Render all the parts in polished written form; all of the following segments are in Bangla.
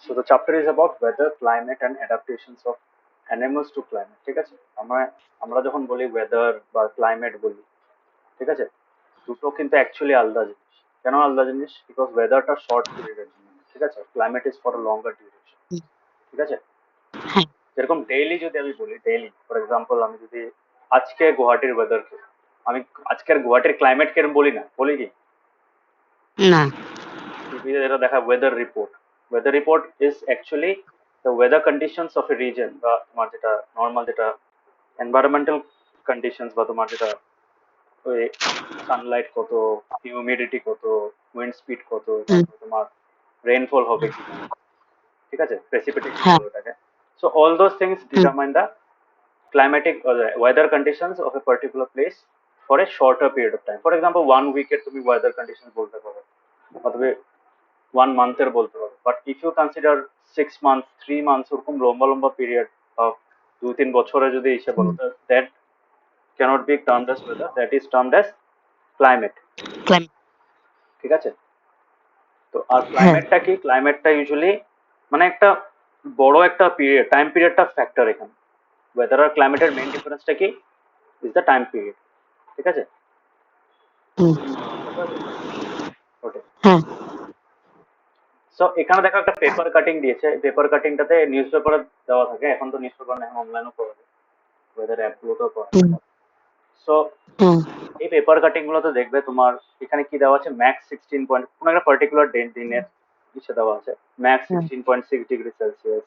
So the chapter is about weather, climate, and adaptations of animals to climate. ঠিক আছে? আমরা আমরা যখন বলি weather বা climate বলি, ঠিক আছে? দুটো কিন্তু অ্যাকচুয়ালি আলাদা জিনিস। কেন আলাদা জিনিস? বিকজ ওয়েদারটা শর্ট পিরিয়ডের জন্য, ঠিক আছে? Climate is for longer duration, ঠিক আছে? হ্যাঁ। যেরকম ডেইলি যদি আমি বলি, ডেইলি ফর এক্সাম্পল আমি যদি আজকে গুয়াহাটির ওয়েদারকে, আমি আজকের গুয়াহাটির ক্লাইমেট কেরম বলি না, বলি কি? না। টিভিতে যেটা দেখা weather report, weather report is actually the weather conditions of a reason, বা তোমার যেটা নর্মাল যেটা এনভায়রনমেন্টাল কন্ডিশনস, বা তোমার যেটা ওই সানলাইট কত, হিউমিডিটি কত, উইন্ড স্পিড কত, হুম, তারপর তোমার রেইনফল হবে কিনা, ঠিক আছে? প্রেসিপিটেশন হ্যাঁ। বলে ওটাকে। So all those things hmm, determine the climatic or the weather conditions of a particular place for a shorter period of time. For example, 1 week তুমি weather conditions বলতে পারো, অথবা 1 month বলতে পারো। But if you consider 6 months, 3 months, ওরকম লম্বা লম্বা পিরিয়ড of 2-3 বছরে যদি এসে বলো, হুম, that cannot be termed as weather, that is termed as climate, climate, ঠিক আছে? তো আর হ্যাঁ। ক্লাইমেটটা কি? ক্লাইমেটটা ইউজুয়ালি মানে একটা বড় একটা পিরিয়ড, টাইম পিরিয়ডটা ফ্যাক্টর এখানে। ওয়েদার আর ক্লাইমেটের মেইন ডিফারেন্সটা কি? ইজ দ্য টাইম পিরিয়ড, ঠিক আছে? হুম, বুঝতে পারছো? ওটাই। হ্যাঁ। সো এখানে দেখো একটা পেপার কাটিং দিয়েছে, পেপার কাটিংটাতে নিউজ পেপারে দেওয়া থাকে, এখন তো নিউজ পেপার না, এখন অনলাইনও পাওয়া যায়, ওয়েদার অ্যাপগুলোতেও পাওয়া যায়। হুম, সো হুম, এই পেপার কাটিং গুলোতে দেখবে তোমার এখানে কি দেওয়া আছে, ম্যাক্স 16 কোনো একটা পার্টিকুলার দিনের ইসে দেওয়া আছে, ম্যাক্স হ্যাঁ। 16.6 ডিগ্রি সেলসিয়াস,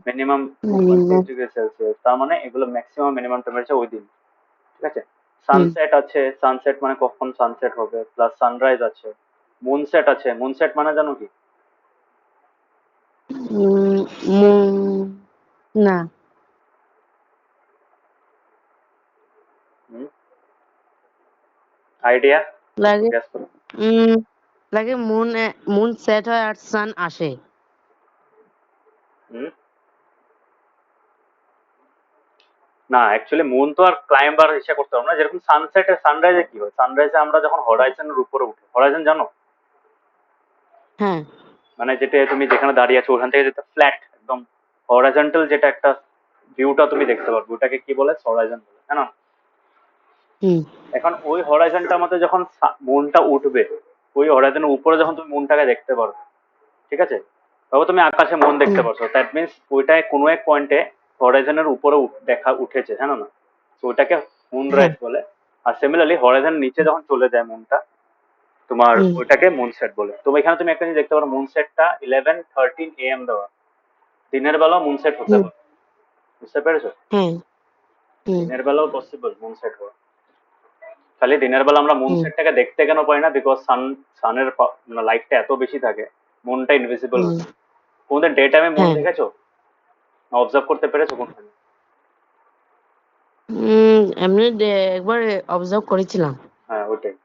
মিনিমাম হুম, 2.6 ডিগ্রি সেলসিয়াস, তার মানে এগুলো ম্যাক্সিমাম মিনিমাম টেম্পারেচার ওই দিন, ঠিক আছে? হুম, সানসেট আছে, সানসেট মানে কখন সানসেট হবে, প্লাস সানরাইজ আছে, মুনসেট আছে। মুনসেট মানে জানো কি? উম, উম, না। আইডিয়া? লাগে গ্যাস করো। উম লাগে মুন সেট হয় আর সান আসে। হুম, না অ্যাকচুয়ালি মুন তো আর ক্লাইম্বার হিসেবে করতে পারবো না। যেরকম সানসেটে সানরাইজে কি হয়, সানরাইজে আমরা যখন হরাইজনের উপরে উঠি, হরাইজন জানো? হ্যাঁ। মানে যেটা তুমি যেখানে দাঁড়িয়ে আছো ওখান থেকে যেটা ফ্ল্যাট একদম হরাইজন্টাল যেটা একটা ভিউটা তুমি দেখতে পারবে, ওটাকে কি বলে? হরাইজন বলে, হ্যাঁ না? হুম, এখন ওই হরাইজনটার মধ্যে যখন মুনটা উঠবে, ওই হরাইজনের উপরে যখন তুমি মুনটাকে দেখতে পারবে, ঠিক আছে? তবে তুমি আকাশে মুন দেখতে হুম, পারছো, দ্যাট মিনস ওইটায় কোনো এক পয়েন্টে হরাইজনের উপরে দেখা উঠেছে, হ্যাঁ না? তো ওইটাকে মুন হ্যাঁ। রাইজ বলে। আর সিমিলারলি হরাইজন নিচে যখন চলে যায় মুনটা, তোমার হুম, ওইটাকে মুন সেট বলে। তো এখানে তুমি একটা জিনিস দেখতে পারো, মুন সেটটা 11:13 AM দেওয়া, দিনের বেলাও মুন সেট হতে হুম, পারে, বুঝতে পেরেছো? হ্যাঁ। হুম, দিনের বেলাও পসিবল মুন সেট হওয়া। খালি দিনের বেলা আমরা মুন হুম, সেটটাকে দেখতে কেন পাই না? বিকজ সানের লাইটটা এত বেশি থাকে, মুনটা ইনভিজিবল হুম, হয়ে যায়। কোনদিন ডে টাইমে মুন হ্যাঁ। দেখেছো? অবজার্ভ করতে পেরেছো কোনখানে? এমনি একবার অবজার্ভ করেছিলাম। হ্যাঁ ওইটাই।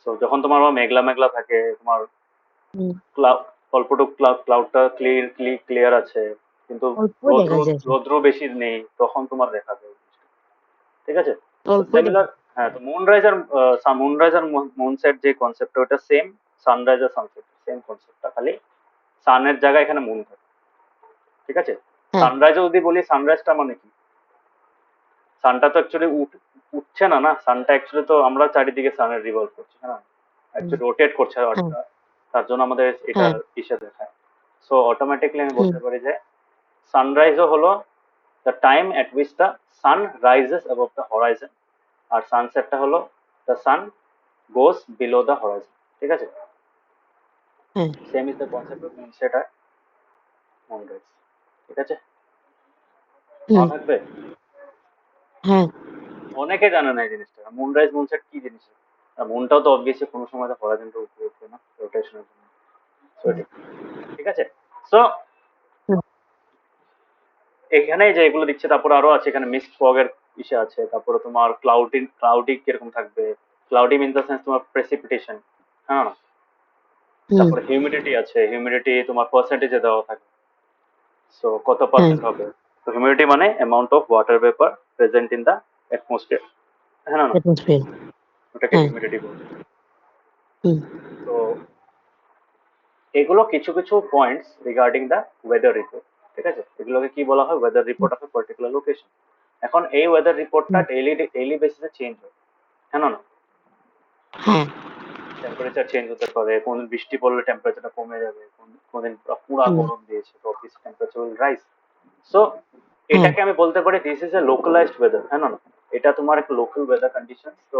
তো যখন তোমার আবার মেঘলা মেঘলা থাকে, তোমার হুম, ক্লাউড, অল্পটুকু ক্লাউডটা ক্লিয়ার আছে, কিন্তু অল্পই রোদ্র দেখা যায়। রোদ্র বেশি নেই, তখন তোমার দেখা যায়, ঠিক আছে? তো অল্পই দেখা সিমিলার, হ্যাঁ। তো মুনরাইজ আর মুনসেট যে কনসেপ্ট, ওটা সেম। সানরাইজ আর সানসেট সেম কনসেপ্টটা, খালি সানের জায়গায় এখানে মুন থাকে, ঠিক আছে? হ্যাঁ। সানরাইজও যদি বলি, সানরাইজটা মানে কি? সানটা তো অ্যাকচুয়ালি উঠছে না, না সানটা অ্যাকচুয়ালি তো আমরা চারিদিকে সানের রিভলভ করছি, হ্যাঁ, হুম, অ্যাকচুয়ালি রোটেট করছে হ্যাঁ, আর্টটা, তার জন্য আমাদের হ্যাঁ। এটার ইসে দেখায়। সো অটোমেটিকলি আমি হুম, বলতে পারি যে সানরাইজও হলো the time at which the sun rises above the horizon, আর সানসেটটা হলো the sun goes below the horizon, ঠিক আছে? হ্যাঁ। Same is the concept of moonset আর মুনরাইজ, ঠিক আছে? হুম, মনে থাকবে? হ্যাঁ। অনেকে জানে না এই জিনিসটা, মুনরাইজ মুনসেট কি জিনিস। আর মুনটাও তো অবভিয়াসলি কোনো সময় তো হরাইজনটা উপরে উঠবে না, রোটেশনের জন্য। So হুম, এটাই, ঠিক আছে? সো হুম, এখানে যে এগুলো দিচ্ছে, তারপর আরো আছে এখানে মিস্ট ফগ এর ইসে আছে, তারপরে তোমার ক্লাউডি কিরকম থাকবে, ক্লাউডি মিন দ্য সেন্স তোমার প্রেসিপিটেশন, হ্যাঁ। হুম, তারপরে হিউমিডিটি আছে, হিউমিডিটি তোমার পার্সেন্টেজে দেওয়া থাকে, সো কত হ্যাঁ। পার্সেন্ট হবে। তো হিউমিডিটি মানে amount of water vapour present in the atmosphere, হ্যাঁ না? অ্যাটমসফিয়ার। ওটাকে হ্যাঁ। হিউমিডিটি বলে। হুম, তো এগুলো কিছু কিছু points regarding the weather report, ঠিক আছে? এগুলোকে কি বলা হয়? Weather report of a particular location. এখন এই ওয়েদার রিপোর্টটা ডেইলি বেসিসে চেঞ্জ হয়, হ্যাঁ না? হ্যাঁ টেম্পারেচার চেঞ্জ হতে পারে, কোনদিন বৃষ্টি পড়লে টেম্পারেচারটা কমে যাবে, কোনদিন পুরা হুম, গরম দিয়েছে তো obviously temperature will rise. So হ্যাঁ এটাকে আমি বলতে পারি this is A localised weather, হ্যাঁ না? এটা তোমার একটা লোকাল ওয়েদার কন্ডিশন। তো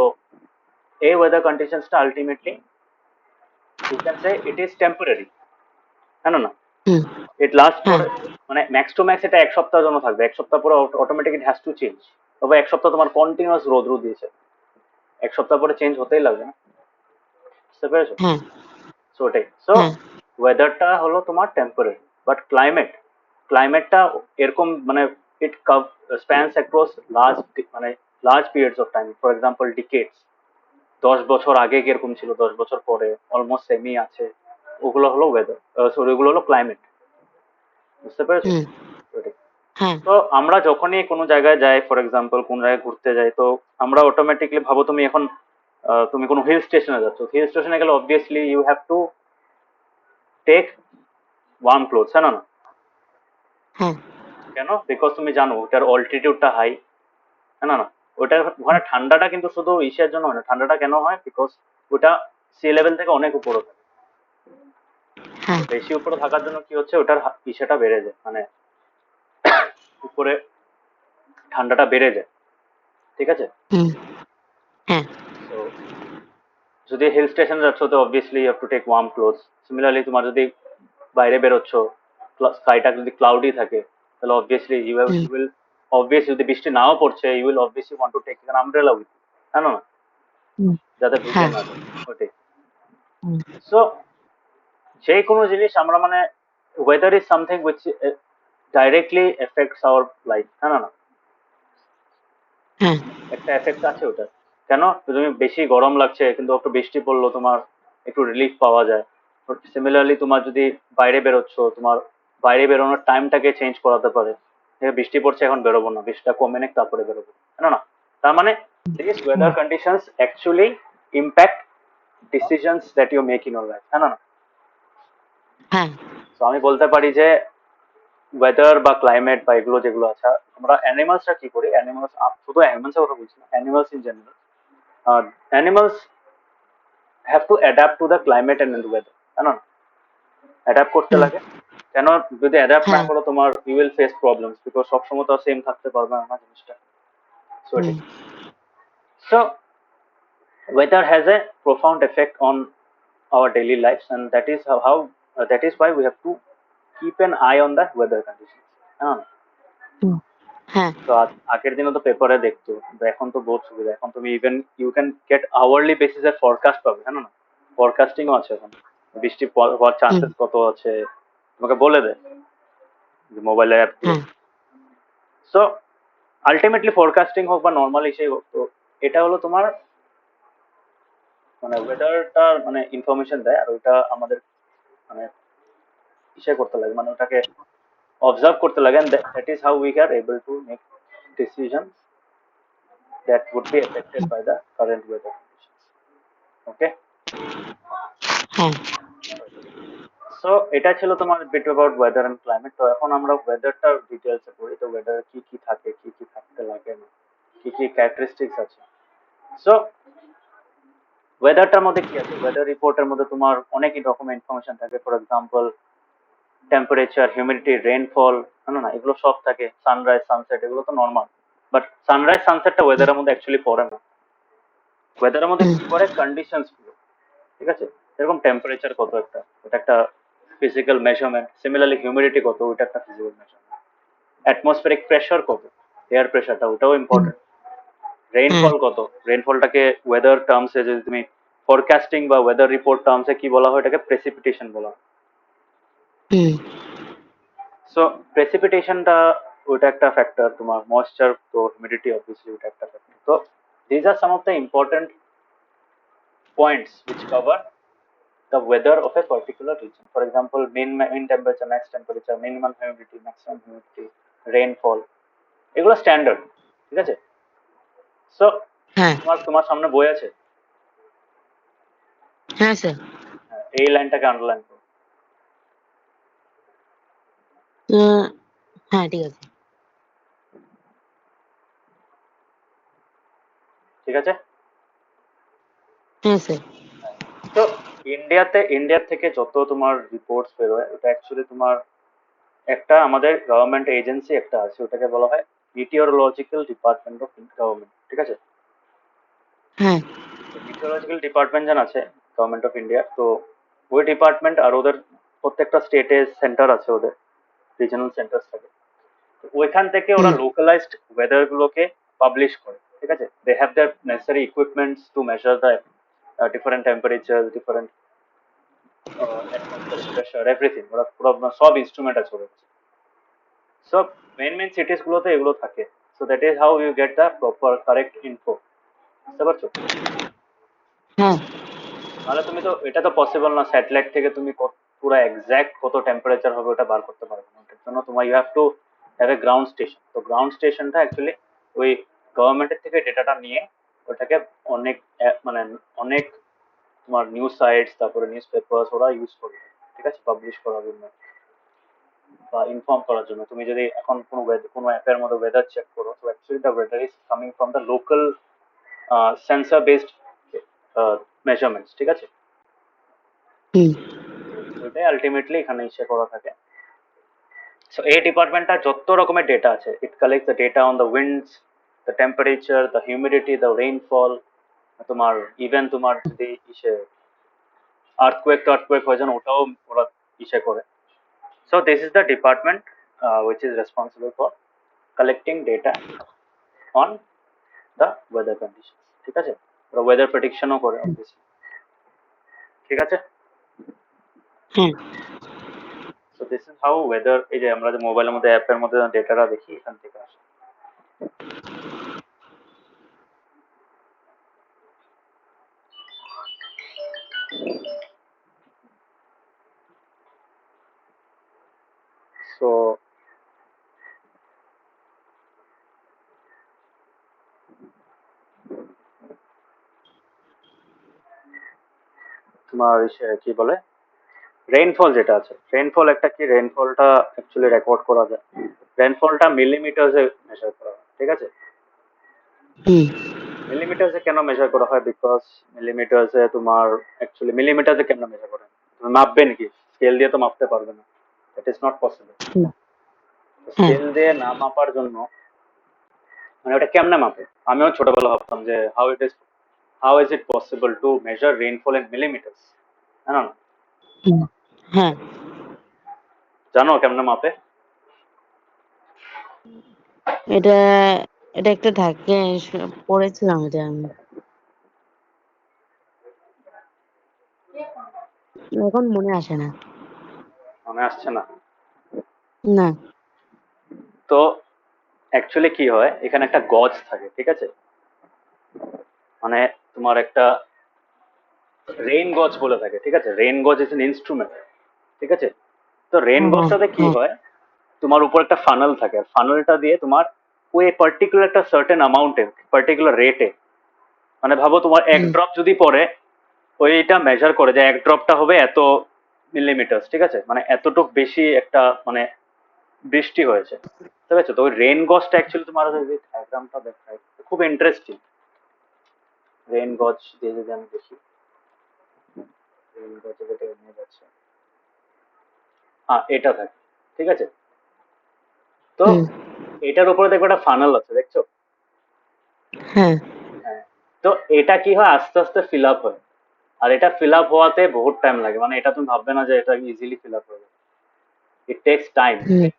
এই ওয়েদার কন্ডিশনসটা ultimately you can say it is temporary, হ্যাঁ না? হুম, ইট লাস্ট ফর, হ্যাঁ মানে ম্যাক্স টু ম্যাক্স এটা এক সপ্তাহের জন্য থাকবে, এক সপ্তাহ পরে automatic it has to change. তবে এক সপ্তাহ তোমার কন্টিনিউয়াস রোদ দিয়েছে, এক সপ্তাহ পরে চেঞ্জ হতেই লাগবে না, বুঝতে পেরেছো? হ্যাঁ সো ওটাই। সো হ্যাঁ ওয়েদারটা হলো তোমার টেম্পোরারি, বাট ক্লাইমেটটা এরকম মানে ইট স্প্যান্স অ্যাক্রস লার্জ, মানে large periods of time. For example ডিকেটস, 10 বছর আগে কিরকম ছিল, 10 বছর পরে অলমোস্ট সেমই আছে, ওগুলো হলো ওয়েদার, সরি ওগুলো হলো ক্লাইমেট, বুঝতে পেরেছো? হুম, ওটাই। হ্যাঁ তো আমরা যখনই কোনো জায়গায় যাই, ফর এক্সাম্পল কোন জায়গায় ঘুরতে যাই, তো আমরা অটোমেটিকলি ভাবো তুমি এখন তুমি কোনো হিল স্টেশনে যাচ্ছ, হিল স্টেশনে গেলে obviously you have to take warm clothes, হ্যাঁ না? হ্যাঁ কেন? বিকজ তুমি জানো ওটার অল্টিটিউডটা হাই, হ্যাঁ না? ওটার ওখানে ঠান্ডাটা কিন্তু শুধু ইসের জন্য হয় না, ঠান্ডাটা কেন হয়? বিকজ ওটা সি লেভেল থেকে অনেক উপরে থাকে। হ্যাঁ বেশি উপরে থাকার জন্য কি হচ্ছে, ওটার ইসেটা বেড়ে যায়, মানে উপরে ঠান্ডাটা বেড়ে যায়, ঠিক আছে? হুম, হ্যাঁ তো যদি হিল স্টেশন যাচ্ছ তো obviously you have to take warm clothes. Similarly তোমার যদি বাইরে বেরোচ্ছ, স্কাইটা যদি ক্লাউডি থাকে, তাহলে obviously hmm, you will obviously, যদি বৃষ্টি নাও পড়ছে you will obviously want to take an umbrella with, হ্যাঁ না? হুম, যাতে ভিজে হ্যাঁ না যায়, ওটাই। হুম, সো যে কোনো জিনিস আমরা মানে weather is something which directly effects our life, হ্যাঁ না? হ্যাঁ একটা এফেক্ট আছে ওটা। কেন? তুমি বেশি গরম লাগছে কিন্তু একটু বৃষ্টি পড়লো, তোমার একটু রিলিফ পাওয়া যায়। সিমিলারলি তোমার যদি বাইরে বেরোচ্ছ, তোমার বাইরে বেরোনোর টাইমটাকে চেঞ্জ করাতে পারে, বৃষ্টি পড়ছে এখন বেরোবো না, বৃষ্টিটা কমে নেক তারপরে বেরোবো, না না? তার মানে this weather conditions actually impact decisions that you make in your life, হ্যাঁ না? হ্যাঁ তো আমি বলতে পারি যে ওয়েদার বা ক্লাইমেট বা এগুলো যেগুলো আছে, আমরা অ্যানিমালসরা কি করি, অ্যানিমালস, শুধু অ্যানিমালসের কথা বলছি না, animals in general, animals have to adapt to the climate and weather, তাই না? অ্যাডাপ্ট করতে হুম, লাগে। কেন? যদি অ্যাডাপ্ট না হ্যাঁ করো তোমার you will face problems, because সবসময় তো সেম থাকতে পারবে না জিনিসটা। সো হুম, এটাই। So weather has a profound effect on our daily lives, and that is that is why we have to keep an eye on the weather conditions, হ্যাঁ? হুম, হ্যাঁ তো আগের দিনে তো পেপারে দেখতো, কিন্তু এখন তো বহুত সুবিধা, এখন তুমি even you can get hourly বেসিসে ফরকাস্ট পাবে, হ্যাঁ না? ফরকাস্টিংও আছে এখন, বৃষ্টি হওয়ার হুম, চান্সেস কত আছে তোমাকে বলে দেয় মোবাইলের অ্যাপ দিয়ে। হ্যাঁ সো আলটিমেটলি ফরকাস্টিং হোক বা নর্মাল ইসেই হোক, তো এটা হলো তোমার মানে ওয়েদারটার মানে ইনফরমেশন দেয়, আর ওইটা আমাদের মানে ইসে করতে লাগে, মানে ওটাকে অবজার্ভ করতে লাগে, and that is how we are able to make decisions that would be affected by the current weather conditions. Okay, হ্যাঁ সো এটা ছিল তোমার bit about weather and climate. তো এখন আমরা ওয়েদারটার ডিটেলসে পড়ি, তো ওয়েদার কি কি থাকে, কি কি থাকতে লাগে না, কি কি ক্যারেক্টারিস্টিক্স আছে। সো ওয়েদারটার মধ্যে কি আছে, ওয়েদার রিপোর্টের মধ্যে তোমার অনেকই রকমের ইনফরমেশন থাকে। For example temperature, humidity, rainfall, না না, এগুলো সব থাকে। সানরাইজ, সানসেট, এগুলো তো নর্মাল, বাট সানরাইজ সানসেটটা ওয়েদারের মধ্যে অ্যাকচুয়ালি পড়ে না। ওয়েদারের মধ্যে হুম, কি করে, কন্ডিশনস গুলো, ঠিক আছে? এরকম টেম্পারেচার কত, একটা ওটা একটা ফিজিক্যাল মেজারমেন্ট। সিমিলারলি হিউমিডিটি কত, ওটা একটা ফিজিক্যাল মেজারমেন্ট। অ্যাটমসফেরিক প্রেশার কত, এয়ার প্রেশারটা, ওটাও হুম, ইম্পর্টেন্ট। হ্যাঁ রেইনফল কত, রেইনফলটাকে ওয়েদার টার্মসে যদি তুমি ফরকাস্টিং বা ওয়েদার রিপোর্ট টার্মসে কি বলা হয়, এটাকে প্রেসিপিটেশন বলা হয়। হুম, সো প্রেসিপিটেশনটা ওটা একটা ফ্যাক্টর, তোমার ময়েশ্চার তো হিউমিডিটি অবভিয়াসলি ওটা একটা ফ্যাক্টর। তো these are some of the important points which cover the weather of a particular region. For example, mean temperature, max temperature, minimum humidity, maximum humidity, rainfall, এগুলো স্ট্যান্ডার্ড, ঠিক আছে? সো হ্যাঁ তোমার তোমার সামনে বই আছে, হ্যাঁ স্যার হ্যাঁ, এই লাইনটাকে আন্ডারলাইন করো। হ্যাঁ ঠিক আছে। ঠিক আছে। হ্যাঁ স্যার। তো ইন্ডিয়া থেকে যত তোমার রিপোর্টস বেরোয় ওটা অ্যাকচুয়ালি তোমার একটা আমাদের গভর্নমেন্ট এজেন্সি একটা আছে, ওটাকে বলা হয় মিটিওরোলজিক্যাল ডিপার্টমেন্ট অফ গভর্নমেন্ট। ঠিক আছে। হ্যাঁ। মিটিওরোলজিক্যাল ডিপার্টমেন্ট যেন আছে গভর্নমেন্ট অফ ইন্ডিয়া, তো ওই ডিপার্টমেন্ট আর ওদের প্রত্যেকটা স্টেটে সেন্টার আছে, ওদের রিজনাল সেন্টার থাকে। তো ওইখান থেকে ওরা হুম লোকালাইজড ওয়েদার গুলোকে পাবলিশ করে। ঠিক আছে। They have the necessary equipments to measure the different temperature, different atmospheric pressure, everything, ওরা পুরো সব ইনস্ট্রুমেন্ট আছে ওদের কাছে। সব মেন সিটিস গুলোতে এগুলো থাকে। So that is how you get the proper correct info. বুঝতে পারছো? হ্যাঁ। নাহলে তুমি তো, এটা তো পসিবল না স্যাটেলাইট থেকে তুমি পুরো এক্সাক্ট কত টেম্পারেচার হবে ওটা বার করতে পারবে না। ওটার জন্য তোমার you have to have a ground station. তো গ্রাউন্ড স্টেশনটা অ্যাকচুয়ালি ওই গভর্নমেন্টের থেকে ডেটাটা নিয়ে ওটাকে অনেক মানে অনেক তোমার নিউজ সাইটস, তারপরে নিউজ পেপার ওরা ইউজ করবে। ঠিক আছে, পাবলিশ করার জন্য বা ইনফর্ম করার জন্য। তুমি যদি এখন কোনো অ্যাপের মধ্যে ওয়েদার চেক করো, তো actually the weather is coming from the local sensor based measurements. ঠিক আছে। হুম ওইটাই আলটিমেটলি এখানে ইসে করা থাকে। সো এই ডিপার্টমেন্টটা যত রকমের ডেটা আছে, it collect the data on the winds, the temperature, the humidity, the rainfall, তোমার ইভেন তোমার যদি ইসে আর্থকুয়েক হয় যেন ওটাও ওরা ইসে করে। So this is the department which is responsible for collecting data on the weather conditions. ঠিক আছে। ওরা ওয়েদার প্রেডিকশনও করে অবভিয়াসলি। ঠিক আছে। হ্যাঁ। So this is how weather, এই যে আমরা যে মোবাইলের মধ্যে অ্যাপের মধ্যে ডেটাটা দেখি এখান থেকে আসে। সো তোমার কি বলে রেইনফল যেটা আছে, রেইনফল একটা কি, রেইনফলটা অ্যাকচুয়ালি রেকর্ড করা যায়। রেইনফলটা মিলিমিটার্সে মেজার করা হয়। ঠিক আছে। হুম মিলিমিটার্সে কেন মেজার করা হয়? বিকজ মিলিমিটার্সে তোমার অ্যাকচুয়ালি মিলিমিটার্সে কেন মেজার করেন? তুমি মাপবে নাকি? স্কেল দিয়ে তো মাপতে পারবে না, ইট ইজ নট পসিবল। হুম, হ্যাঁ। স্কেল দিয়ে না মাপার জন্য মানে ওটা কেমনে মাপে? আমিও ছোটবেলা ভাবতাম যে how is it possible to measure rainfall in millimetres. জানো না? হুম, হ্যাঁ। জানো কেমনে মাপে? এটা এটা একটা থাকে, পড়েছিলাম এটা আমি। এখন মনে আসে না। মনে আসছে না? না। তো অ্যাকচুয়ালি কি হয়, এখানে একটা গজ থাকে। ঠিক আছে। মানে তোমার একটা রেইন গজ বলে থাকে। ঠিক আছে। রেইন গজ ইজ এন ইনস্ট্রুমেন্ট। ঠিক আছে। তো রেইন হ্যাঁ হ্যাঁ গজটাতে কি হ্যাঁ। হয়, তোমার উপর একটা ফানেল থাকে, আর ফানেলটা দিয়ে তোমার ওই পার্টিকুলার একটা সার্টেন অ্যামাউন্টে, পার্টিকুলার রেটে, মানে ভাবো তোমার এক হুম ড্রপ যদি পড়ে, ওইটা মেজার করে যে এক ড্রপটা হবে এত মিলিমিটার। ঠিক আছে। মানে এতটুক বেশি একটা মানে বৃষ্টি হয়েছে। ঠিক আছে। তো ওই রেইন গজটা অ্যাকচুয়ালি তোমার ডায়াগ্রামটা দেখায়, খুব ইন্টারেস্টিং। রেইন গজ দিয়ে যদি আমি দেখি, রেইন গজ যেটা ইমেজ আছে, হ্যাঁ এটা থাকে। ঠিক আছে। তো হুম, এটার উপরে দেখো একটা ফানেল আছে, দেখছো? হ্যাঁ। হ্যাঁ। তো এটা কি হয়, আস্তে আস্তে ফিল আপ হয়। আর এটা ফিল আপ হওয়াতে বহুত টাইম লাগে, মানে এটা তুমি ভাববে না যে এটা ইজিলি ফিল আপ হবে। It takes time. Hmm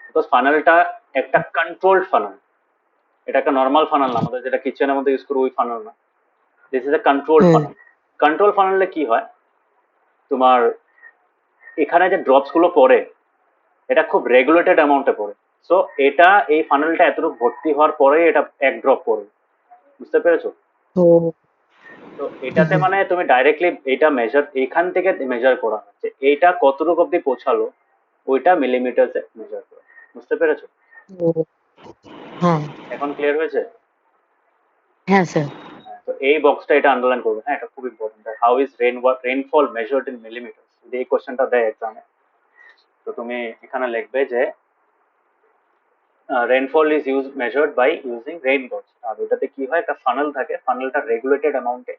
because ফানেলটা একটা কন্ট্রোলড ফানেল। এটা একটা নর্মাল ফানেল না, আমাদের যেটা কিচেনের মধ্যে ইউজ করি ওই ফানেল না। This is a controlled hmm funnel. Control ফানেলে কি হয়, তোমার এখানে যে ড্রপস গুলো পড়ে এটা খুব রেগুলেটেড অ্যামাউন্টে পড়ে। সো এটা এই ফানেলটা এতটুকু ভর্তি হওয়ার পরে এটা এক ড্রপ পড়বে। বুঝতে পেরেছো? ও তো হুম এটাতে হুম, মানে তুমি ডাইরেক্টলি এটা মেজার, এখান থেকে মেজার করা হচ্ছে এইটা কতটুকু অব্দি পৌঁছালো, ওইটা মিলিমিটারসে মেজার করা। বুঝতে পেরেছো? ও হ্যাঁ এখন ক্লিয়ার হয়েছে? হ্যাঁ স্যার। হ্যাঁ, তো এই বক্সটা এটা আন্ডারলাইন করবে। হ্যাঁ, এটা খুব important. How is rainfall measured in millimetre, যদি এই কোশ্চেনটা দেয় এক্সামে, তো তুমি এখানে লিখবে যে rainfall is measured by using rain gauge. আর ওটাতে কি হয়, একটা ফানেল থাকে, ফানেলটা রেগুলেটেড অ্যামাউন্টে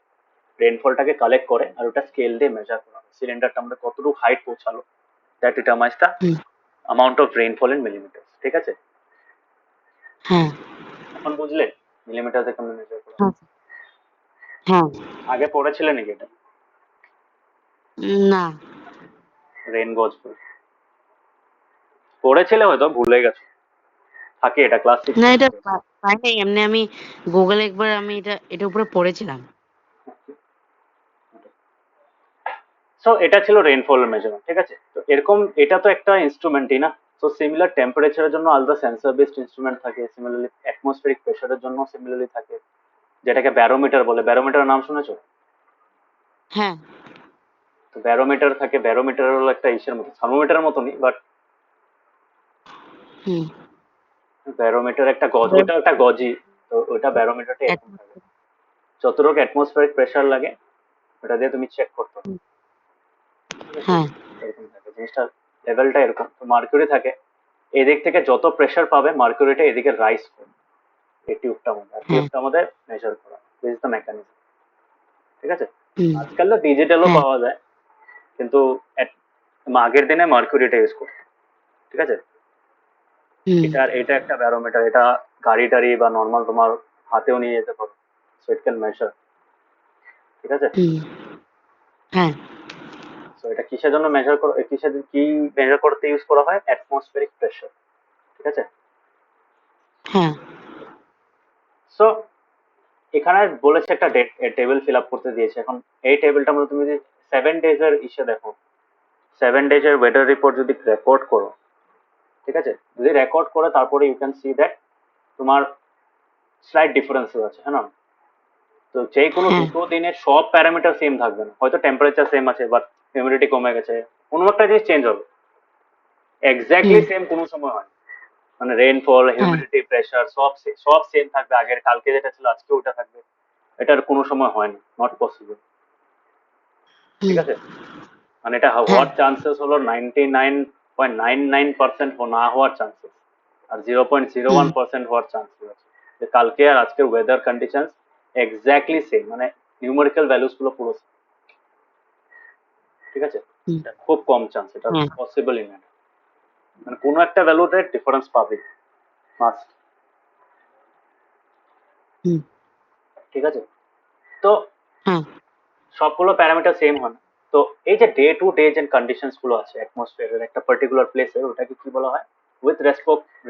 রেনফলটাকে কালেক্ট করে, আর ওটা স্কেল দিয়ে মেজার করা হয়। সিলিন্ডারটা আমরা কতটুকু হাইট পৌঁছালো, that determines the hmm, amount of rainfall in millimetre. ঠিক আছে, হ্যাঁ, এখন বুঝলে মিলিমিটার থেকে আমরা মেজার করা হয়। হ্যাঁ, হ্যাঁ, আগে পড়েছিলে নাকি এটা, না, রেন গজ পড়েছিলে, হয়তো ভুলে গেছো, থাকে এটা ক্লাস সিক্স না এটা সেভেন। পাই নাই। এমনি আমি গুগলে একবার আমি এটার উপরে পড়েছিলাম। সো এটা ছিল রেইনফল মেজারমেন্ট। ঠিক আছে, তো এরকম এটা তো একটা ইনস্ট্রুমেন্টই না। সো সিমিলার টেম্পারেচারের জন্য আলাদা সেন্সর বেসড ইনস্ট্রুমেন্ট থাকে, সিমিলারলি অ্যাটমসফেরিক প্রেসারের জন্য সিমিলারলি থাকে, যেটাকে ব্যারোমিটার বলে। ব্যারোমিটারের নাম শুনেছো? হ্যাঁ, তো ব্যারোমিটার থাকে, ব্যারোমিটার হলো একটা ইসের মতো, থার্মোমিটারের মতনই, বাট হুম, ব্যারোমিটার একটা গজ, ওটা একটা গজি। তো ওটা ব্যারোমিটারটা এরকম থাকে, যতটুকু অ্যাটমসফেরিক প্রেসার লাগে ওটা দিয়ে তুমি চেক করতে হবে। ঠিক আছে, হ্যাঁ, এরকম থাকে জিনিসটা, লেভেলটা এরকম। তো মার্কিউরি থাকে, এদিক থেকে যত প্রেসার পাবে মার্কিউরিটা এদিকে রাইজ করবে এই টিউবটা মধ্যে, আর হ্যাঁ, টিউবটা আমাদের মেজার করা, দিস ইজ দ্য মেকানিজম। ঠিক আছে, হুম, আজকাল তো ডিজিটালও হ্যাঁ, পাওয়া যায়, কিন্তু আগের দিনে মার্কিউরিটা ইউজ করতো। ঠিক আছে, হুম, এটা একটা ব্যারোমিটার, এটা গাড়ি টাড়ি বা নর্মাল তোমার হাতেও নিয়ে যেতে পারো, সো ইট ক্যান মেজার। ঠিক আছে, হুম, হ্যাঁ, সো এটা কিসের জন্য মেজার করো, কিসের কি মেজার করতে ইউজ করা হয়, অ্যাটমসফেরিক প্রেসার। ঠিক আছে, হ্যাঁ, সো এখানে বলেছে একটা টেবিল ফিল আপ করতে দিয়েছে। এখন এই টেবিলটার মধ্যে তুমি যদি 7 ডেজ এর ইসে দেখো, 7 ডেজ এর ওয়েদার রিপোর্ট যদি রেকর্ড করো, ঠিক আছে, যদি রেকর্ড করে তারপরে ইউ ক্যান সি দ্যাট তোমার স্লাইড ডিফারেন্স আছে, হ্যাঁ না? তো যে কোনো হ্যাঁ, দুটো দিনের সব প্যারামিটার সেম থাকবে না, হয়তো টেম্পারেচার সেম আছে বাট হিউমিডিটি কমে গেছে, কোনো একটা জিনিস চেঞ্জ হবে। এক্স্যাক্টলি হুম, সেম কোনো সময় হয় না। মানে রেইনফল, হ্যাঁ, হিউমিডিটি, প্রেসার সব সেম থাকবে, আগের কালকে যেটা ছিল আজকে ওটা থাকবে, এটার কোনো সময় হয় না, নট পসিবল। ঠিক হুম, আছে, মানে এটা হ্যাঁ, হওয়ার চান্সেস হলো 99.99% না হওয়ার চান্সেস, আর 0.01% হওয়ার চান্সেস আছে যে কালকে আর আজকের ওয়েদার কন্ডিশন এক্স্যাক্টলি সেম, মানে নিউমেরিক্যাল ভ্যালুস গুলো পুরো same। ঠিক আছে, হুম, এটা খুব কম চান্স, এটা হ্যাঁ, পসিবলই না, মানে কোনো একটা ভ্যালুতে ডিফারেন্স পাবে মাস্ট। হুম, ঠিক আছে, তো হ্যাঁ, সবগুলো প্যারামিটার সেম হয় না। তো এই যে ডে টু ডে যে কন্ডিশনস গুলো আছে অ্যাটমসফিয়ারের একটা পার্টিকুলার প্লেসের, ওটাকে কি বলা হয়, with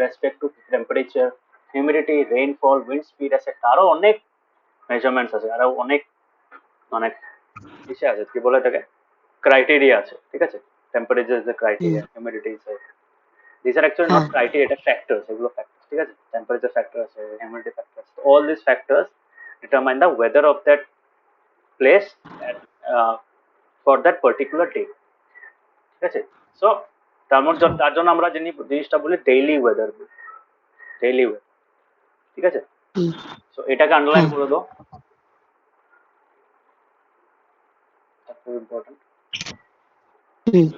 respect to temperature, humidity, rainfall, wind speed আছে, আরো অনেক মেজারমেন্টস আছে, আরো অনেক মানে ইসে আছে, কি বলে এটাকে, ক্রাইটেরিয়া আছে। ঠিক আছে, temperature is the hmm, criteria, humidity is, this are actually not হ্যাঁ, ক্রাইটেরিয়া, এটা ফ্যাক্টরস, এগুলো ফ্যাক্টরস। ঠিক আছে, টেম্পারেচার ফ্যাক্টর আছে, হিউমিডিটি ফ্যাক্টর আছে, all this factors determine the weather of that place at, for that particular day। ঠিক আছে, সো তার জন্য আমরা জিনিসটা বলি ডেইলি ওয়েদার, ডেইলি ওয়েদার। ঠিক আছে, হুম, সো এটাকে আন্ডারলাইন হ্যাঁ, করে দাও, খুব ইম্পর্টেন্ট। হুম,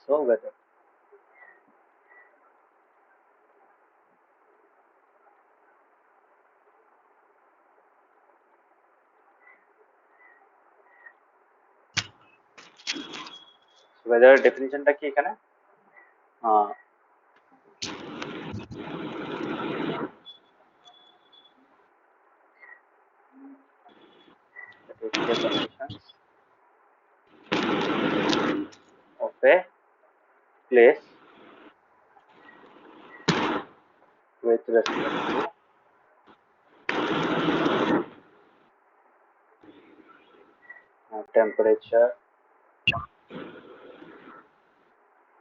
সো ওয়েদার, ওয়েদারের ডেফিনিশনটা কি এখানে, the conditions of a place with respect to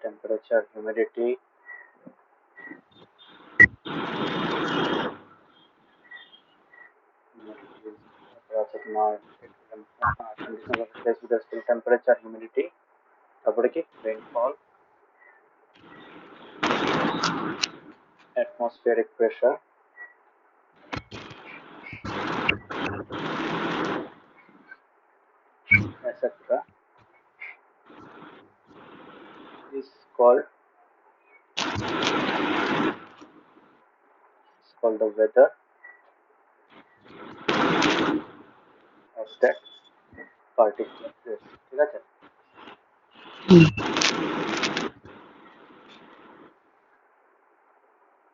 temperature, humidity, তারপরে আছে তোমার conditions of a place with respect to temperature, humidity, তারপরে কি rainfall, atmospheric pressure, etc. is called the weather of that particular place. ঠিক আছে?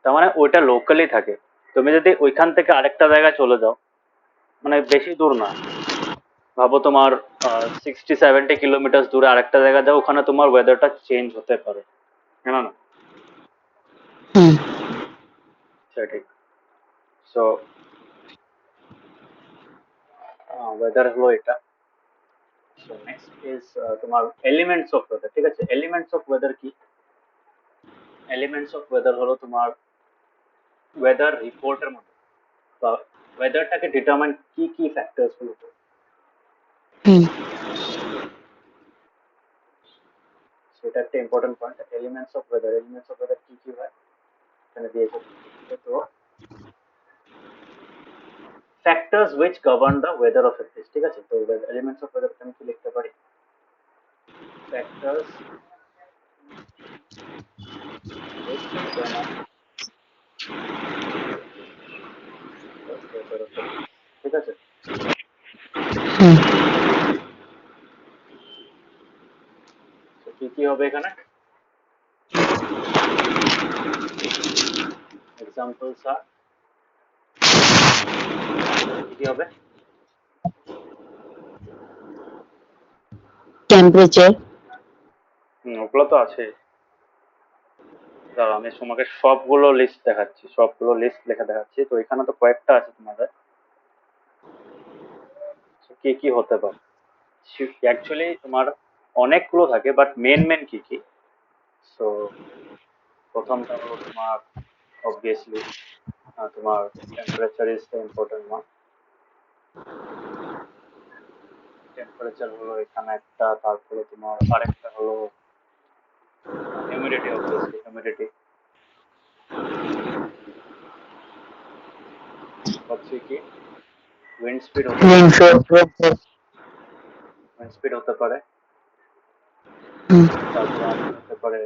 তার মানে ওইটা লোকালি থাকে। তুমি যদি ওইখান থেকে আরেকটা জায়গায় চলে যাও, মানে বেশি দূর না, ভাবো তোমার 60-70 কিলোমিটার দূরে আরেকটা জায়গা যাও, ওখানে তোমার ওয়েদারটা চেঞ্জ হতে পারে, জানো না? সেটাই। সো ওয়েদার হলো এটা। সো নেক্সট ইজ তোমার এলিমেন্টস অফ ওয়েদার। ঠিক আছে, এলিমেন্টস অফ ওয়েদার কি? এলিমেন্টস অফ ওয়েদার হলো তোমার ওয়েদার রিপোর্টের মধ্যে বা ওয়েদারটাকে ডিটারমাইন কি কি ফ্যাক্টরস গুলো করে। সেটা একটা important point. Elements of weather, elements of weather কি কি হয় এখানে দিয়েছে। তো factors which govern the weather of a place। ঠিক আছে, তো এলিমেন্টস অফ ওয়েদার আমি কি লিখতে পারি? Factors which determine the weather of a place। ঠিক আছে, তো কি কি হবে এখানে? এক্সাম্পলস আর কি কি হবে? টেম্পারেচার, ওগুলো তো আছে। দাঁড়াও, আমি তোমাকে সবগুলো লিস্ট দেখাচ্ছি, সবগুলো লিস্ট লেখা দেখাচ্ছি। তো এখানে তো কয়েকটা আছে তোমাদের, কি কি হতে পারে। অ্যাকচুয়ালি তোমার অনেকগুলো থাকে, বাট মেন মেন কি কি। সো প্রথমটা হলো তোমার অবভিয়াসলি তোমার temperature is the important one. Temperature হলো এখানে একটা, তারপরে তোমার আরেকটা হলো হিউমিডিটি, অবভিয়াসলি হিউমিডিটি। হচ্ছে কি উইন্ড স্পিড হতে পারে, উইন্ড স্পিড হতে পারে। তারপরে আমাদের হতে পারে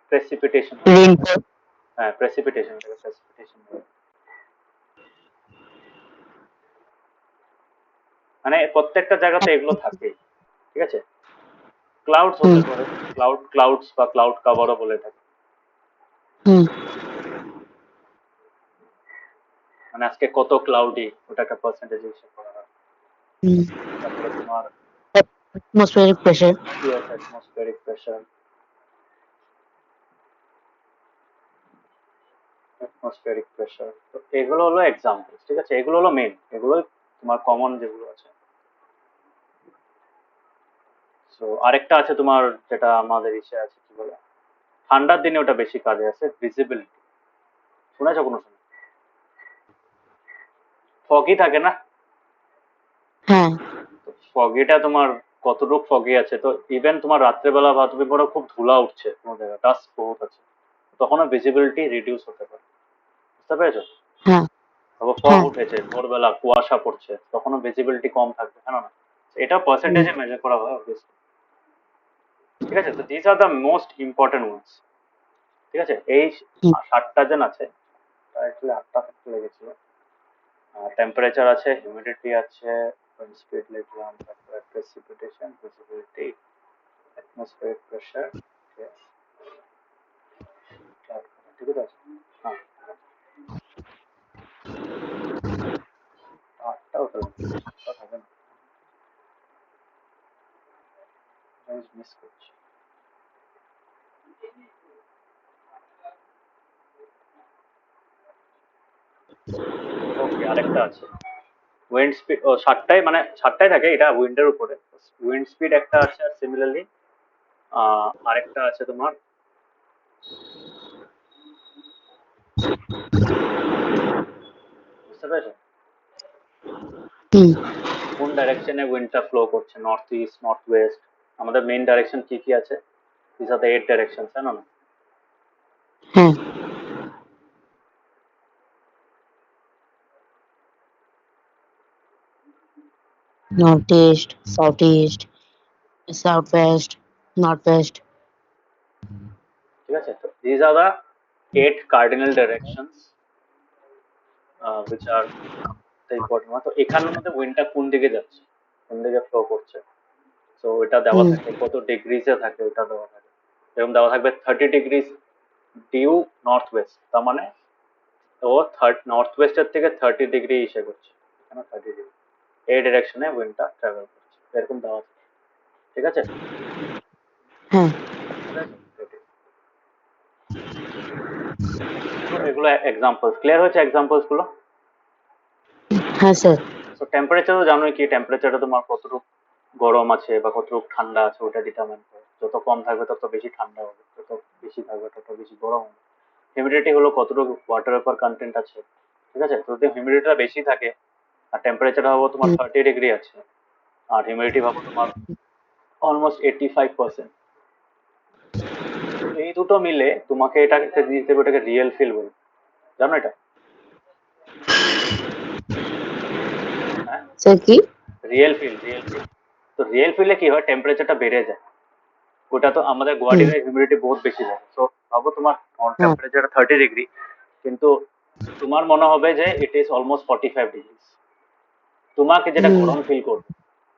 প্রেসিপিটেশন হতে পারে। হ্যাঁ, প্রেসিপিটেশন, এটাকে প্রেসিপিটেশন বলে। মানে প্রত্যেকটা জায়গাতে এগুলো থাকে। ঠিক আছে, ক্লাউডস হতে পারে, ক্লাউডস বা ক্লাউড কাভারও বলে থাকে। মানে আজকে কত ক্লাউডি, ওটাকে পার্সেন্টেজ হিসেবে করা হয়। তারপরে তোমার atmospheric pressure, atmospheric pressure, atmospheric pressure. তো এগুলো হলো এক্সাম্পল। ঠিক আছে, এগুলো হলো মেন, এগুলো তোমার কমন যেগুলো আছে। তো আরেকটা আছে তোমার, যেটা আমাদের ইসে আছে, কি বলে, ঠান্ডার দিনে ওটা বেশি কাজে আছে, ভিজিবিলিটি। শুনেছো কোনো সময়? ফগি থাকে না, হ্যাঁ, ফগিটা তোমার কতটুকু ফগি আছে, তো ইভেন তোমার রাত্রেবেলা বা তুমি বড় খুব ধুলা উঠছে, কোনো জায়গায় ডাস্ট বহুত আছে, তখনও ভিজিবিলিটি রিডিউস হতে পারে। বুঝতে পেরেছো? হ্যাঁ, তারপর ফগ উঠেছে, ভোরবেলা কুয়াশা পড়ছে, তখনও ভিজিবিলিটি কম থাকবে, কেন না? এটা পার্সেন্টেজে মেজার করা হয় অবভিয়াসলি। ঠিক আছে, তো this are the most important ones. ঠিক আছে, এই 7টা জন আছে, অ্যাকচুয়ালি 8টা ফ্যাক্টর লেগেছিল। টেম্পারেচার আছে, হিউমিডিটি আছে, উইন্ড স্পিড লিখলাম, তারপরে প্রেসিপিটেশন, ভিজিবিলিটি, অ্যাটমসফিয়ারিক প্রেসার। ঠিক আছে, হ্যাঁ, 8টাও তো 7টা থাকে না, মিস করছি। ওকে, আরেকটা আছে উইন্ড স্পিড। ও 7টায়, মানে 7টায় থাকে, এটা উইন্ডের উপরে। উইন্ড স্পিড একটা আছে, আর সিমিলারলি আরেকটা আছে তোমার, বুঝতে পেরেছো? কোন ডাইরেকশনে উইন্ডটা ফ্লো করছে, নর্থ ইস্ট, নর্থ ওয়েস্ট। আমাদের মেইন ডাইরেকশন কি কি আছে? দিস আর দ্য 8 ডাইরেকশন, তাই না? হ্যাঁ, northeast, southeast, southwest, northwest. ঠিক আছে? তো these are the 8 cardinal directions which are the important one. তো এখানের মধ্যে উইন্ডটা কোন দিকে যাচ্ছে, কোন দিকে ফ্লো করছে, তো এটা দেওয়া হুম থাকে, কত ডিগ্রিজে থাকে ওটা দেওয়া থাকে। যেরকম দেওয়া থাকবে 30 ডিগ্রিজ ডিউ নর্থ ওয়েস্ট, তার মানে ও নর্থ ওয়েস্টের থেকে 30 ডিগ্রি ইসে করছে, এখানে 30 ডিগ্রি এই ডিরেকশনে উইন্ডটা ট্রাভেল করছে, এরকম দেওয়া থাকে। ঠিক আছে? হ্যাঁ তো এগুলো এক্সাম্পলস, ক্লিয়ার হয়েছে এক্সাম্পলস গুলো? হ্যাঁ স্যার। তো টেম্পারেচার তো জানোই কি, টেম্পারেচারটা তোমার কতটুকু গরম আছে বা কতটুকু ঠান্ডা আছে ওটা ডিটারমাইন করে। যত কম থাকবে তত বেশি ঠান্ডা হবে, যত বেশি থাকবে তত বেশি গরম হবে। হিউমিডিটি হলো কতটুকু ওয়াটার পেপার কন্টেন্ট আছে। ঠিক আছে? তো যদি হিউমিডিটিটা বেশি থাকে আর টেম্পারেচার ভাবো তোমার 30 ডিগ্রি আছে আর হিউমিডিটি ভাবো তোমার অলমোস্ট 85%, এই দুটো মিলে তোমাকে এটাকে দিতে হবে, এটাকে রিয়েল ফিল বলে, জানো এটা? হ্যাঁ, স্যার কি? Real feel, real feel. তো রিয়েল ফিলে কি হয়, টেম্পারেচারটা বেড়ে যায়। ওটা তো আমাদের হুম গুয়াহাটিতে হিউমিডিটি বহুত বেশি থাকে, তো ভাবো তোমার হ্যাঁ টেম্পারেচার 30 ডিগ্রি, কিন্তু তোমার মনে হবে যে ইট ইজ অলমোস্ট 45 ডিগ্রি। তোমাকে যেটা হুম গরম ফিল করবে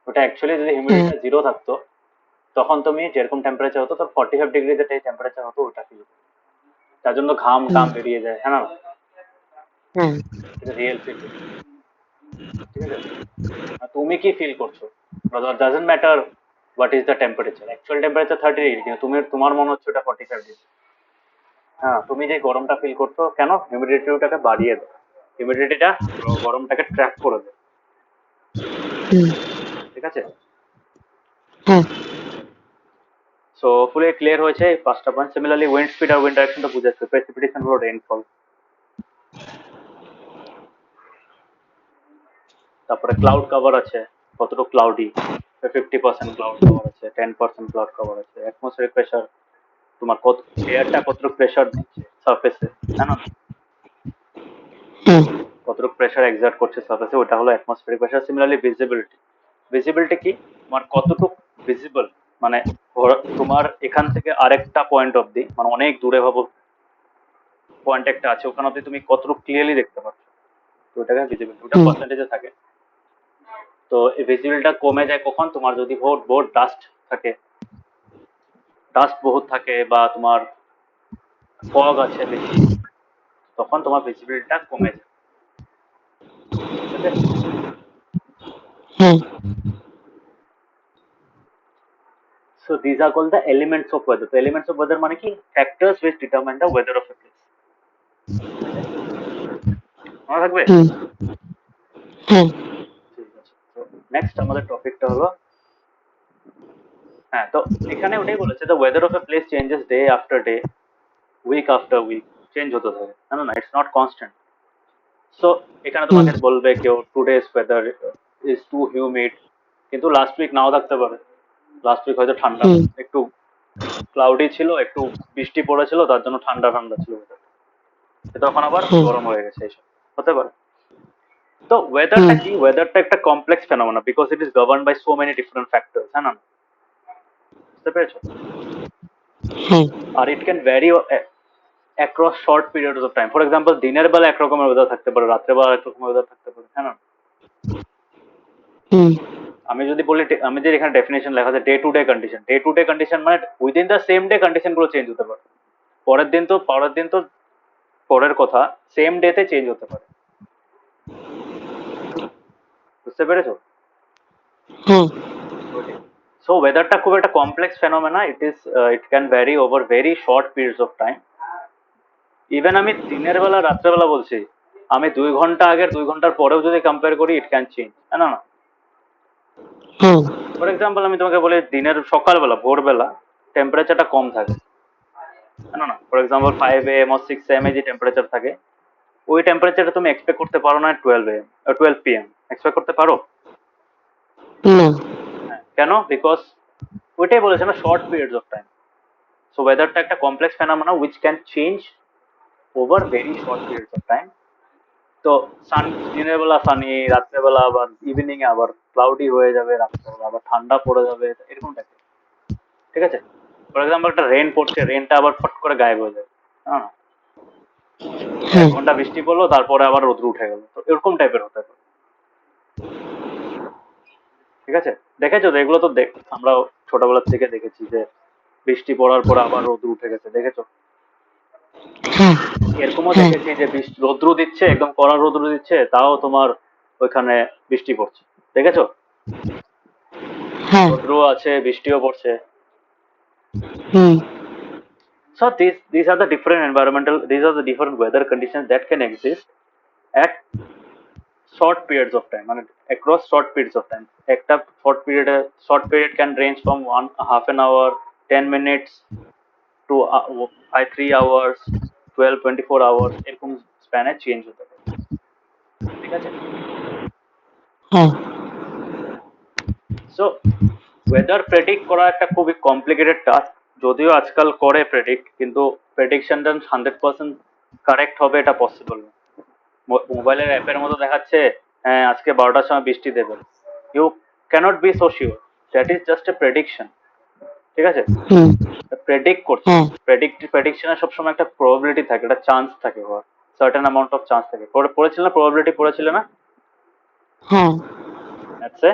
ওটা অ্যাকচুয়ালি যদি হ্যাঁ হিউমিডিটিটা জিরো থাকতো তখন তুমি যেরকম টেম্পারেচার হতো, তোর 45 ডিগ্রি যেটা টেম্পারেচার হতো ওটা ফিল করবে। তার জন্য ঘাম হুম টাম বেরিয়ে যায়, হ্যাঁ না? হ্যাঁ এটা রিয়েল ফিল। ঠিক আছে? আর তুমি কি ফিল করছো, doesn't matter what is the temperature, actual temperature 30 degree কিন্তু তুমি তোমার মনে হচ্ছে ওটা 45 ডিগ্রি। হ্যাঁ, তুমি যে গরমটা ফিল করছো কেন, হিউমিডিটিটাকে বাড়িয়ে দাও, হিউমিডিটিটা গরমটাকে ট্র্যাক করে দেয়। হুম ঠিক আছে? হ্যাঁ সো ফুলি ক্লিয়ার হয়েছে এই পাঁচটা পয়েন্ট। সিমিলারলি উইন্ড স্পিড আর উইন্ড ডাইরেকশন তো বুঝাচ্ছে, প্রেসিপিটেশন হলো রেইনফল, তারপরে ক্লাউড কভার আছে, কতটুকু ক্লাউডি, 50% ক্লাউড কভার আছে, 10% ক্লাউড কভার আছে, অ্যাটমসফিয়ারিক প্রেশার, তোমার কত এয়ারটা কতটুকু প্রেশার দিচ্ছে সারফেসে, তাই না? হ্যাঁ কতটুকু প্রেশার এক্সার্ট করছে সারফেসে, ওটা হলো atmospheric pressure. Similarly visibility, visibility কি, তোমার কতটুকু ভিজিবল, মানে তোমার এখান থেকে আরেকটা পয়েন্ট অব্দি, মানে অনেক দূরে ভাবো পয়েন্ট একটা আছে, ওখানে অব্দি তুমি কতটুকু ক্লিয়ারলি দেখতে পাচ্ছ, তো ওটাকে ভিজিবিলিটি, ওটা হুম পার্সেন্টেজে থাকে। তো এই ভিজিবিলিটিটা কমে যায় কখন, তোমার যদি বহুত বহুত ডাস্ট থাকে, ডাস্ট বহুত থাকে বা তোমার ফগ আছে বেশি, তখন তোমার ভিজিবিলিটিটা কমে যায়। ঠিক আছে? হ্যাঁ So these are called the elements of weather. So elements of weather মানে কি, factors which determine the weather of a place. মনে থাকবে? হুম হ্যাঁ ঠিক আছে। তো নেক্সট আমাদের টপিকটা হলো, হ্যাঁ তো এখানে ওটাই বলেছে, the weather of a place changes day after day, week after week, change হতে থাকে, না না, ইটস নট কনস্ট্যান্ট। সো এখানে হুম তোমাকে বলবে কেউ today's weather is too humid, কিন্তু লাস্ট উইক নাও থাকতে পারে, লাস্ট উইক হয়তো ঠান্ডা, হুম একটু ক্লাউডি ছিল, একটু বৃষ্টি পড়েছিল তার জন্য ঠান্ডা ঠান্ডা ছিল weather, তখন আবার হ্যাঁ গরম হয়ে গেছে, এইসব হতে পারে। তো ওয়েদারটা হুম কি, ওয়েদারটা একটা complex phenomena because it is govern by so many different factors, হ্যাঁ না? বুঝতে পেরেছো? হ্যাঁ আর it can vary across short period of time. For example দিনের বেলা একরকমের ওয়েদার থাকতে পারে, রাত্রেবেলা একরকমের ওয়েদার থাকতে পারে, হ্যাঁ না? হুম আমি যদি বলি, আমি যে এখানে ডেফিনেশন লেখা আছে day to day condition, day to day condition মানে within the same day condition গুলো চেঞ্জ হতে পারে, পরের দিন তো পরের কথা, সেম ডেতে চেঞ্জ হতে পারে। বুঝতে পেরেছো? হ্যাঁ সো ওয়েদারটা খুব একটা complex phenomena, it can vary over very short periods of time. Even আমি দিনের বেলা রাত্রেবেলা বলছি, আমি 2 ঘন্টা আগের 2 ঘন্টার পরেও যদি কম্পেয়ার করি ইট ক্যান চেঞ্জ, না না। হ্যাঁ ফর এক্সাম্পল আমি তোমাকে বলি দিনের সকালবেলা ভোরবেলা টেম্পারেচারটা কম থাকে, না না, for example 5 AM or 6 AM যে টেম্পারেচার থাকে, ওই টেম্পারেচারটা তুমি এক্সপেক্ট করতে পারো না 12 AM 12 PM, এক্সপেক্ট করতে পারো? না হ্যাঁ, কেন? বিকজ ওইটাই বলেছে না, short periods of time. So ওয়েদারটা একটা complex phenomena which can change over very short periods of time. তো সান, দিনের বেলা সানি, রাত্রেবেলা আবার ইভিনিং এ আবার ক্লাউডি হয়ে যাবে রাতটা, আবার ঠান্ডা পড়ে যাবে, এরকম টাইপের। ঠিক আছে, ফর এক্সাম্পল একটা রেন পড়ছে, রেনটা আবার ফট করে গায়েব হয়ে যায়। হ্যাঁ, এক হ্যাঁ ঘন্টা বৃষ্টি পড়লো, তারপরে আবার রোদ্র উঠে গেল, তো এরকম টাইপের হতে পারে। ঠিক আছে, দেখেছো তো এগুলো তো আমরা ছোটবেলা থেকে দেখেছি যে বৃষ্টি পড়ার পর আবার রোদ্র উঠে গেছে, দেখেছো? হ্যাঁ এরকমও হ্যাঁ দেখেছি যে রৌদ্র দিচ্ছে, একদম কড়া রৌদ্র দিচ্ছে, তাও তোমার ওইখানে বৃষ্টি পড়ছে, দেখেছো? হ্যাঁ রৌদ্র আছে, বৃষ্টিও পড়ছে। হুম So these are the different environmental, these are the different weather conditions that can exist at short periods of time, মানে across short periods of time. একটা short period can range from one half an hour, 10 minutes to 3 hours, 12, 24 hours, এরকম স্প্যানে চেঞ্জ হতে পারে। ঠিক আছে, হ্যাঁ সো ওয়েদার প্রেডিক্ট করা একটা খুবই কমপ্লিকেটেড টাস্ক, যদিও আজকাল করে প্রেডিক্ট, কিন্তু প্রেডিকশনটা 100% কারেক্ট হবে এটা পসিবল না। মোবাইলের অ্যাপের মতো দেখাচ্ছে হ্যাঁ আজকে 12টার সময় বৃষ্টি দেবে, you can't be so sure, that is just a prediction. ঠিক আছে, হুম প্রেডিক্ট করছে, হ্যাঁ প্রেডিকশনে সবসময় একটা প্রবাবিলিটি থাকে, একটা চান্স থাকে, হওয়ার সার্টেন অ্যামাউন্ট অফ চান্স থাকে। পড়েছিল না প্রবাবিলিটি, পড়েছিল না হ্যাঁ আচ্ছা,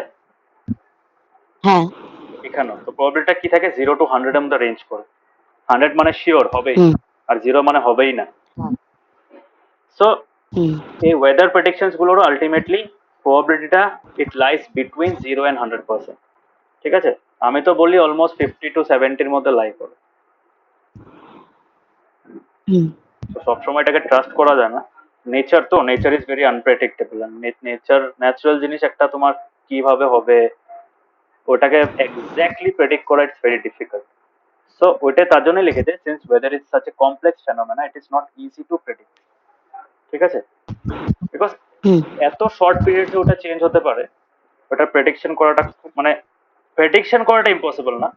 হ্যাঁ এখানেও তো প্রবাবিলিটিটা কি থাকে, 0 to 100 এর মধ্যে রেঞ্জ করে। 100 মানে শিওর হবেই, হুম আর 0 মানে হবেই না। হ্যাঁ সো হুম এই ওয়েদার প্রেডিকশনস গুলোর আলটিমেটলি প্রবাবিলিটিটা ইট লাইস বিটুইন 0 and 100%। ঠিক আছে, আমি তো বলি অলমোস্ট 50 to 70-র মধ্যে লাই করে। হুম তো সবসময় এটাকে ট্রাস্ট করা যায় না। নেচার তো, nature is very unpredictable, nature natural জিনিস একটা তোমার কিভাবে হবে ওটাকে এক্স্যাক্টলি প্রেডিক্ট করা ইটস ভেরি ডিফিকাল্ট। সো ওইটা তার জন্য লিখেছে, since weather is such a complex phenomena, it is not easy to predict. ঠিক আছে, বিকজ হুম এত শর্ট পিরিয়ডে ওটা চেঞ্জ হতে পারে, ওটা প্রেডিকশন করাটা মানে প্রেডিকশন করাটা ইম্পসিবল না,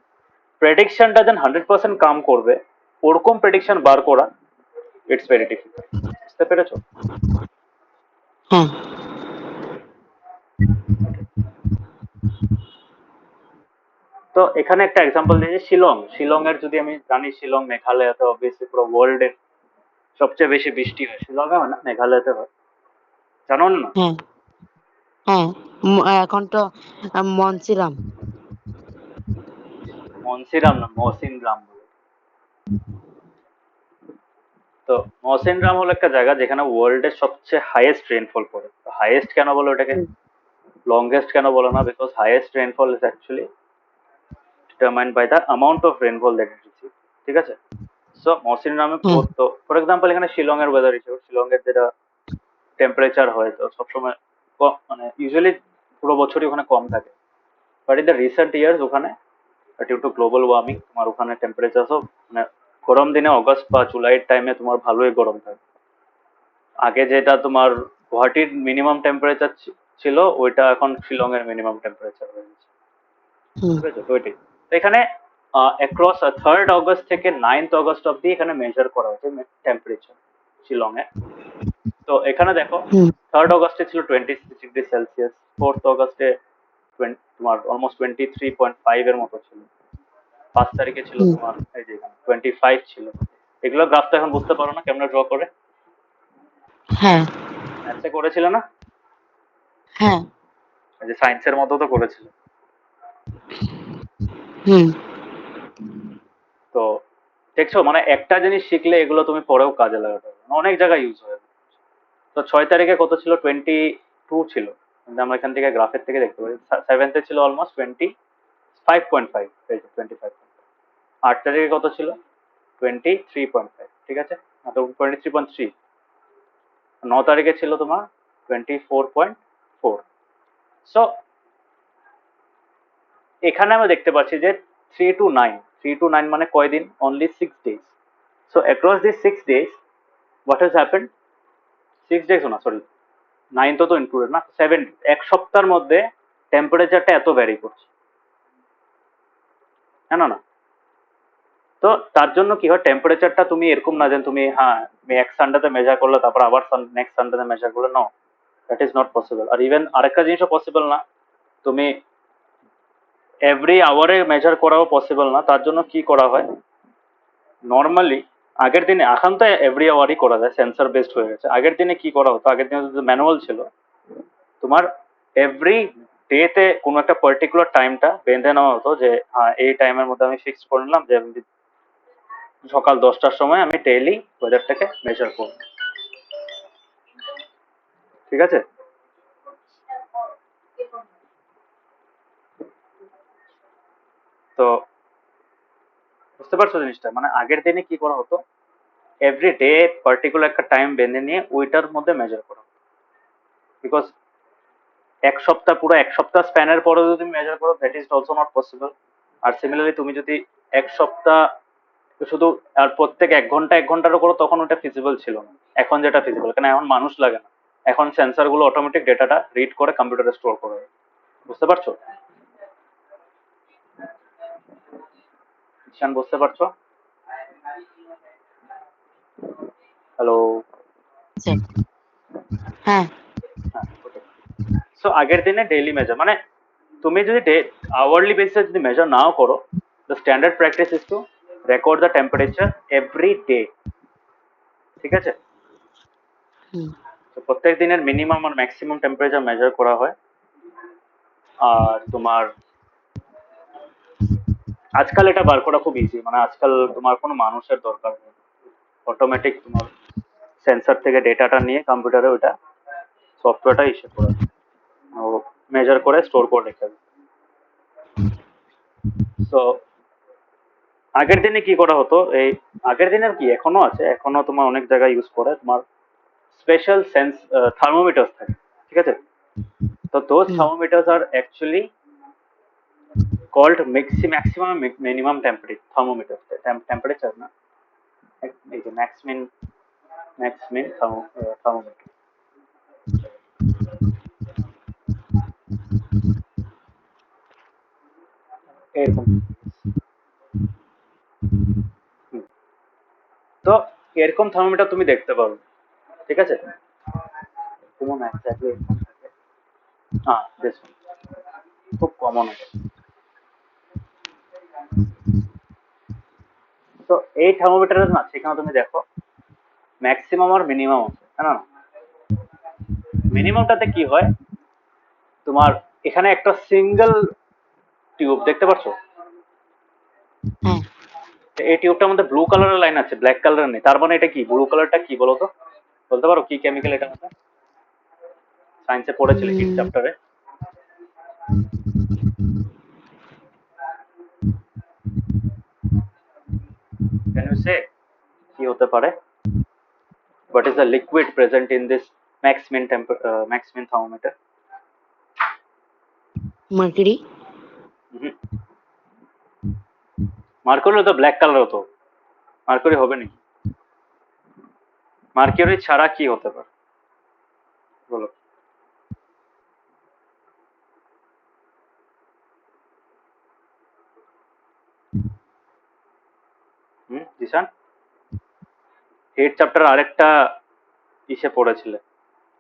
প্রেডিকশনটা যেন 100% কাম করবে ওরকম প্রেডিকশন বার করা ইটস ভেরি ডিফিকাল্ট। বুঝতে পেরেছো? হ্যাঁ তো এখানে একটা এক্সাম্পল দিয়েছি শিলং, শিলং এর যদি আমি জানি, শিলং মেঘালয়তে অবভিয়াসলি পুরো ওয়ার্ল্ড এর সবচেয়ে বেশি বৃষ্টি হয়, শিলংয়ে হয় না, মেঘালয়তে হয়, জানো না? হ্যাঁ হ্যাঁ এখন তো মনছিলাম। মনসিরাম না, মৌসিনরাম বলে। তো মৌসিনরাম হলো একটা জায়গা যেখানে ওয়ার্ল্ড এর সবচেয়ে হাইয়েস্ট রেনফল পড়ে। হাইয়েস্ট কেন বলো ওটাকে, হুম লংগেস্ট কেন বলো না, because highest rainfall is actually determined by the amount of rainfall that it receives। ঠিক আছে, সো মৌসিনরামে হ্যাঁ তো ফর এক্সাম্পল এখানে শিলং এর ওয়েদার হিসেবে, শিলং এর যেটা টেম্পারেচার হয় তো সবসময় মানে ইউজুয়ালি পুরো বছরই ওখানে কম থাকে, but in the recent years ওখানে ডিউ টু গ্লোবাল ওয়ার্মিং তোমার ওখানে টেম্পারেচার সব মানে গরম দিনে অগস্ট বা জুলাইয়ের টাইমে তোমার ভালোই গরম থাকে। আগে যেটা তোমার গুয়াহাটির মিনিমাম টেম্পারেচার ছিল, ওইটা এখন শিলং এর মিনিমাম টেম্পারেচার হয়ে গেছে। হুম ঠিক আছে, তো এটাই তো এখানে অ্যাক্রস 3rd অগস্ট থেকে 9th অগস্ট অব্দি এখানে মেজার করা হয়েছে টেম্পারেচার শিলং এ। তো এখানে দেখো হুম 3rd অগস্টে ছিল 26 ডিগ্রি সেলসিয়াস, 4th অগস্টে তোমার অলমোস্ট 23.5 এর মতো ছিল, 5 তারিখে ছিল হুম তোমার এই যে এখানে 25 ছিল। এগুলো গ্রাফ তো এখন বুঝতে পারো না কেমন ড্র করে, হ্যাঁ ম্যাথসে করেছিল না, হ্যাঁ এই যে সায়েন্সের মতো তো করেছিল। হুম তো দেখছো মানে একটা জিনিস শিখলে এগুলো তুমি পরেও কাজে লাগাতে পারবে, অনেক জায়গায় ইউজ হয়। তো 6 তারিখে কত ছিল, 22 ছিল, কিন্তু আমরা এখান থেকে গ্রাফের থেকে দেখতে পারি। 7th ছিল অলমোস্ট 25.5, 25। 8 তারিখে কত ছিল, 23.5। ঠিক আছে, 23.3। 9 তারিখে ছিল তোমার 24.4। সো এখানে আমরা দেখতে পাচ্ছি যে 3 to 9 মানে কয়দিন, only 6 days। So across this 6 days what has happened, 6 days না সরি, 9 তো ইনক্লুডেড না, 7, এক সপ্তাহের মধ্যে টেম্পারেচারটা এত ভ্যারি করছে, হ্যাঁ না না। তো তার জন্য কি হয়, টেম্পারেচারটা তুমি এরকম না যে তুমি হ্যাঁ তুমি এক সানডেতে মেজার করলে তারপর আবার নেক্সট সানডেতে মেজার করলে, no, that is not possible. আর ইভেন আরেকটা জিনিসও পসিবল না, তুমি এভরি আওয়ারে মেজার করাও পসিবল না, তার জন্য কি করা হয় নর্মালি আগের দিনে, এখন তো এভরি আওয়ারই করা যায়, সেন্সর বেসড হয়ে গেছে। আগের দিনে কি করা হতো, আগের দিনে যদি ম্যানুয়াল ছিল, তোমার এভরি ডেতে কোনো একটা পার্টিকুলার টাইমটা বেঁধে নেওয়া হতো যে হ্যাঁ এই টাইমের মধ্যে আমি ফিক্স করে নিলাম যে সকাল 10টার সময় আমি ডেইলি ওয়েদারটাকে মেজার করব, ঠিক আছে? তো বুঝতে পারছো জিনিসটা, মানে আগের দিনে কি করা হতো, এভরি ডে পার্টিকুলার একটা টাইম বেঁধে নিয়ে ওইটার মধ্যে মেজার করা হতো। বিকজ এক সপ্তাহ স্প্যানের পরে যদি তুমি মেজার করো, that is also not possible. আর সিমিলারলি তুমি যদি এক সপ্তাহ শুধু আর প্রত্যেক 1 ঘন্টা 1 ঘন্টারও করো, তখন ওটা ফিজিবল ছিল না। এখন যেটা ফিজিবল, কারণ এখন মানুষ লাগে না, এখন সেন্সর গুলো অটোমেটিক ডেটাটা রিড করে কম্পিউটারে স্টোর করে। বুঝতে পারছো ঈশান, বুঝতে পারছো? হ্যালো? স্যার। হ্যাঁ। হ্যাঁ, সো আগের দিনে ডেইলি মেজার, মানে তুমি যদি আওয়ারলি বেসিসে যদি মেজার নাও করো, the standard practice is two record the temperature every day, ঠিক আছে? হুম। তো প্রত্যেক দিনের মিনিমাম আর ম্যাক্সিমাম টেম্পারেচার মেজার করা হয়। আর তোমার আজকাল এটা বার করা খুব ইজি, মানে আজকাল তোমার কোনো মানুষের দরকার নেই, অটোমেটিক তোমার সেন্সর থেকে ডেটাটা নিয়ে কম্পিউটারে ওটা সফটওয়্যারটা ইস্যু করে ও মেজার করে স্টোর করে রেখে দেয়। তো আগের দিনে কি করা হতো, এই আগের দিনের কি এখনো আছে, এখনো তোমার অনেক জায়গায় ইউজ করে, তোমার স্পেশাল সেন্স থার্মোমিটার থাকে, ঠিক আছে? তো দোজ হুম। থার্মোমিটার্স আর actually called maximum minimum temperature thermometer, temperature না, এই যে max min thermometer এরকম। হুম। তো এরকম থার্মোমিটার তুমি দেখতে পারো, ঠিক আছে? যেমন এক্স্যাক্টলি এরকম থাকে, হ্যাঁ বেশ খুব কমন আছে। তো এই থার্মোমিটারের না, সেখানে তুমি দেখো ম্যাক্সিমাম আর মিনিমাম আছে, হ্যাঁ না? মিনিমামটাতে কি হয়, তোমার এখানে একটা সিঙ্গেল টিউব দেখতে পাচ্ছ, হ্যাঁ। এই টিউবটার মধ্যে ব্লু কালারের লাইন আছে, ব্ল্যাক কালারের নেই, তার মানে এটা কি, ব্লু কালারটা কি বলো তো, বলতে পারো কি কেমিক্যাল এটা মধ্যে? সায়েন্সে পড়েছিলে হিট উম, চ্যাপ্টারে? ক্যান ইউ সে কি হতে পারে? What is the liquid present in this max min thermometer? Mercury. Mercury তো ব্ল্যাক কালার হতো, মার্কুরি হবে নাকি? মার্কিউরি ছাড়া কি হতে পারে বলো? জিসান, হিট চ্যাপ্টার আরেকটা ইসে পড়েছিলে,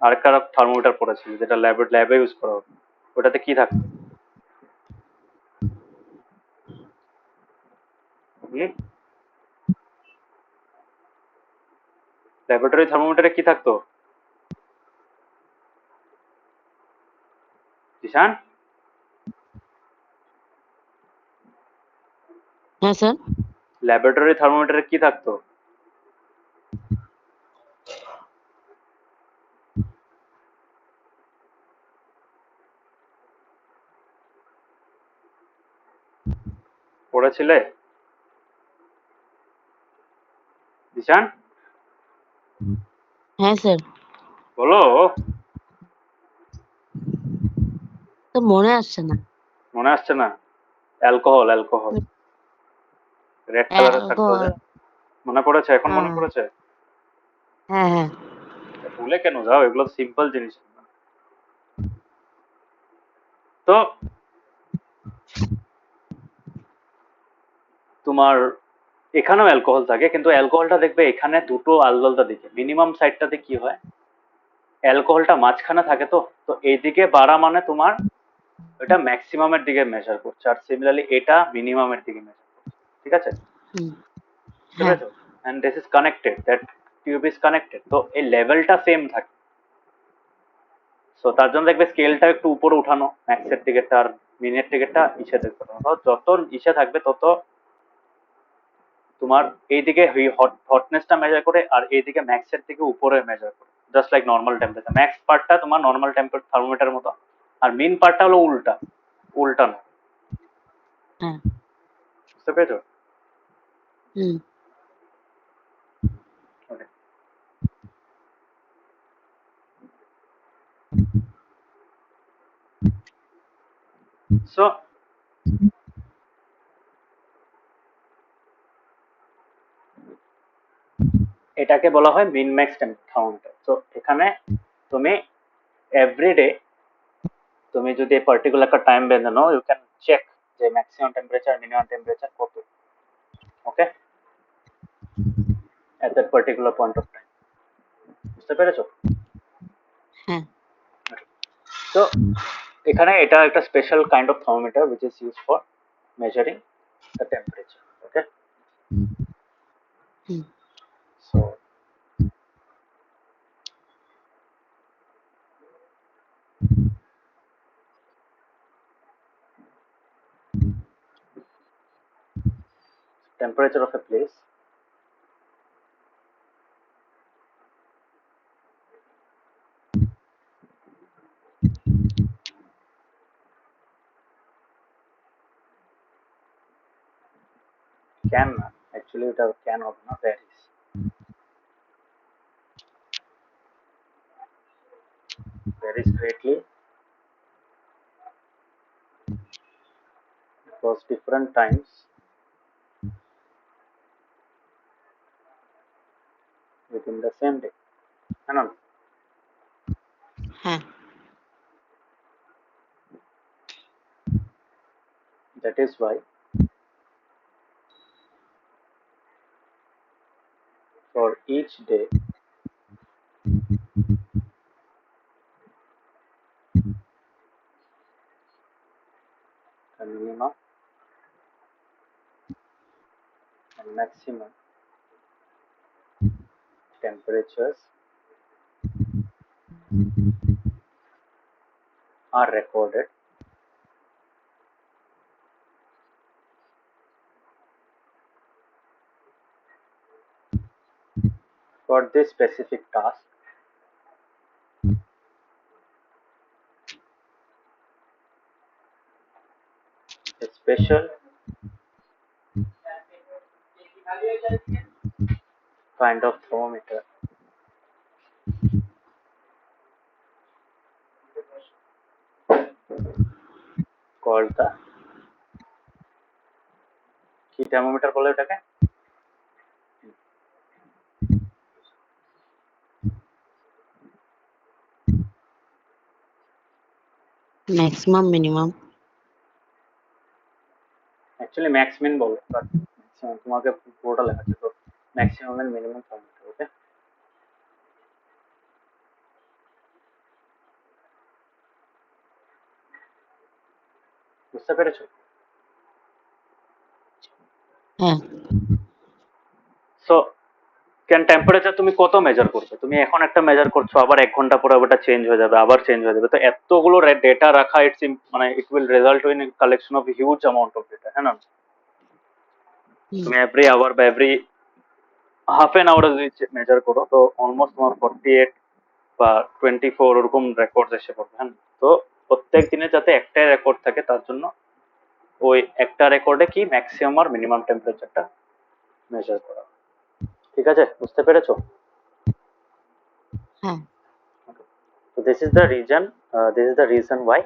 আরেকটা থার্মোমিটার পড়েছিলে যেটা ল্যাবে ইউজ করা হতো, ওটাতে কি থাকতো? ল্যাবরেটরি থার্মোমিটারে কি থাকতো জিসান? হ্যাঁ স্যার। ল্যাবরেটরি থার্মোমিটারে কি থাকতো? পড়েছিলে জিসান? হ্যাঁ স্যার। বলো। তো মনে আসছে না। মনে আসছে না? অ্যালকোহল, অ্যালকোহল রেড কালারের থাকতো যে, মনে পড়েছে? এখন মনে হ্যাঁ পড়েছে? হ্যাঁ হ্যাঁ। ভুলে কেন যাও, এগুলো সিম্পল জিনিস। তো তোমার এখানেও অ্যালকোহল থাকে, কিন্তু অ্যালকোহলটা দেখবে এখানে দুটো আলাদা আলাদা দিকে, মিনিমাম সাইডটাতে কি হয়, অ্যালকোহলটা মাঝখানে থাকে, তো তো এইদিকে বাড়া মানে তোমার এটা ম্যাক্সিমামের দিকে মেজার করছে, আর সিমিলারলি এটা মিনিমামের দিকে মেজার করছে। ঠিক আছে, হুম, বুঝতে হ্যাঁ, পেরেছো? And this is connected, that tube is connected, তো এই লেভেলটা সেম থাকে। সো তার জন্য দেখবে স্কেলটা একটু উপরে উঠানো, ম্যাক্সের টিকেটটা আর মিনের টিকেটটা ইসে দেখবে, যত ইসে থাকবে তত তোমার এইদিকে হটনেসটা মেজার করে, আর এইদিকে ম্যাক্সের থেকে উপরে মেজার করে, just like normal temperature. Max পার্টটা তোমার নর্মাল টেম্পারেচার থার্মোমিটারের মতো, আর মিন পার্টটা হলো উল্টা, উল্টানো। হ্যাঁ, বুঝতে পেরেছো? হুম, Okay. সো এটাকে বলা হয় মিন ম্যাক্স থার্মোমিটার। তো এখানে তুমি এভরিডে তুমি যদি পার্টিকুলার একটা টাইম বেঁধে নাও, ইউ ক্যান চেক যে ম্যাক্সিমাম টেম্পারেচার মিনিমাম টেম্পারেচার কত। Okay, at that particular point of time. বুঝতে পেরেছো? হ্যাঁ, তো এখানে এটা একটা special kind of thermometer which is used for measuring the temperature. Okay, হুম, so temperature of a place can actually it can হবে না, varies greatly because different times within the same day. है ना? হ্যাঁ, That is why for each day the minimum and maximum temperatures are recorded for this specific task a special kind of thermometer called the কি thermometer বলে এটাকে? Maximum minimum. অ্যাকচুয়ালি ম্যাক্স মিন বলে, বাট তোমাকে পুরোটা লেখা আছে, তো ম্যাক্সিমাম এন্ড মিনিমাম থার্মোমিটার। ওকে, বুঝতে পেরেছো? হ্যাঁ, সো ক্যান টেম্পারেচার তুমি কত মেজার করবে? তুমি এখন একটা মেজার করছো, আবার 1 ঘন্টা পরে ওটা চেঞ্জ হয়ে যাবে, আবার চেঞ্জ হয়ে যাবে। তো এতগুলো ডেটা রাখা ইটস মানে it will result in collection of huge amount of data, হ্যাঁ না? হুম, তুমি এভরি আওয়ার বা এভরি হাফ এন আওয়ার যদি মেজার করো, তো অলমোস্ট তোমার 48 বা 24 ওরকম রেকর্ড এসে পড়বে। হ্যাঁ, তো প্রত্যেক দিনে যাতে একটাই রেকর্ড থাকে, তার জন্য ওই একটা রেকর্ডে কি ম্যাক্সিমাম আর মিনিমাম টেম্পারেচারটা মেজার করা। ঠিক আছে, বুঝতে পেরেছো? হ্যাঁ, So this is the reason why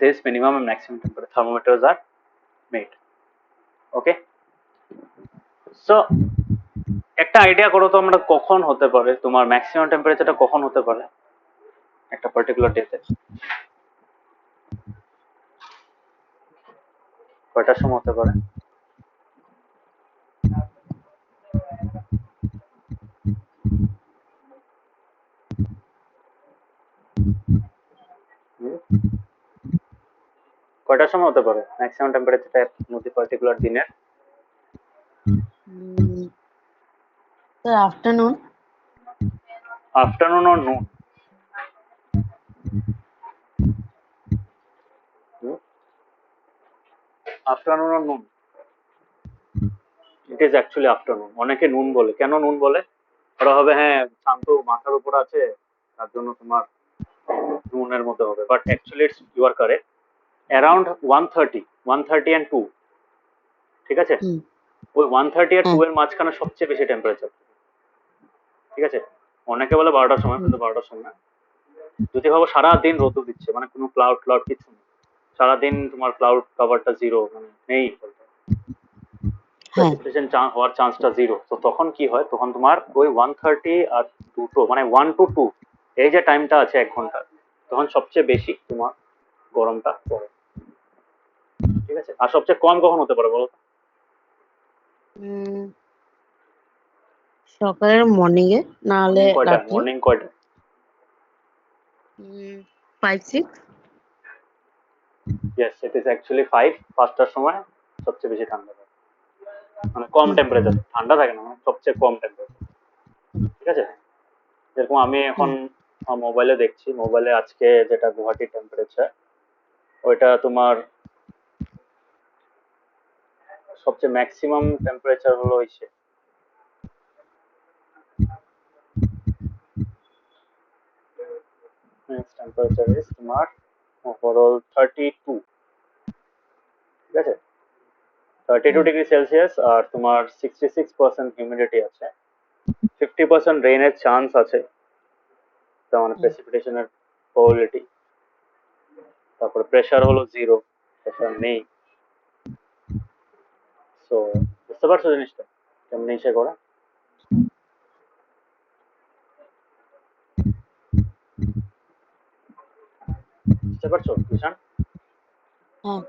this minimum and maximum temperature thermometers are made. Okay, so একটা আইডিয়া করো তো, আমরা কখন হতে পারে তোমার ম্যাক্সিমাম টেম্পারেচারটা কখন হতে পারে একটা পার্টিকুলার ডেতে? কয়টার সময় হতে পারে? হুম? কয়টার সময় হতে পারে ম্যাক্সিমাম টেম্পারেচারটা নদী পার্টিকুলার দিনের? Sir afternoon. আফটারনুন অর নুন? আফটারনুন অর নুন? ইট ইজ অ্যাকচুয়ালি আফটারনুন। অনেকে নুন বলে। কেন নুন বলে? ওরা হবে হ্যাঁ শান্ত মাথার উপর আছে, তার জন্য তোমার নুনের মধ্যে হবে, but actually it's you are correct. Around 130 and 2, ঠিক আছে? ওই 130 আর 2 হ্যাঁ। এর মাঝখানে সবচেয়ে বেশি টেম্পারেচার, ঠিক আছে? অনেকে বলে 12টার সময়, কিন্তু 12টার সময় না। যদি ভাবো সারাদিন রোদ দিচ্ছে, মানে কোনো ক্লাউড ক্লাউড কিছু নেই, সারাদিন তোমার ক্লাউড কভারটা জিরো, মানে নেই, হ্যাঁ। প্রেসিপিটেশন হওয়ার চান্সটা জিরো, তো তখন কি হয়, তখন তোমার ওই 130 আর 2 মানে 1 to 2 এই যে টাইমটা আছে 1 ঘন্টা, তখন সবচেয়ে বেশি তোমার গরমটা পড়ে, ঠিক আছে? আর সবচেয়ে কম কখন হতে পারে বলো তো? সকালের মর্নিং এ, না হলে মর্নিং কয়টা? রাত্রে। মর্নিং কয়টা? 5-6। ইয়েস, ইট ইজ অ্যাকচুয়ালি 5টার সময় সবচেয়ে বেশি ঠান্ডা থাকে, মানে কম টেম্পারেচার, ঠান্ডা থাকে না, মানে সবচেয়ে কম টেম্পারেচার, ঠিক আছে? যেরকম আমি এখন মোবাইলে দেখছি, মোবাইলে আজকে যেটা গুয়াহাটি টেম্পারেচার, ওইটা তোমার সবচেয়ে ম্যাক্সিমাম টেম্পারেচার হলো হইছে টেম্পারেচার ইজ তোমার ওভারঅল 32, ঠিক আছে? 32 ডিগ্রি সেলসিয়াস, আর তোমার 66% হিউমিডিটি আছে, 50% রেইনের চান্স আছে, তার মানে প্রেসিপিটেশনের প্রবাবিলিটি। তারপরে প্রেশার হলো জিরো, প্রেশার নেই। সো বুঝতে পারছো জিনিসটা কেমনি ইসে করে? বুঝতে পারছো কিষান? হ্যাঁ।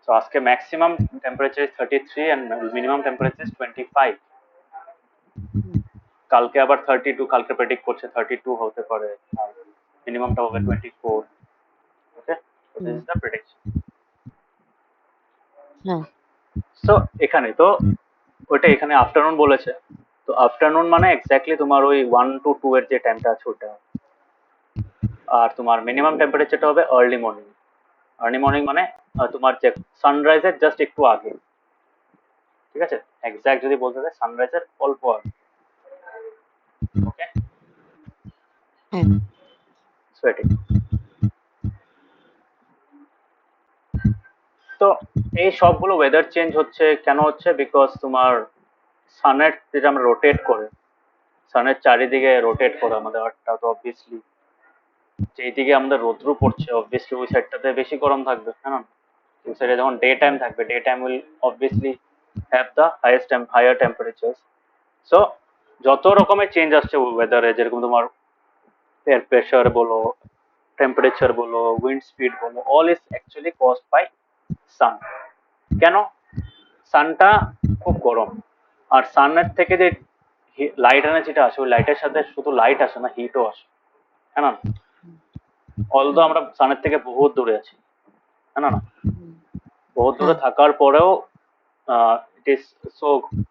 সো আজকে maximum temperature is 33 and minimum temperature is 25। কালকে আবার 32, কালকে প্রেডিক্ট করছে 32 হতে পারে, আর মিনিমামটা হবে 24। Okay, so this is the prediction. হ্যাঁ। সো এখানে তো ওইটা এখানে আফটারনুন বলেছে, তো আফটারনুন মানে এক্স্যাক্টলি তোমার ওই 1 to 2 এর যে টাইমটা আছে ওটা। আর তোমার মিনিমাম টেম্পারেচারটা হবে আর্লি মর্নিং। আর্লি মর্নিং মানে তোমার যে সানরাইজের জাস্ট একটু আগে, ঠিক আছে? এক্স্যাক্ট যদি বলতে চাই সানরাইজের অল্প আগে। ওকে, হ্যাঁ। সো এটাই। তো এই সবগুলো ওয়েদার চেঞ্জ হচ্ছে কেন হচ্ছে? বিকজ তোমার সানের যেটা আমরা রোটেট করে, সানের চারিদিকে রোটেট করে আমাদের আর্থটা, তো অবভিয়াসলি যেই দিকে আমাদের রৌদ্র পড়ছে অবভিয়াসলি ওই সাইডটাতে বেশি গরম থাকবে, হ্যাঁ না? ওই সাইডে যখন ডে টাইম থাকবে, day time will obviously have the higher temperature. So যত রকমের চেঞ্জ আসছে ওয়েদারে, যেরকম তোমার এয়ার প্রেশার বলো, টেম্পারেচার বলো, উইন্ড স্পিড বলো, all is actually caused by sun. কেন? সানটা খুব গরম, আর সানের থেকে যে লাইট এনার্জিটা আসে, ওই লাইটের সাথে শুধু লাইট আসে না, হিটও আসে, হ্যাঁ না? অলদো আমরা সানের থেকে বহুত দূরে আছি, হ্যাঁ না? বহুত দূরে থাকার পরেও ইট ইজ সো,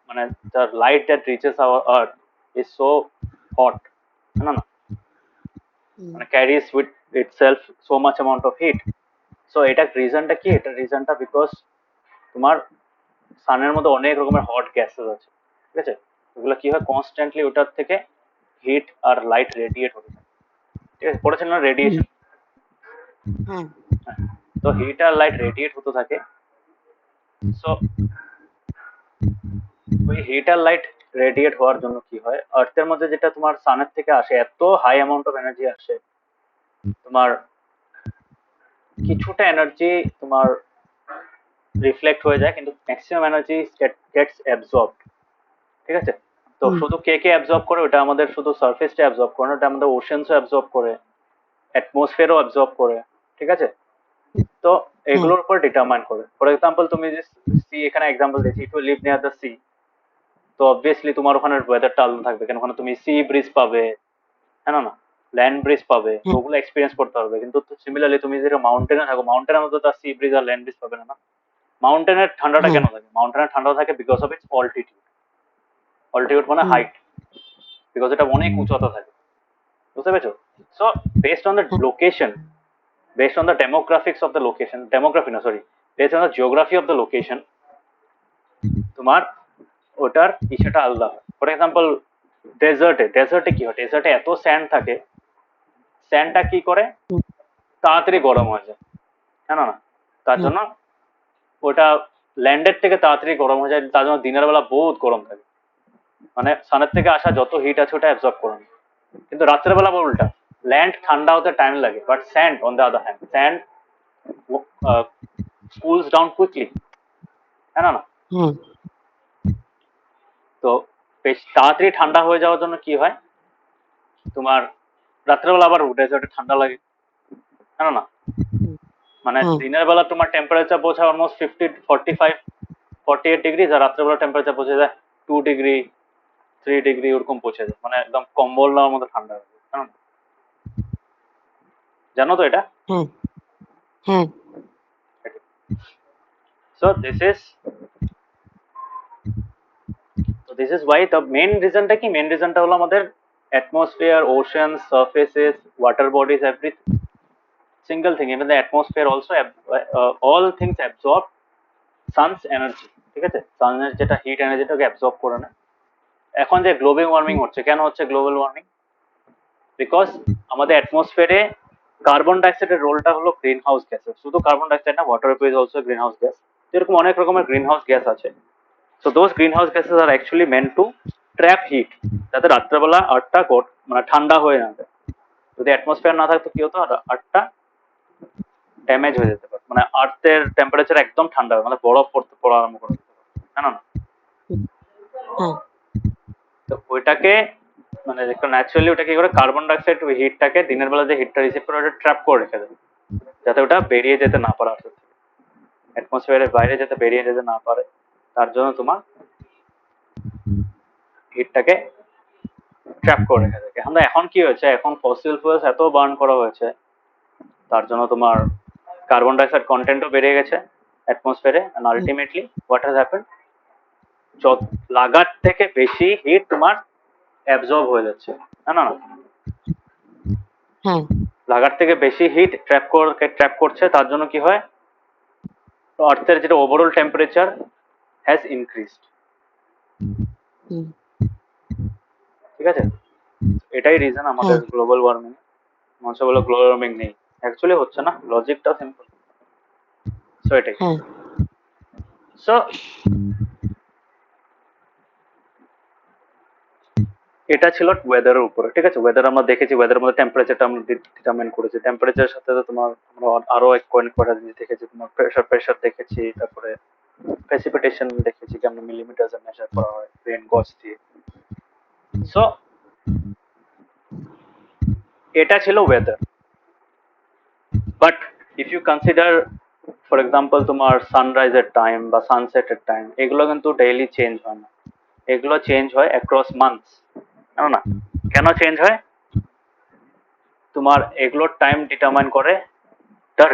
মানে the light that reaches our earth is so hot, হ্যাঁ না? মানে carries with itself so much amount of heat. So এটার রিজনটা কি? এটার রিজনটা বিকজ তোমার সানের মধ্যে অনেক রকমের হট গ্যাসেস আছে, ঠিক আছে? ওগুলো কি হয়, কনস্ট্যান্টলি ওটার থেকে হিট আর লাইট রেডিয়েট হতে থাকে, ঠিক আছে? পড়েছেন না রেডিয়েশন? হ্যাঁ। তো হিট আর লাইট রেডিয়েট হতে থাকে। সো ওই হিট আর লাইট রেডিয়েট হওয়ার জন্য কি হয়, আর্থের মধ্যে যেটা তোমার সানের থেকে আসে, এত হাই অ্যামাউন্ট অফ এনার্জি আসে, তোমার কিছুটা এনার্জি তোমার রিফ্লেক্ট হয়ে যায়, কিন্তু ম্যাক্সিমাম এনার্জি গেটস অ্যাবজর্বড, ঠিক আছে? তো শুধু কে কে অ্যাবজর্ব করে, ওটা আমাদের শুধু সারফেসটা অ্যাবজর্ব করে না, ওটা আমাদের ওশেনসও অ্যাবজর্ব করে, অ্যাটমসফিয়ারও অ্যাবজর্ব করে, ঠিক আছে? তো এগুলোর উপর ডিটারমাইন করে। ফর এক্সাম্পল তুমি যে সি, এখানে এক্সাম্পল দিচ্ছি, it will leave near the sea, তো অবভিয়াসলি তোমার ওখানে ওয়েদারটা আলাদা থাকবে, কেন ওখানে তুমি সি ব্রিজ পাবে, হ্যাঁ না? ল্যান্ড ব্রিজ পাবে, তো হ্যাঁ ওগুলো এক্সপিরিয়েন্স করতে পারবে। কিন্তু সিমিলারলি তুমি যদি মাউন্টেনে থাকো, মাউন্টেনের মধ্যে তো সি ব্রিজ আর ল্যান্ড ব্রিজ পাবে না। মাউন্টেনের ঠান্ডাটা হ্যাঁ কেন থাকে? মাউন্টেনের ঠান্ডা থাকে because of its altitude. Altitude মানে হুম হাইট, বিকজ এটা অনেক উঁচুতে থাকে, বুঝতে পেরেছো? সো বেসড অন দ্য হ্যাঁ location, based on the demographics of the location, demography no sorry, based on the geography of the location, তোমার ওটার ইসেটা আলাদা। ফর এক্সাম্পল ডেজার্টে কি হয়, ডেজার্টে এত স্যান্ড থাকে, স্যান্ডটা কি করে হুম তাড়াতাড়ি গরম হয়ে যায়, জানো না? তার হুম জন্য ওটা ল্যান্ডের থেকে তাড়াতাড়ি গরম হয়ে যায়, তার জন্য দিনের বেলা বহুত গরম থাকে, মানে সানের থেকে আসা যত হিট আছে ওটা অ্যাবজর্ব করে নেয়। কিন্তু রাত্রের বেলা উল্টা, ল্যান্ড ঠান্ডা হতে টাইম লাগে, but sand on the other hand, sand cools down quickly, তাই না? হুম তো বেশ তাড়াতাড়ি ঠান্ডা হয়ে যাওয়ার জন্য কি হয়, তোমার রাত্রেবেলা আবার ডেজার্টে ঠান্ডা লাগে, জানো না? মানে হুম দিনের বেলা তোমার টেম্পারেচার পৌঁছায় অলমোস্ট 45 48 ডিগ্রি, আর রাত্রেবেলা টেম্পারেচার পৌঁছে যায় 2 ডিগ্রি 3 ডিগ্রি ওরকম পৌঁছে যায়, মানে একদম কম্বল নেওয়ার মতো ঠান্ডা হয়ে যায়, জানো না? জানো তো এটা? হ্যাঁ হ্যাঁ so this is why the main রিজনটা কি, মেন রিজনটা হলো আমাদের atmosphere, ocean, surfaces, water bodies, everything, single thing, even the atmosphere also all things absorb sun's energy, ঠিক আছে? সানের যেটা হিট এনার্জিটাকে অ্যাবজর্ব করে নেয়। এখন যে গ্লোবাল ওয়ার্মিং হচ্ছে, কেন হচ্ছে গ্লোবাল ওয়ার্মিং? বিকজ আমাদের অ্যাটমসফিয়ারে কার্বন ডাইঅক্সাইডের রোলটা হলো গ্রিন হাউস গ্যাসের, শুধু কার্বন ডাইঅক্সাইড না, water vapour is also green house gas. এরকম অনেক রকমের গ্রিন হাউস গ্যাস আছে। So those green house gases are actually meant to trap heat, যাতে রাত্রেবেলা আর্টটা মানে ঠান্ডা হয়ে না যায়। যদি অ্যাটমসফিয়ার না থাকতো কি হতো, আর্টটা ড্যামেজ হয়ে যেতে পারে, মানে আর্থের টেম্পারেচার একদম ঠান্ডা হবে, মানে বরফ পড়া আরম্ভ করে দিতে পারে, জানো না? হ্যাঁ তো ওইটাকে মানে ন্যাচারালি ওটা কি করে, কার্বন ডাইঅক্সাইড ওই হিটটাকে দিনের বেলা যে হিটটা রিসিভ করে ওটা ট্র্যাপ করে রেখে দেয়, যাতে ওটা বেরিয়ে যেতে না পারে, আসলে অ্যাটমসফিয়ারের বাইরে যাতে বেরিয়ে যেতে না পারে, তার জন্য তোমার হিটটাকে ট্র্যাপ করে রেখে দেয়। এখন কি হয়েছে, এখন ফসিল ফুয়েলস এত বার্ন করা হয়েছে, তার জন্য তোমার কার্বন ডাইঅক্সাইড কন্টেন্টও বেড়ে গেছে অ্যাটমসফিয়ারে, and ultimately what has happened, লাগার থেকে বেশি হিট তোমার অ্যাবজর্ব হয়ে যাচ্ছে, না না? হ্যাঁ লাগার থেকে বেশি হিট ট্র্যাপ করছে, তার জন্য কি হয়, আর্থের যেটা ওভারঅল টেম্পারেচার হ্যাজ ইনক্রিজড, হুম ঠিক আছে? এটাই রিজন আমাদের হ্যাঁ গ্লোবাল ওয়ার্মিং। মানুষ বলে গ্লোবাল ওয়ার্মিং নেই, অ্যাকচুয়ালি হচ্ছে না, লজিকটা সিম্পল। সো এটাই। হ্যাঁ সো এটা ছিল ওয়েদারের উপরে, ঠিক আছে? ওয়েদার আমরা দেখেছি, ওয়েদারের মধ্যে টেম্পারেচারটা আমরা ডিটারমাইন করেছি, টেম্পারেচারের সাথে তো তোমার আমরা আরো এক কয়টা জিনিস দেখেছি, তোমার প্রেশার দেখেছি, তারপরে প্রেসিপিটেশন দেখেছি, কেমন মিলিমিটার মেজার করা হয় রেন গজ দিয়ে। সো এটা ছিল weather, but if you consider for example তোমার সানরাইজের টাইম বা সানসেটের টাইম, এগুলো কিন্তু ডেইলি চেঞ্জ হয় না, এগুলো চেঞ্জ হয় অ্যাক্রস মান্থস, জানো না? কেন চেঞ্জ হয়? তোমার এগুলোর টাইম ডিটারমাইন করে the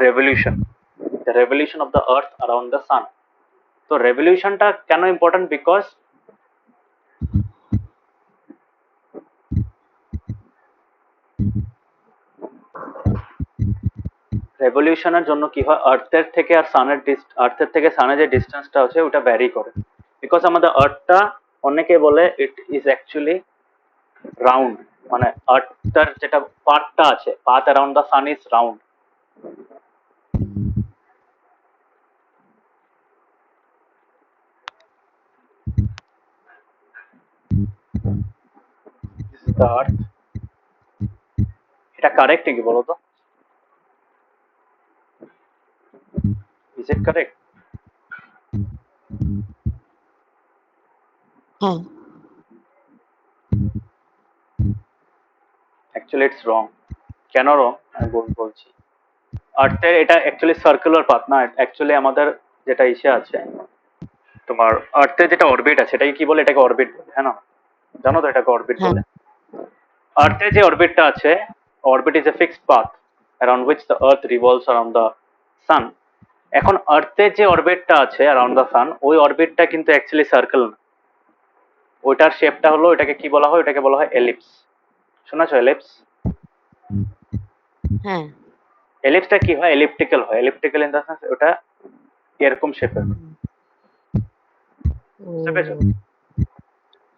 revolution of the earth around the sun. তো রেভলিউশনটা কেন ইম্পর্টেন্ট? বিকজ রেভলিউশনের জন্য কি হয়, আর্থের থেকে সানের যে ডিস্টেন্সটা আছে ওটা ভ্যারি করে, বিকজ আমাদের আর্থটা অনেকে বলে ইট ইজ অ্যাকচুয়ালি রাউন্ড, মানে আর্থটার যেটা পাথটা আছে, path around the sun is round. This is the earth. এটা কারেক্ট নাকি বলো তো? Is it correct? হ্যাঁ অ্যাকচুয়ালি ইটস রং। কেন রং আমি বলছি। আর্থের এটা অ্যাকচুয়ালি সার্কুলার পাথ না, অ্যাকচুয়ালি আমাদের যেটা ইসে আছে, তোমার আর্থের যেটা অরবিট আছে, এটাকে কি বলে, এটাকে অরবিট বলে, হ্যাঁ না? জানো তো এটাকে অরবিট হ্যাঁ বলে। আর্থের যে অরবিটটা আছে orbit is a fixed path around which the earth revolves around the sun. এখন আর্থের যে অরবিটটা আছে অ্যারাউন্ড দ্য সান, ওই অরবিটটা কিন্তু অ্যাকচুয়ালি সার্কেল না, ওইটার শেপটা হলো, ওটাকে কি বলা হয়, ওটাকে বলা হয় এলিপস। শোনাছো এলিপস? হ্যাঁ। এলিপসটা কি হয়, এলিপ্টিক্যাল হয়, এলিপ্টিক্যাল ইন দ্য সেন্স ওটা এরকম শেপের। বুঝতে পেরেছো?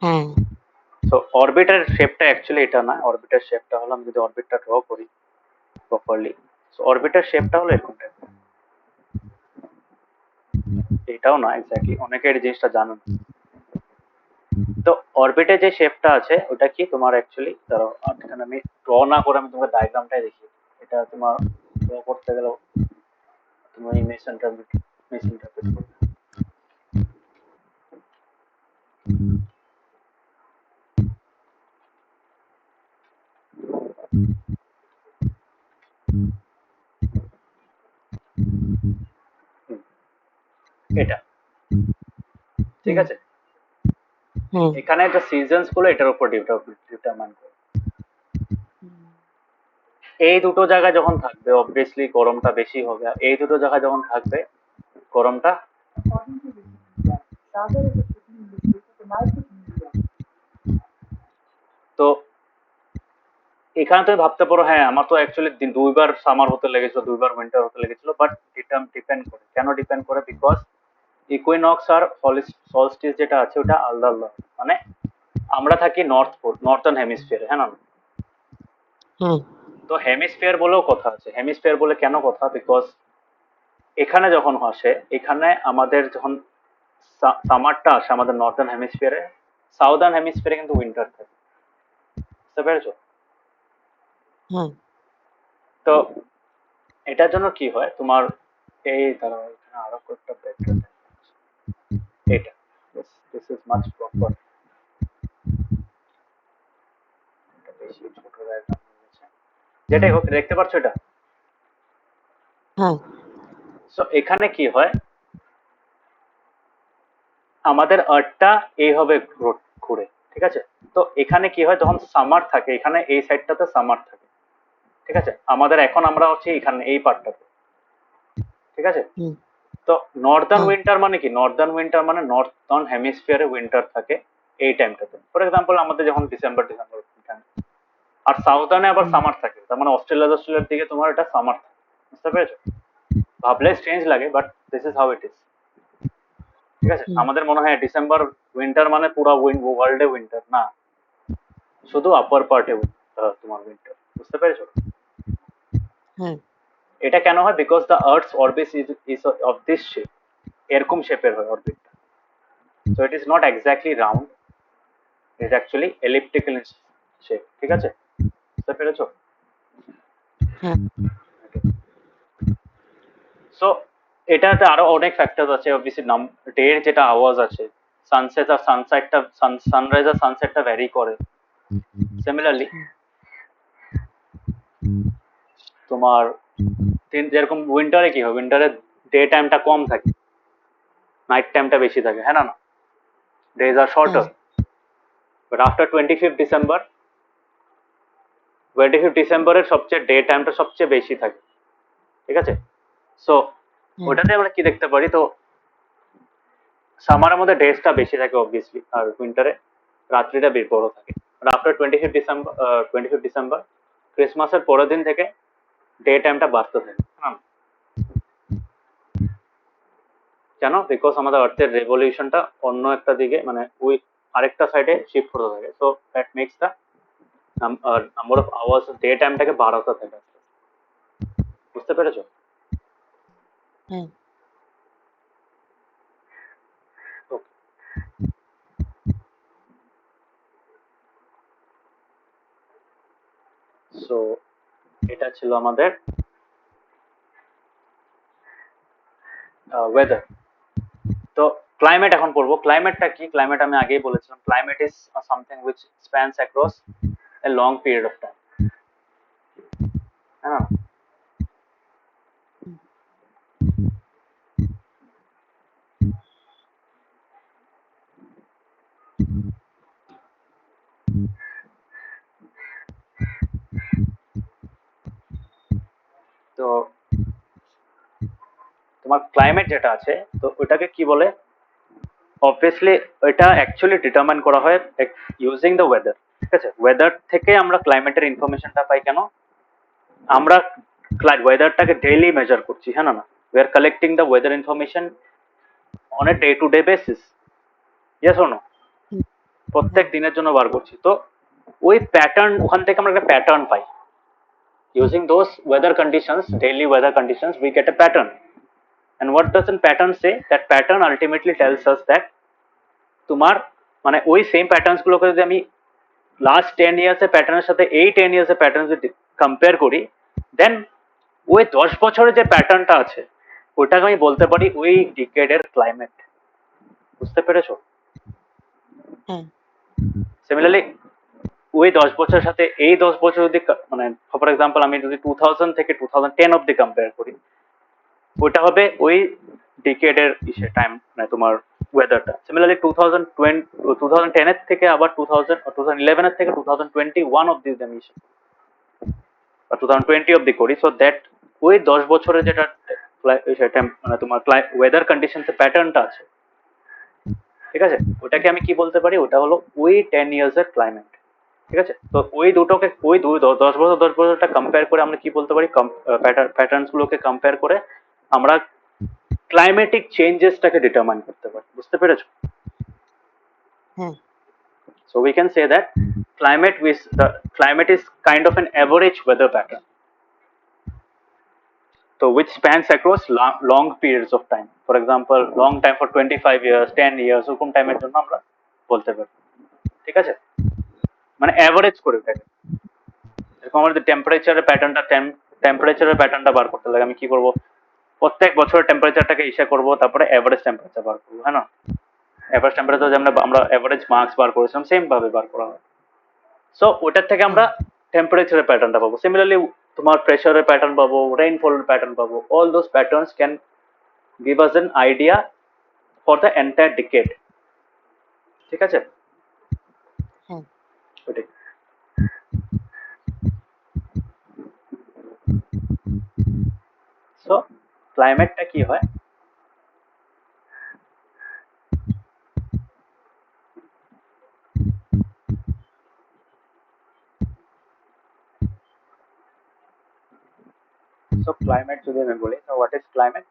হ্যাঁ। সো অরবিটার শেপটা অ্যাকচুয়ালি এটা না, অরবিটার শেপটা হলো, আমি যদি অরবিটটা ড্র করি প্রপারলি, সো অরবিটার শেপটা হলো এরকম টাইপ। এটাও না এক্স্যাক্টলি, অনেকে এই জিনিসটা জানো না। তো অরবিটে যে শেপটা আছে ওটা কি তোমার অ্যাকচুয়ালি, ধরো এখানে আমি ড্র না করে আমি তোমাকে ডায়াগ্রামটাই দেখি, এটা তোমার ড্র করতে গেলেও তুমি মিসইন্টারপ্রেট করবে। এটা ঠিক আছে, এখানে একটা সিজনস গুলো এটার উপর ডিটারমাইন করে। এই দুটো জায়গায় যখন থাকবে অবভিয়াসলি গরমটা বেশি হবে, আর এই দুটো জায়গায় যখন থাকবে গরমটা, তো এখানে তুমি ভাবতে পারো হ্যাঁ আমার তো অ্যাকচুয়ালি দুইবার সামার হতে লেগেছিল, দুইবার উইন্টার হতে লেগেছিল, বাট এটা ডিপেন্ড করে। কেন ডিপেন্ড করে? বিকজ ইকুইনক্স আর সলস্টিস যেটা আছে ওটা আলাদা আলাদা, মানে আমরা থাকি নর্থ পোল, নর্থার্ন হেমিস্ফিয়ারে, হ্যাঁ না? তো হেমিস্ফিয়ার বলেও কথা আছে, হেমিস্ফিয়ার বলে কেন কথা? বিকজ এখানে যখন আসে, এখানে আমাদের যখন সামারটা আসে আমাদের নর্থার্ন হেমিস্ফিয়ারে, সাউদার্ন হেমিস্ফিয়ারে কিন্তু উইন্টার থাকে। বুঝতে পেরেছো? তো এটার জন্য কি হয় তোমার, এই দাঁড়াও এখানে আরো কয়েকটা ব্যাকগ্রাউন্ড, এটা দিস ইজ মাচ প্রপার, এটা বেশি ছোট ডায়াগ্রাম হয়ে গেছে, যেটাই হোক দেখতে পাচ্ছ এটা? সো এখানে কি হয়, আমাদের আর্থটা এইভাবে ঘুরে, ঠিক আছে? তো এখানে কি হয়, যখন সামার থাকে এখানে এই সাইডটাতে সামার থাকে, ঠিক আছে? আমাদের এখন আমরা হচ্ছে এখানে এই পার্টটাতে, ঠিক আছে? তো নর্দার্ন উইন্টার মানে কি? নর্দার্ন উইন্টার মানে নর্দার্ন হেমিস্ফিয়ারে উইন্টার থাকে এই টাইমটাতে। ফর এক্সাম্পল আমাদের যখন ডিসেম্বর টাইম, আর সাউদার্নে আবার সামার থাকে, তার মানে অস্ট্রেলিয়ার দিকে তোমার এটা সামার থাকে। বুঝতে পেরেছো? ভাবলে স্ট্রেঞ্জ লাগে, but this is how it is. ঠিক আছে, আমাদের মনে হয় ডিসেম্বর উইন্টার মানে পুরো ওয়ার্ল্ডে উইন্টার, না, শুধু আপার পার্টে তোমার উইন্টার। বুঝতে পেরেছো? এটা কেন হয়? Because the earth's orbit is of this shape, এরকম শেপের হয় অরবিটটা। So it is not exactly round, it is actually elliptical in shape. ঠিক আছে, বুঝতে পেরেছো? সো এটাতে আরো অনেক ফ্যাক্টর আছে, অবভিয়াসলি ডে যেটা আওয়াজ আছে, সানসেট আর সানসেটটা, সানরাইজ আর সানসেটটা ভ্যারি করে। সিমিলারলি তোমার যেরকম উইন্টারে কি হয়, উইন্টারে ডে টাইমটা কম থাকে, নাইট টাইমটা বেশি থাকে, হ্যাঁ না? Days are shorter, but after 25th ডিসেম্বরের সবচেয়ে ডে টাইমটা সবচেয়ে বেশি থাকে, ঠিক আছে? সো ওটাতে আমরা কি দেখতে পারি, তো সামারের মধ্যে ডেজটা বেশি থাকে অবভিয়াসলি, আর উইন্টারে রাত্রিটা বেশ বড় থাকে। আর আফটার 25th ডিসেম্বর ক্রিসমাসের পরের দিন থেকে ডে টাইমটা বাড়তে থাকে। হ্যাঁ, কেন? বিকজ আমাদের আর্থের রেভলিউশনটা অন্য একটা দিকে, মানে ওই আরেকটা সাইডে শিফট হতে থাকে। So that makes the number of hours day টাইমটাকে বাড়াতে থাকে। বুঝতে পেরেছো? সো এটা ছিল আমাদের ওয়েদার। তো ক্লাইমেট এখন পড়বো। ক্লাইমেটটা কি? ক্লাইমেট আমি আগেই বলেছিলাম, climate is something which spans across a long period of time, হ্যাঁ। তো তোমার ক্লাইমেট যেটা আছে তো ওটাকে কি বলে, অবভিয়াসলি এটা অ্যাকচুয়ালি ডিটারমাইন করা হয় ইউজিং দ্য ওয়েদার। ঠিক আছে, ওয়েদার থেকে আমরা ক্লাইমেটের ইনফরমেশনটা পাই কেন, আমরা ওয়েদারটাকে ডেইলি মেজার করছি, হ্যাঁ না, we are collecting the weather information on a day to day basis, yes or no, প্রত্যেক দিনের জন্য বার করছি। তো ওই প্যাটার্ন, ওখান থেকে আমরা একটা pattern pi. Using those weather conditions, daily weather conditions, we get A pattern. And what does the pattern say? That pattern ultimately tells us that তোমার মানে ওই সেম প্যাটার্নস গুলোকে যদি আমি লাস্ট 10 ইয়ার্স এর প্যাটার্নের সাথে এই 10 ইয়ার্স এর প্যাটার্ন যদি কম্পেয়ার করি, দেন ওই 10 বছরের যে প্যাটার্নটা আছে ওটাকে আমি বলতে পারি ওই ডিকেডের ক্লাইমেট। বুঝতে পেরেছো? হ্যাঁ সিমিলারলি ওই 10 বছরের সাথে এই 10 বছর যদি মানে ফর এক্সাম্পল আমি যদি 2000 থেকে 2010 অব্দি কম্পেয়ার করি, ওটা হবে ওই ডিকেডের ইসে টাইম মানে তোমার ওয়েদারটা। সিমিলারলি 2010 এর থেকে আবার 2011 এর থেকে 2021 অব্দি যদি আমি ইসে বা 2020 অব্দি করি, সো দ্যাট ওই 10 বছরের যেটা মানে তোমার ওয়েদার কন্ডিশনস এর প্যাটার্নটা আছে, ঠিক আছে, ওটাকে আমি কি বলতে পারি, ওটা হলো ওই 10 ইয়ার্স এর ক্লাইমেট। ঠিক আছে, তো ওই দুটোকে ওই 10 বছরটা কম্পেয়ার করে আমরা কি বলতে পারি, প্যাটার্নস গুলোকে কম্পেয়ার করে আমরা ক্লাইমেটিক চেঞ্জেসটাকে ডিটারমাইন করতে পারি। বুঝতে পেরেছো? হ্যাঁ So we can say that the climate is kind of an average weather pattern, so which spans across long periods of time. For example, long time for 25 years, 10 years, ওরকম টাইমের জন্য আমরা বলতে পারি। ঠিক আছে, মানে অ্যাভারেজ করে থাকে। এরকম আমাদের টেম্পারেচারের প্যাটার্নটা বার করতে লাগে, আমি কি করব, প্রত্যেক বছর টেম্পারেচারটাকে ইসে করব, তারপরে এভারেজ টেম্পারেচার বার করবো, হ্যাঁ না, এভারেজ টেম্পারেচার যেমন আমরা এভারেজ মার্কস বার করেছিলাম সেম ভাবে বার করা হয়। সো ওটার থেকে আমরা টেম্পারেচারের প্যাটার্নটা পাবো। সিমিলারলি তোমার প্রেসারের প্যাটার্ন পাবো, রেইনফলের প্যাটার্ন পাবো। All those patterns can give us an idea for the entire decade. ঠিক আছে, হ্যাঁ ওটাই। সো ক্লাইমেটটা কি হয়, সো ক্লাইমেট যদি আমি বলি, তো what is climate?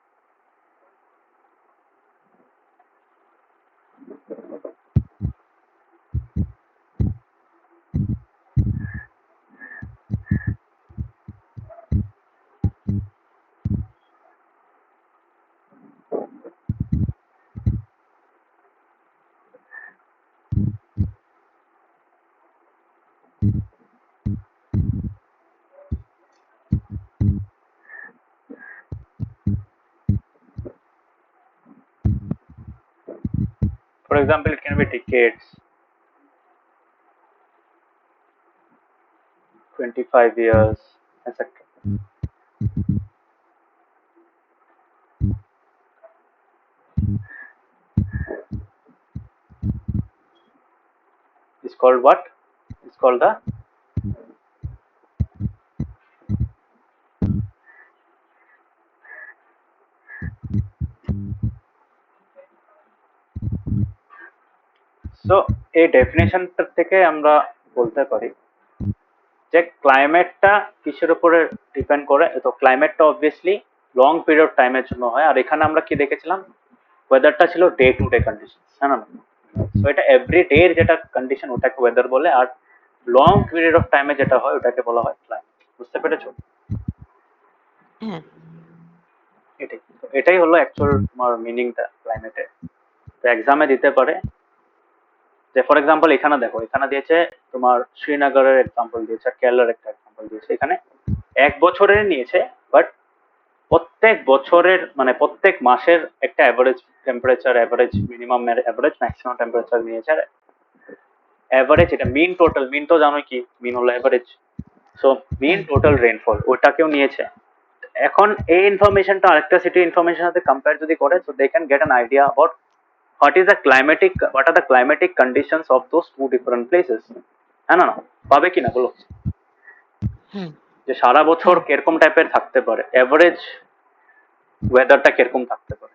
For example, it can be decades, 25 years, etc. It's called what? It's called the so এই ডেফিনেশনটা থেকে আমরা বলতে পারি যে ক্লাইমেটটা কিসের উপরে ডিপেন্ড করে। তো ক্লাইমেটটা অবভিয়াসলি লং পিরিয়ড টাইমের জন্য হয়, আর এখানে আমরা কি দেখেছিলাম, ওয়েদারটা ছিল ডে টু ডে কন্ডিশন, হ্যাঁ না, তো এটা এভরি ডে এর যেটা কন্ডিশন ওটাকে ওয়েদার বলে, আর লং পিরিয়ড অফ টাইমে যেটা হয় ওটাকে বলা হয় ক্লাইমেট। বুঝতে পেরেছো? হ্যাঁ এটাই তো, এটাই হলো অ্যাকচুয়াল তোমার মিনিংটা ক্লাইমেটের। তো এক্সামে দিতে পারে যে ফর এক্সাম্পল এখানে দেখো, এখানে দিয়েছে তোমার শ্রীনগরের এক্সাম্পল দিয়েছে আর কেরালার একটা এক্সাম্পল দিয়েছে। এখানে এক বছরের নিয়েছে, বাট প্রত্যেক বছরের মানে প্রত্যেক মাসের একটা average temperature, average minimum, average maximum temperature নিয়েছে। আর অ্যাভারেজ এটা মিন টোটাল, মিন তো জানোই কি মিন হলো অ্যাভারেজ, সো মিন টোটাল রেইনফল ওটাকেও নিয়েছে। এখন এই ইনফরমেশনটা আরেকটা সিটি ইনফরমেশনের সাথে কম্পেয়ার যদি করে, so they can get an idea about what are the climatic conditions of those two different places, হ্যাঁ না, পাবে কিনা বলো? হ্যাঁ যে সারা বছর হ্যাঁ কিরকম টাইপের থাকতে পারে, এভারেজ ওয়েদারটা কিরকম থাকতে পারে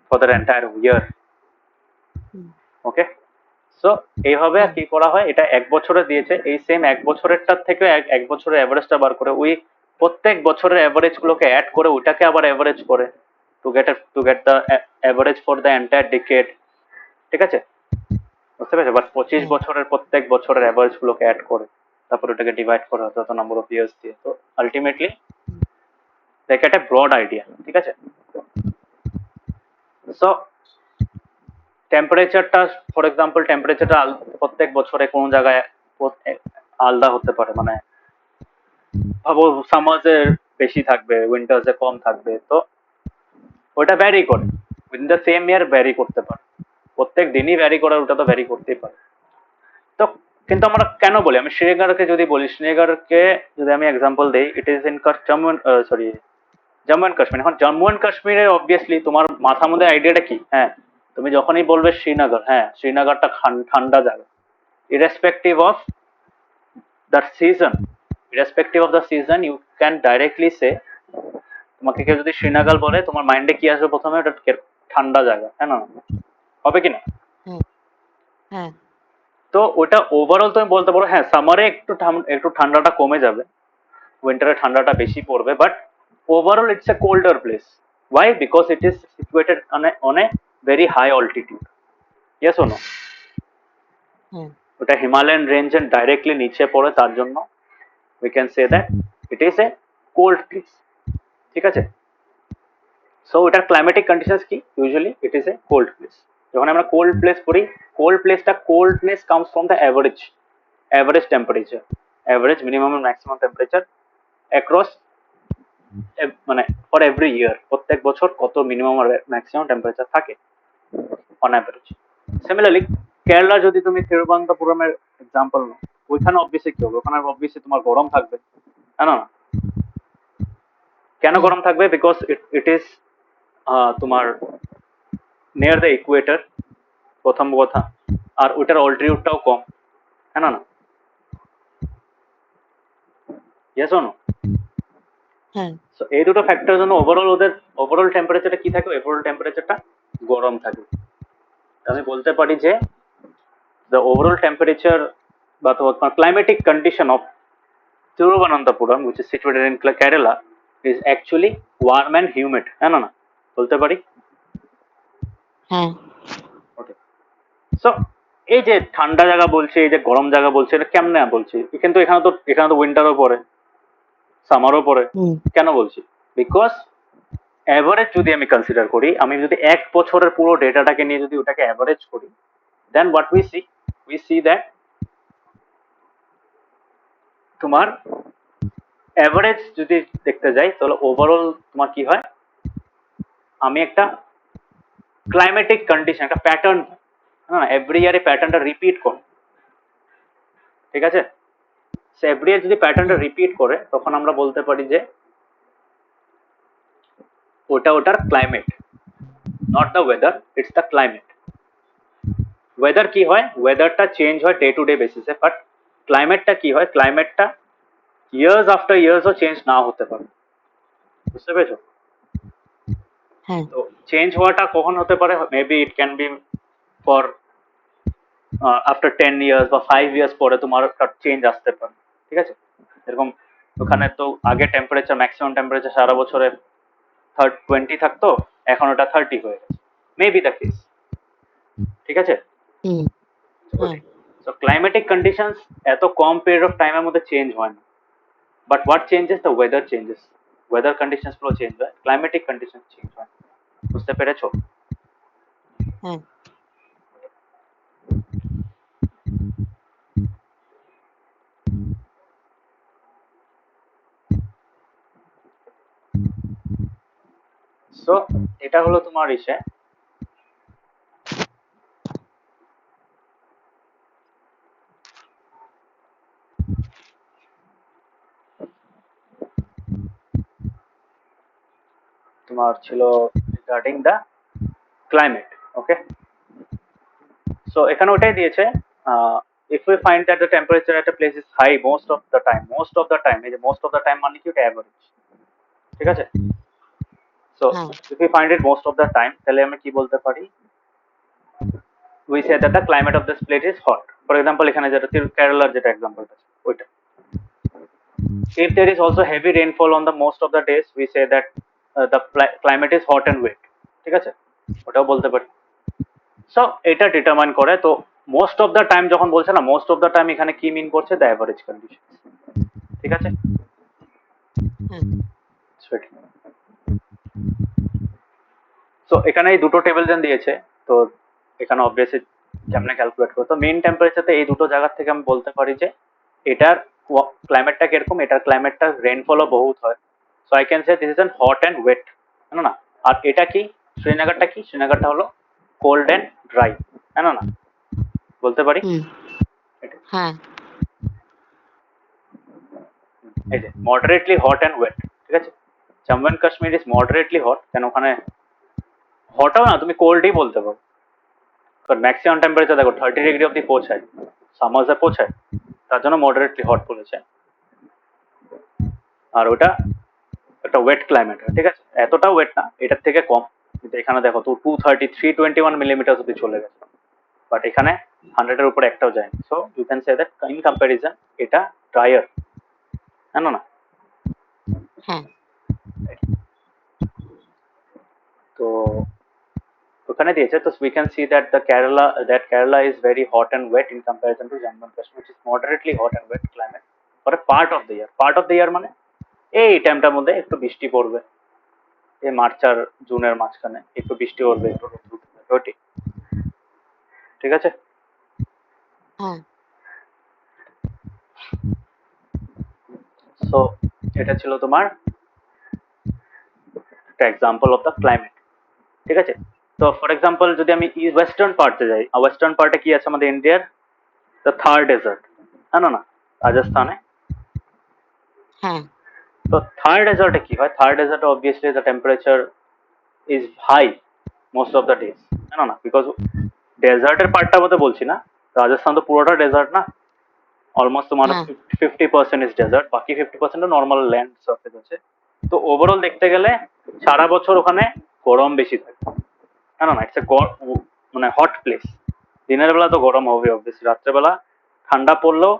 for the entire year. Hmm, okay, so এইভাবে হ্যাঁ কি করা হয়, এটা এক বছরে দিয়েছে, এই সেম এক বছরেরটার থেকে এক বছরের এভারেজটা বার করে ওই প্রত্যেক বছরের এভারেজ গুলোকে অ্যাড করে ওটাকে আবার এভারেজ করে to get the average for the entire decade. ঠিক আছে, বুঝতে পেরেছো? বাট 25 হ্যাঁ বছরের প্রত্যেক বছরের এভারেজ গুলোকে অ্যাড করে তারপর ওটাকে ডিভাইড করা হতো তত নাম্বার অফ ইয়ার্স দিয়ে। তো আলটিমেটলি হুম, দেখ একটা ব্রড আইডিয়া। ঠিক আছে, সো টেম্পারেচারটা, ফর এক্সাম্পল টেম্পারেচারটা প্রত্যেক বছরে কোন জায়গায় আলাদা হতে পারে, মানে ভাবো সামার্সে বেশি থাকবে, উইন্টার্সে কম থাকবে, তো ওটা ভ্যারি করে within the same year vary করতে পারে, প্রত্যেক দিনই ভ্যারি করে, ওটা তো ভ্যারি করতেই পারে। তো কিন্তু আমরা কেন বলি, আমি শ্রীনগরকে যদি বলি, শ্রীনগরকে যদি আমি এক্সাম্পল দিই, it is in Jammu, sorry Jammu and Kashmir. এখন জম্মু অ্যান্ড কাশ্মীরে অবভিয়াসলি তোমার মাথার মধ্যে আইডিয়াটা কি, হ্যাঁ তুমি যখনই বলবে শ্রীনগর, হ্যাঁ শ্রীনগরটা ঠান্ডা জায়গা, irrespective of the season, irrespective of the season you can directly say, তোমাকে কেউ যদি শ্রীনগর বলে তোমার মাইন্ডে কি আসবে প্রথমে, ওটা ঠান্ডা জায়গা, হ্যাঁ না, হবে কি না? হ্যাঁ হ্যাঁ তো ওটা ওভারঅল তুমি বলতে পারো হ্যাঁ সামারে একটু ঠান্ডাটা কমে যাবে, উইন্টারে ঠান্ডাটা বেশি পড়বে, but overall it's a colder place. Why? Because it is situated on a very high altitude. Yes or no? হ্যাঁ ওটা হিমালয়ান রেঞ্জের ডাইরেক্টলি নিচে পড়ে, তার জন্য we can say that it is a cold place. ঠিক আছে, সো এটার ক্লাইমেটিক কন্ডিশনস কি, usually it is a cold place. যখন আমরা কোল্ড প্লেস পড়ি, coldness comes from the average temperature, average minimum maximum temperature across, মানে ফর এভরি ইয়ার, প্রত্যেক বছর কত মিনিমাম আর ম্যাক্সিমাম টেম্পারেচার থাকে অন অ্যাভারেজ। সিমিলারলি কেরালা যদি তুমি তিরুবনন্তপুরমের এক্সাম্পল নাও, ওইখানে অবভিয়াসলি কি হবে, ওখানে অবভিয়াসলি তোমার গরম থাকবে, হ্যাঁ না? কেন হ্যাঁ গরম থাকবে? বিকজ ইট ইজ তোমার নিয়ার দ্য ইকুয়েটার, প্রথম কথা, আর ওইটার অল্টিটিউডটাও কম, হ্যাঁ না? Yes or no? হ্যাঁ সো এই দুটো ফ্যাক্টরের জন্য ওভারঅল টেম্পারেচারটা কি থাকে, ওভারঅল টেম্পারেচারটা গরম থাকে। আমি বলতে পারি যে the overall temperature বা তোমার climatic condition of Thiruvananthapuram, which is situated in Kerala, is actually warm and humid, হ্যাঁ না, বলতে পারি? হ্যাঁ ওকে, সো এই যে ঠান্ডা জায়গা বলছে, এই যে গরম জায়গা বলছে, এটা কেমনে বলছি? কিন্তু এখানে তো উইন্টারও পড়ে, সামারও পড়ে। হুম কেন বলছি? বিকজ অ্যাভারেজ যদি আমি কনসিডার করি, আমি যদি এক বছরের পুরো ডেটাটাকে নিয়ে যদি ওটাকে অ্যাভারেজ করি, দেন হোয়াট উই সি দ্যাট তোমার অ্যাভারেজ যদি দেখতে যাই, তাহলে ওভারঅল তোমার কি হয়, আমি একটা ক্লাইমেটিক কন্ডিশন, একটা প্যাটার্ন, হ্যাঁ এভরি ইয়ার এই প্যাটার্নটা রিপিট করে। ঠিক আছে, সে এভরি ইয়ার যদি প্যাটার্নটা হ্যাঁ রিপিট করে, তখন আমরা বলতে পারি যে ওটার climate, not the weather, it's the climate. Weather কি হয়, ওয়েদারটা চেঞ্জ হয় ডে টু ডে বেসিসে, বাট ক্লাইমেটটা কি হয়, ক্লাইমেটটা ইয়ার্স আফটার ইয়ার্সও চেঞ্জ না হতে পারে। বুঝতে পেরেছো? হ্যাঁ তো চেঞ্জ হওয়াটা কখন হতে পারে, maybe it can be for after 10 years বা 5 ইয়ার্স পরে তোমার একটা চেঞ্জ আসতে পারে। ঠিক আছে, এরকম ওখানে তো আগে ম্যাক্সিমাম টেম্পারেচার সারা বছরে 20 থাকতো, এখন ওটা 30 হয়ে গেছে, মেবি দ্য কেস। ঠিক আছে, হুম হ্যাঁ ওটাই। সো ক্লাইমেটিক কন্ডিশনস এত কম পিরিয়ড অফ টাইমের মধ্যে চেঞ্জ হয় না, but what changes, the weather changes, weather conditions গুলো চেঞ্জ হয়, ক্লাইমেটিক কন্ডিশন চেঞ্জ হয়। বুঝতে পেরেছো? হ্যাঁ সো এটা হলো তোমার তোমার ছিল regarding the climate. Okay, so এখানে ওটাই দিয়েছে, if we find that the temperature at a place is high most of the time, এই যে most of the time মানে কি ওটা অ্যাভারেজ, ঠিক আছে? So হ্যাঁ if we find it most of the time, তাহলে আমরা কি বলতে পারি? We say that the climate of this place is hot. For example, এখানে যেটা কেরালার যেটা এক্সাম্পল আছে ওইটা। If there is also heavy rainfall on the most of the days, we say that the climate is hot and wet, ঠিক আছে? ওটাও বলতে পারি। সো এটা ডিটারমাইন করে। তো মোস্ট অফ দ্য টাইম যখন বলছে না, মোস্ট অফ দ্য টাইম এখানে কি মিন করছে? দ্য অ্যাভারেজ কন্ডিশন, ঠিক আছে? হ্যাঁ সো এখানে এই দুটো টেবিল যেন দিয়েছে, তো এখানে অবভিয়াসলি কেমনে ক্যালকুলেট করতে, তো মেইন টেম্পারেচারতে এই দুটো জায়গা থেকে আমি বলতে পারি যে এটার ক্লাইমেটটা কিরকম, এটার ক্লাইমেটটা রেইনফলও বহুত হয়। So I can say this is an hot and wet, না না? আর এটা কি, শ্রীনগরটা কি? শ্রীনগরটা হলো কোল্ড অ্যান্ড ড্রাই, না না? বলতে পারি হুম এটা। হ্যাঁ এই যে মডারেটলি হট অ্যান্ড ওয়েট, ঠিক আছে? Jammu and Kashmir is moderately hot, কেন ওখানে হটও না, তুমি কোল্ডই বলতে পারো, কারণ ম্যাক্সিমাম টেম্পারেচার দেখো 30 ডিগ্রি অব্দি পৌঁছায়, সামার্সে পৌঁছায়, তার জন্য মডারেটলি হট বলেছে। আর ওটা একটা ওয়েট ক্লাইমেট, ঠিক আছে? এতটা ওয়েট না, এটার থেকে কম, কিন্তু এখানে দেখো তো 321 মিলিমিটার অব্দি চলে গেছে, বাট এখানে 100-এর উপরে একটাও যায়নি। So you can say that in comparison এটা ড্রায়ার, না না? হ্যাঁ তো ওখানে দিয়েছে, তো we can see that Kerala is very hot and wet in comparison to Jammu and Kashmir, which is moderately hot and wet climate for a part of the year. Part of the year মানে এই টাইমটার মধ্যে একটু বৃষ্টি পড়বে, এই মার্চ আর জুনের মাঝখানে একটু বৃষ্টি পড়বে, একটু রোদ উঠবে, ওটি, ঠিক আছে? হ্যাঁ সো এটা ছিল তোমার একটা এক্সাম্পল অফ দ্য ক্লাইমেট, ঠিক আছে? তো ফর এক্সাম্পল যদি আমি ওয়েস্টার্ন পার্টে যাই, ওয়েস্টার্ন পার্টে কি আছে আমাদের ইন্ডিয়ার? দ্য থার ডেজার্ট, না না? রাজস্থানে। হ্যাঁ তো থার ডেজার্টে কি হয়? থার ডেজার্টে obviously the temperature is high most of the days, না না? বিকজ ডেজার্টের পার্টটা বলতে বলছি না, রাজস্থান তো পুরোটা ডেজার্ট না, অলমোস্ট তোমার হ্যাঁ 50% ইজ ডেজার্ট, বাকি 50% নর্মাল ল্যান্ড সার্ফেস আছে। তো ওভারঅল দেখতে গেলে সারা বছর ওখানে গরম বেশি থাকে, না না? ইটস এ মানে হট প্লেস। দিনের বেলা তো গরম হবে অবভিয়াসলি, রাত্রেবেলা ঠান্ডা পড়লেও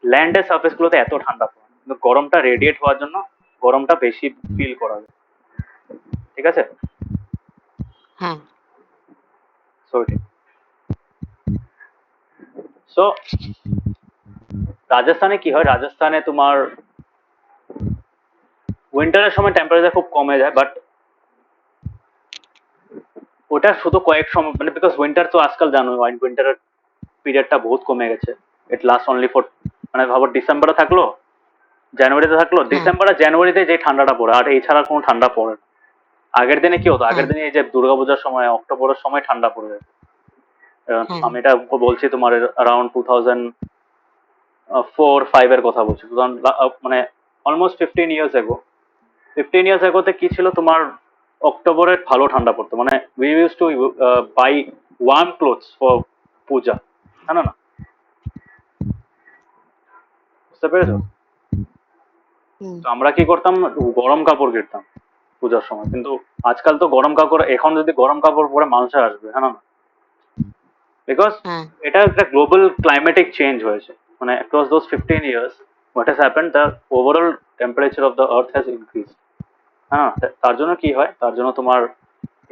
ল্যান্ডের সার্ফেস গুলোতে এত ঠান্ডা পড়ে না, কিন্তু গরমটা রেডিয়েট হওয়ার জন্য গরমটা বেশি ফিল করা যায়, ঠিক আছে? হ্যাঁ সো সো রাজস্থানে কি হয়? রাজস্থানে তোমার উইন্টারের সময় টেম্পারেচার খুব কমে যায়, বাট ওটা শুধু কয়েক সময়, মানে বিকজ উইন্টার তো আজকাল জানো উইন্টারের পিরিয়ডটা বহুত কমে গেছে। ইট লাস্ট অনলি ফর, মানে ভাবো ডিসেম্বরে থাকলো, জানুয়ারিতে থাকলো, হ্যাঁ ডিসেম্বর আর জানুয়ারিতে যে ঠান্ডাটা পড়ে, আর এছাড়া কোনো ঠান্ডা পড়ে না। আগের দিনে কি হতো? আগের হ্যাঁ দিনে এই যে দুর্গাপূজার সময়, অক্টোবরের সময় ঠান্ডা পড়ে যেত। হ্যাঁ আমি এটা বলছি তোমার অ্যারাউন্ড 2004-05 এর কথা বলছি, মানে অলমোস্ট 15 ইয়ার্স এগো। 15 ইয়ার্স এগোতে কি ছিল তোমার, অক্টোবরে ভালো ঠান্ডা পড়তো, মানে we use to buy warm clothes for Puja, না না? বুঝতে পেরেছো? হুম তো আমরা কি করতাম? গরম কাপড় কিনতাম পূজার সময়, কিন্তু আজকাল তো গরম কাপড়, এখন যদি গরম কাপড় পরে মানুষে আসবে, হ্যাঁ না? বিকজ হ্যাঁ এটা একটা গ্লোবাল ক্লাইমেটিক চেঞ্জ হয়েছে, মানে across those 15 years what has happened, the overall temperature of the earth has increase, হ্যাঁ। তার জন্য কি হয়? তার জন্য তোমার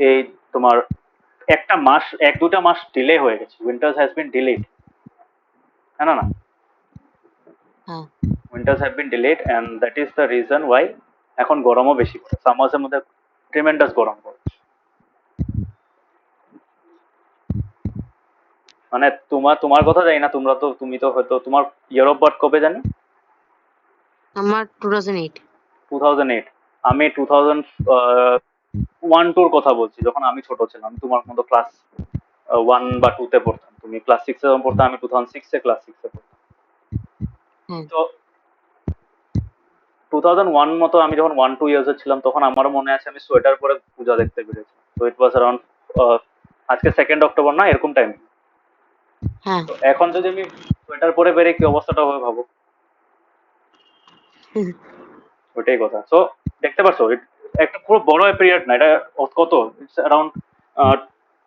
এই তোমার একটা মাস, 1-2টা মাস ডিলে হয়ে গেছে, উইন্টার্স হ্যাজ বিন ডিলেড, হ্যাঁ না? হ্যাঁ winters have been delayed and that is the reason why এখন গরমও বেশি পড়ে, সামার্সের মধ্যে ট্রিমেন্ডাস গরম পড়ে। মানে তোমার তোমার কথা জানি না, তুমি তো হয়তো তোমার ইয়ার অফ বার্থ কবে জানি? আমার 2008 2008। আমি 2001-2 কথা বলছি, যখন আমি ছোট ছিলাম, আমি তোমার মতো ক্লাস 1 বা 2-তে পড়তাম, তুমি ক্লাস 6-এ যখন পড়তাম, আমি 2006-এ ক্লাস 6-এ পড়তাম। হ্যাঁ তো 2001 মতো আমি যখন 1-2 ইয়ার্স ছিলাম, তখন আমারও মনে আছে আমি সোয়েটার পরে পূজা দেখতে পেরেছি। তো ইট ওয়াজ অ্যারাউন্ড আজকে 2nd অক্টোবর না, এরকম টাইম। হ্যাঁ তো এখন যদি আমি সোয়েটার পরে বেরোই কি অবস্থাটা হবে ভাবো, ওইটাই কথা। সো দেখতে পাচ্ছ একটা পুরো বড় পিরিয়ড না এটা, কত ইটস অ্যারাউন্ড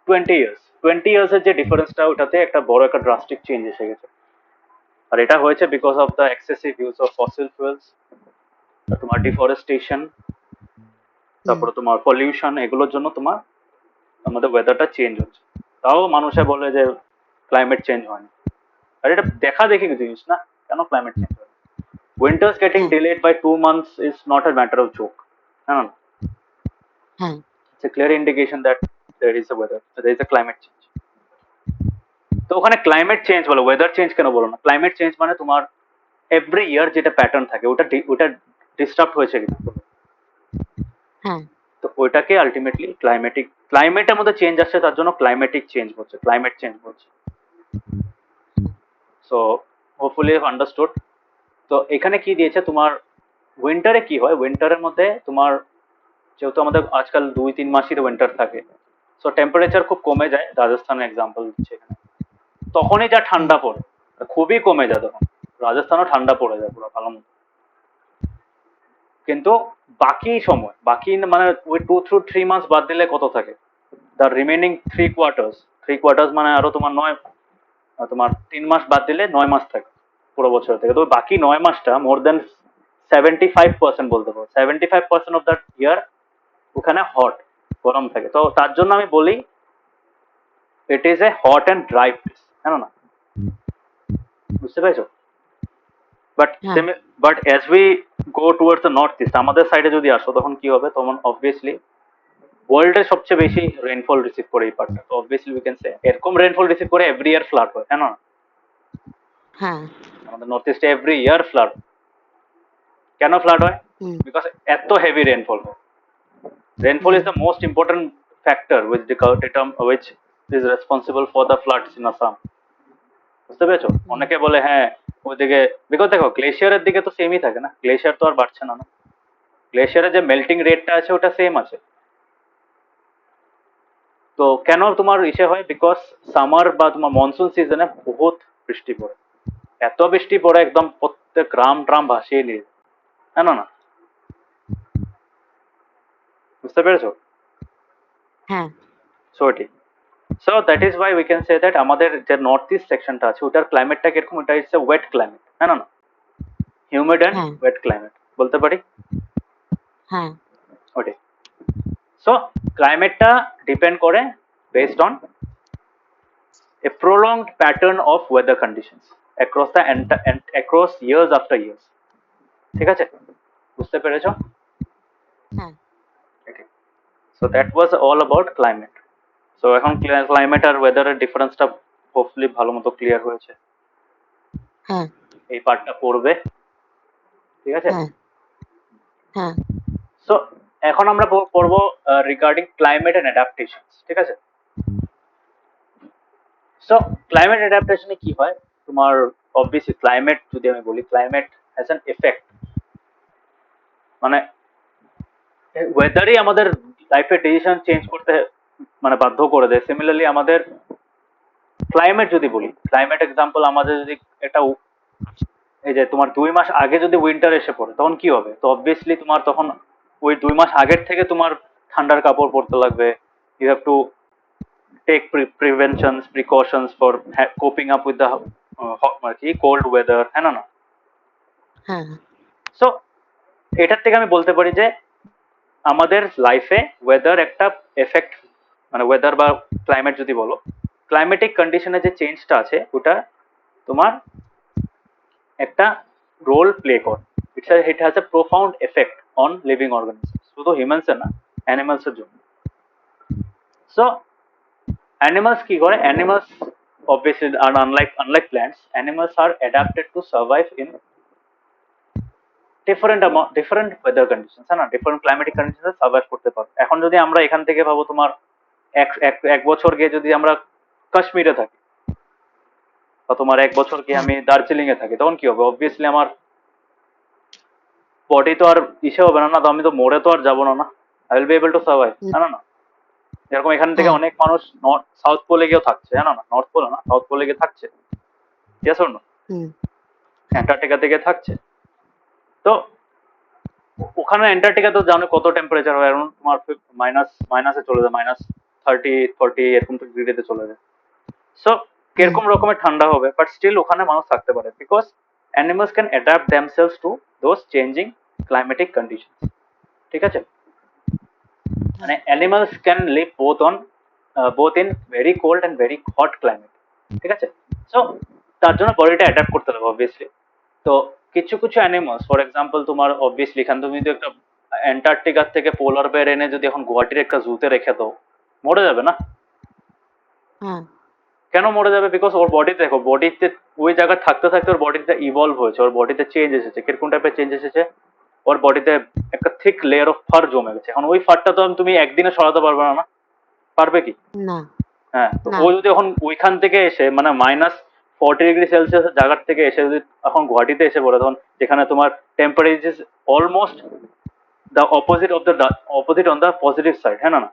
20 ইয়ার্স, 20 ইয়ার্স এর যে ডিফারেন্সটা ওটাতে একটা বড় একটা ড্রাস্টিক চেঞ্জ এসে গেছে। আর এটা হয়েছে because of the excessive use of fossil fuels, তোমার ডিফরেস্টেশন, হুম, তারপরে তোমার পলিউশন, এগুলোর জন্য তোমার আমাদের ওয়েদারটা চেঞ্জ হচ্ছে। তাও মানুষে বলে যে ক্লাইমেট চেঞ্জ হয়নি, আর এটা দেখা দেখি জিনিস না, কেন ক্লাইমেট চেঞ্জ হয়? উইন্টার্স গেটিং হ্যাঁ delayed by 2 months is not a matter of joke, হ্যাঁ না? হ্যাঁ It's a clear indication that there is a weather, there is a climate change. তো ওখানে ক্লাইমেট চেঞ্জ বলো, ওয়েদার চেঞ্জ কেন বলো না? ক্লাইমেট চেঞ্জ মানে তোমার এভরি ইয়ার যেটা প্যাটার্ন থাকে ওটা ডিস্টার্ব হয়েছে কিনা বলো। হ্যাঁ তো ওইটাকে আলটিমেটলি ক্লাইমেটের মধ্যে চেঞ্জ আসছে, তার জন্য ক্লাইমেটিক চেঞ্জ হচ্ছে, ক্লাইমেট চেঞ্জ হচ্ছে। So hopefully understood. তো এখানে কি দিয়েছে তোমার, উইন্টারে কি হয়, উইন্টারের মধ্যে তোমার যেহেতু আমাদের আজকাল 2-3 মাসই উইন্টার থাকে, সো টেম্পারেচার খুব কমে যায়, রাজস্থানের এক্সাম্পল দিচ্ছে এখানে। তখনই যা হুম, ঠান্ডা পড়ে, খুবই কমে যায় তখন, রাজস্থানও ঠান্ডা পড়ে যায় পুরো ভালো মতো। কিন্তু বাকি সময়, বাকি মানে ওই 2 to 3 months বাদ দিলে কত থাকে, দ্য রিমেনিং 3 কোয়ার্টার্স, 3 কোয়ার্টার্স মানে আরো তোমার তোমার 3 মাস বাদ দিলে 9 মাস থাকে পুরো বছর থেকে। তো বাকি 9 মাসটা মোর দেন 75% বলতে পারো, 75% অফ দ্যাট ইয়ার ওখানে হট, গরম থাকে। তো তার জন্য আমি বলি ইট is A hot and dry place, জানো না? বুঝতে পেরেছো? বাট হ্যাঁ but as we go towards the north east, আমাদের সাইডে যদি আসো তখন কি হবে, তখন অবভিয়াসলি ওয়ার্ল্ডের সবচেয়ে বেশি রেইনফল রিসিভ করে এই পার্টটা। তো অবভিয়াসলি উই ক্যান সে এরকম রেইনফল রিসিভ করে এভরি ইয়ার ফ্লাড হয়, হ্যাঁ না? হ্যাঁ আমাদের নর্থ ইস্টে এভরি ইয়ার ফ্লাড। কেন ফ্লাড হয়? হুম, বিকজ এত হেভি রেইনফল হয়। Rainfall hmm, is the most important factor which is responsible for the floods in Assam. বুঝতে পেরেছো? হুম, অনেকে বলে হ্যাঁ ওইদিকে, বিকজ দেখো গ্লেশিয়ারের দিকে তো সেমই থাকে না, গ্লেশিয়ার তো আর বাড়ছে না, না গ্লেশিয়ারের যে মেল্টিং রেটটা আছে ওটা সেম আছে। তো কেন তোমার ইসে হয়, বিকজ সামার বা তোমার মনসুন সিজনে বহুত বৃষ্টি পড়ে, এত বৃষ্টি পড়ে একদম প্রত্যেক গ্রাম ট্রাম ভাসিয়ে নিয়ে যায়, হ্যাঁ না? বুঝতে পেরেছো? হ্যাঁ সো ঠিক। So that is why we can say that আমাদের যে নর্থ ইস্ট সেকশনটা আছে ওটার ক্লাইমেটটা কিরকম, ওটা ইটস এ ওয়েট ক্লাইমেট, হ্যাঁ না? হিউমিড অ্যান্ড হ্যাঁ ওয়েট ক্লাইমেট বলতে পারি, হ্যাঁ ওটাই। সো ক্লাইমেটটা ডিপেন্ড করে based on a prolonged pattern of weather conditions across the across years after years, ঠিক আছে? বুঝতে পেরেছো? হ্যাঁ so that was all about climate. So এখন ক্লাইমেট আর ওয়েদারের ডিফারেন্সটা হোপফুলি ভালো মতো ক্লিয়ার হয়েছে, হ্যাঁ এই পার্টটা পড়বে, ঠিক আছে? হ্যাঁ হ্যাঁ সো এখন আমরা পড়বো রিগার্ডিং ক্লাইমেট এন্ড অ্যাডাপ্টেশন, ঠিক আছে? সো ক্লাইমেট অ্যাডাপ্টেশনে কি হয় তোমার, অবভিয়াসলি ক্লাইমেট যদি আমি বলি, ক্লাইমেট হ্যাজ অ্যান এফেক্ট, মানে ওয়েদারই আমাদের লাইফে ডিসিশন চেঞ্জ করতে মানে বাধ্য করে দেয়। সিমিলারলি আমাদের ক্লাইমেট যদি বলি, ক্লাইমেট এক্সাম্পল আমাদের যদি একটা এই যে তোমার 2 মাস আগে যদি উইন্টার এসে পড়ে তখন কি হবে? তো অবভিয়াসলি তোমার তখন ওই 2 মাস আগের থেকে তোমার ঠান্ডার কাপড় পরতে লাগবে, you have to take preventions precautions for coping up with the cold weather, হ্যাঁ না? হ্যাঁ সো এটার থেকে আমি বলতে পারি যে আমাদের লাইফে ওয়েদার একটা এফেক্ট, মানে ওয়েদার বা ক্লাইমেট যদি বলো, ক্লাইমেটিক কন্ডিশনে যে চেঞ্জটা আছে ওটা তোমার একটা রোল প্লে করে, it has a profound effect on living organism, শুধু হিউম্যানসের না, অ্যানিমালসের জন্য। সো animals কি করে, animals obviously are unlike plants, animals are adapted to survive in different weather conditions, হ্যাঁ না? ডিফারেন্ট ক্লাইমেটিক কন্ডিশনে সার্ভাইভ করতে পারে। এখন যদি আমরা এখান থেকে ভাবো তোমার এক বছর গিয়ে যদি আমরা কাশ্মীরে থাকি, বা তোমার 1 বছর গিয়ে হ্যাঁ আমি দার্জিলিং এ থাকি, তখন কি হবে? অবভিয়াসলি আমার বডি তো আর ইসে হবে না, না তো আমি তো মরে তো আর যাবো না, না I will be able to survive, hmm, হ্যাঁ না? যেরকম এখান থেকে হ্যাঁ অনেক মানুষ নর্থ সাউথ পোলে গিয়েও থাকছে, জানো না? নর্থ পোলে না, সাউথ পোলে গিয়ে থাকছে, ইয়েস অর নো? হুম অ্যান্টার্কটিকা থেকে থাকছে। তো ওখানে অ্যান্টার্কটিকা তো জানো কত টেম্পারেচার হয়, এখন তোমার মাইনাসে চলে যায়, -30 40 এরকম ডিগ্রিতে চলে যায়। সো হুম কিরকম রকমের ঠান্ডা হবে, বাট স্টিল ওখানে মানুষ থাকতে পারে, because animals can adapt themselves to those changing climatic condition. ঠিক আছে? মানে হ্যাঁ animals can live both in very cold and very hot climate. ঠিক আছে? সো তার জন্য বডিটা অ্যাডাপ্ট করতে হবে অবভিয়াসলি। তো কিছু কিছু অ্যানিমালস, ফর এক্সাম্পল তোমার অবভিয়াসলি এখান তুমি যদি একটা অ্যান্টার্কটিকার থেকে পোলার বেয়ার এনে যদি এখন গুয়াহাটির একটা জুতে রেখে দাও, মরে যাবে না? হ্যাঁ কেন মরে যাবে? বিকজ ওর বডি দেখো, বডিতে ওই জায়গায় থাকতে থাকতে ওর বডিতে ইভলভ হয়েছে, ওর বডিতে চেঞ্জ এসেছে। কিরকম টাইপের চেঞ্জ এসেছে? ওর বডিতে একটা থিক লেয়ার অফ ফার জমে গেছে। এখন ওই ফারটা তো তুমি একদিনে সরাতে পারবে না, না? পারবে কি? না হ্যাঁ, তো না ও যদি এখন ওইখান থেকে এসে মানে -40 ডিগ্রি সেলসিয়াস জায়গার থেকে এসে যদি এখন গুয়াহাটিতে এসে পড়ে, তখন যেখানে তোমার temperature almost the opposite on the positive side, হ্যাঁ না?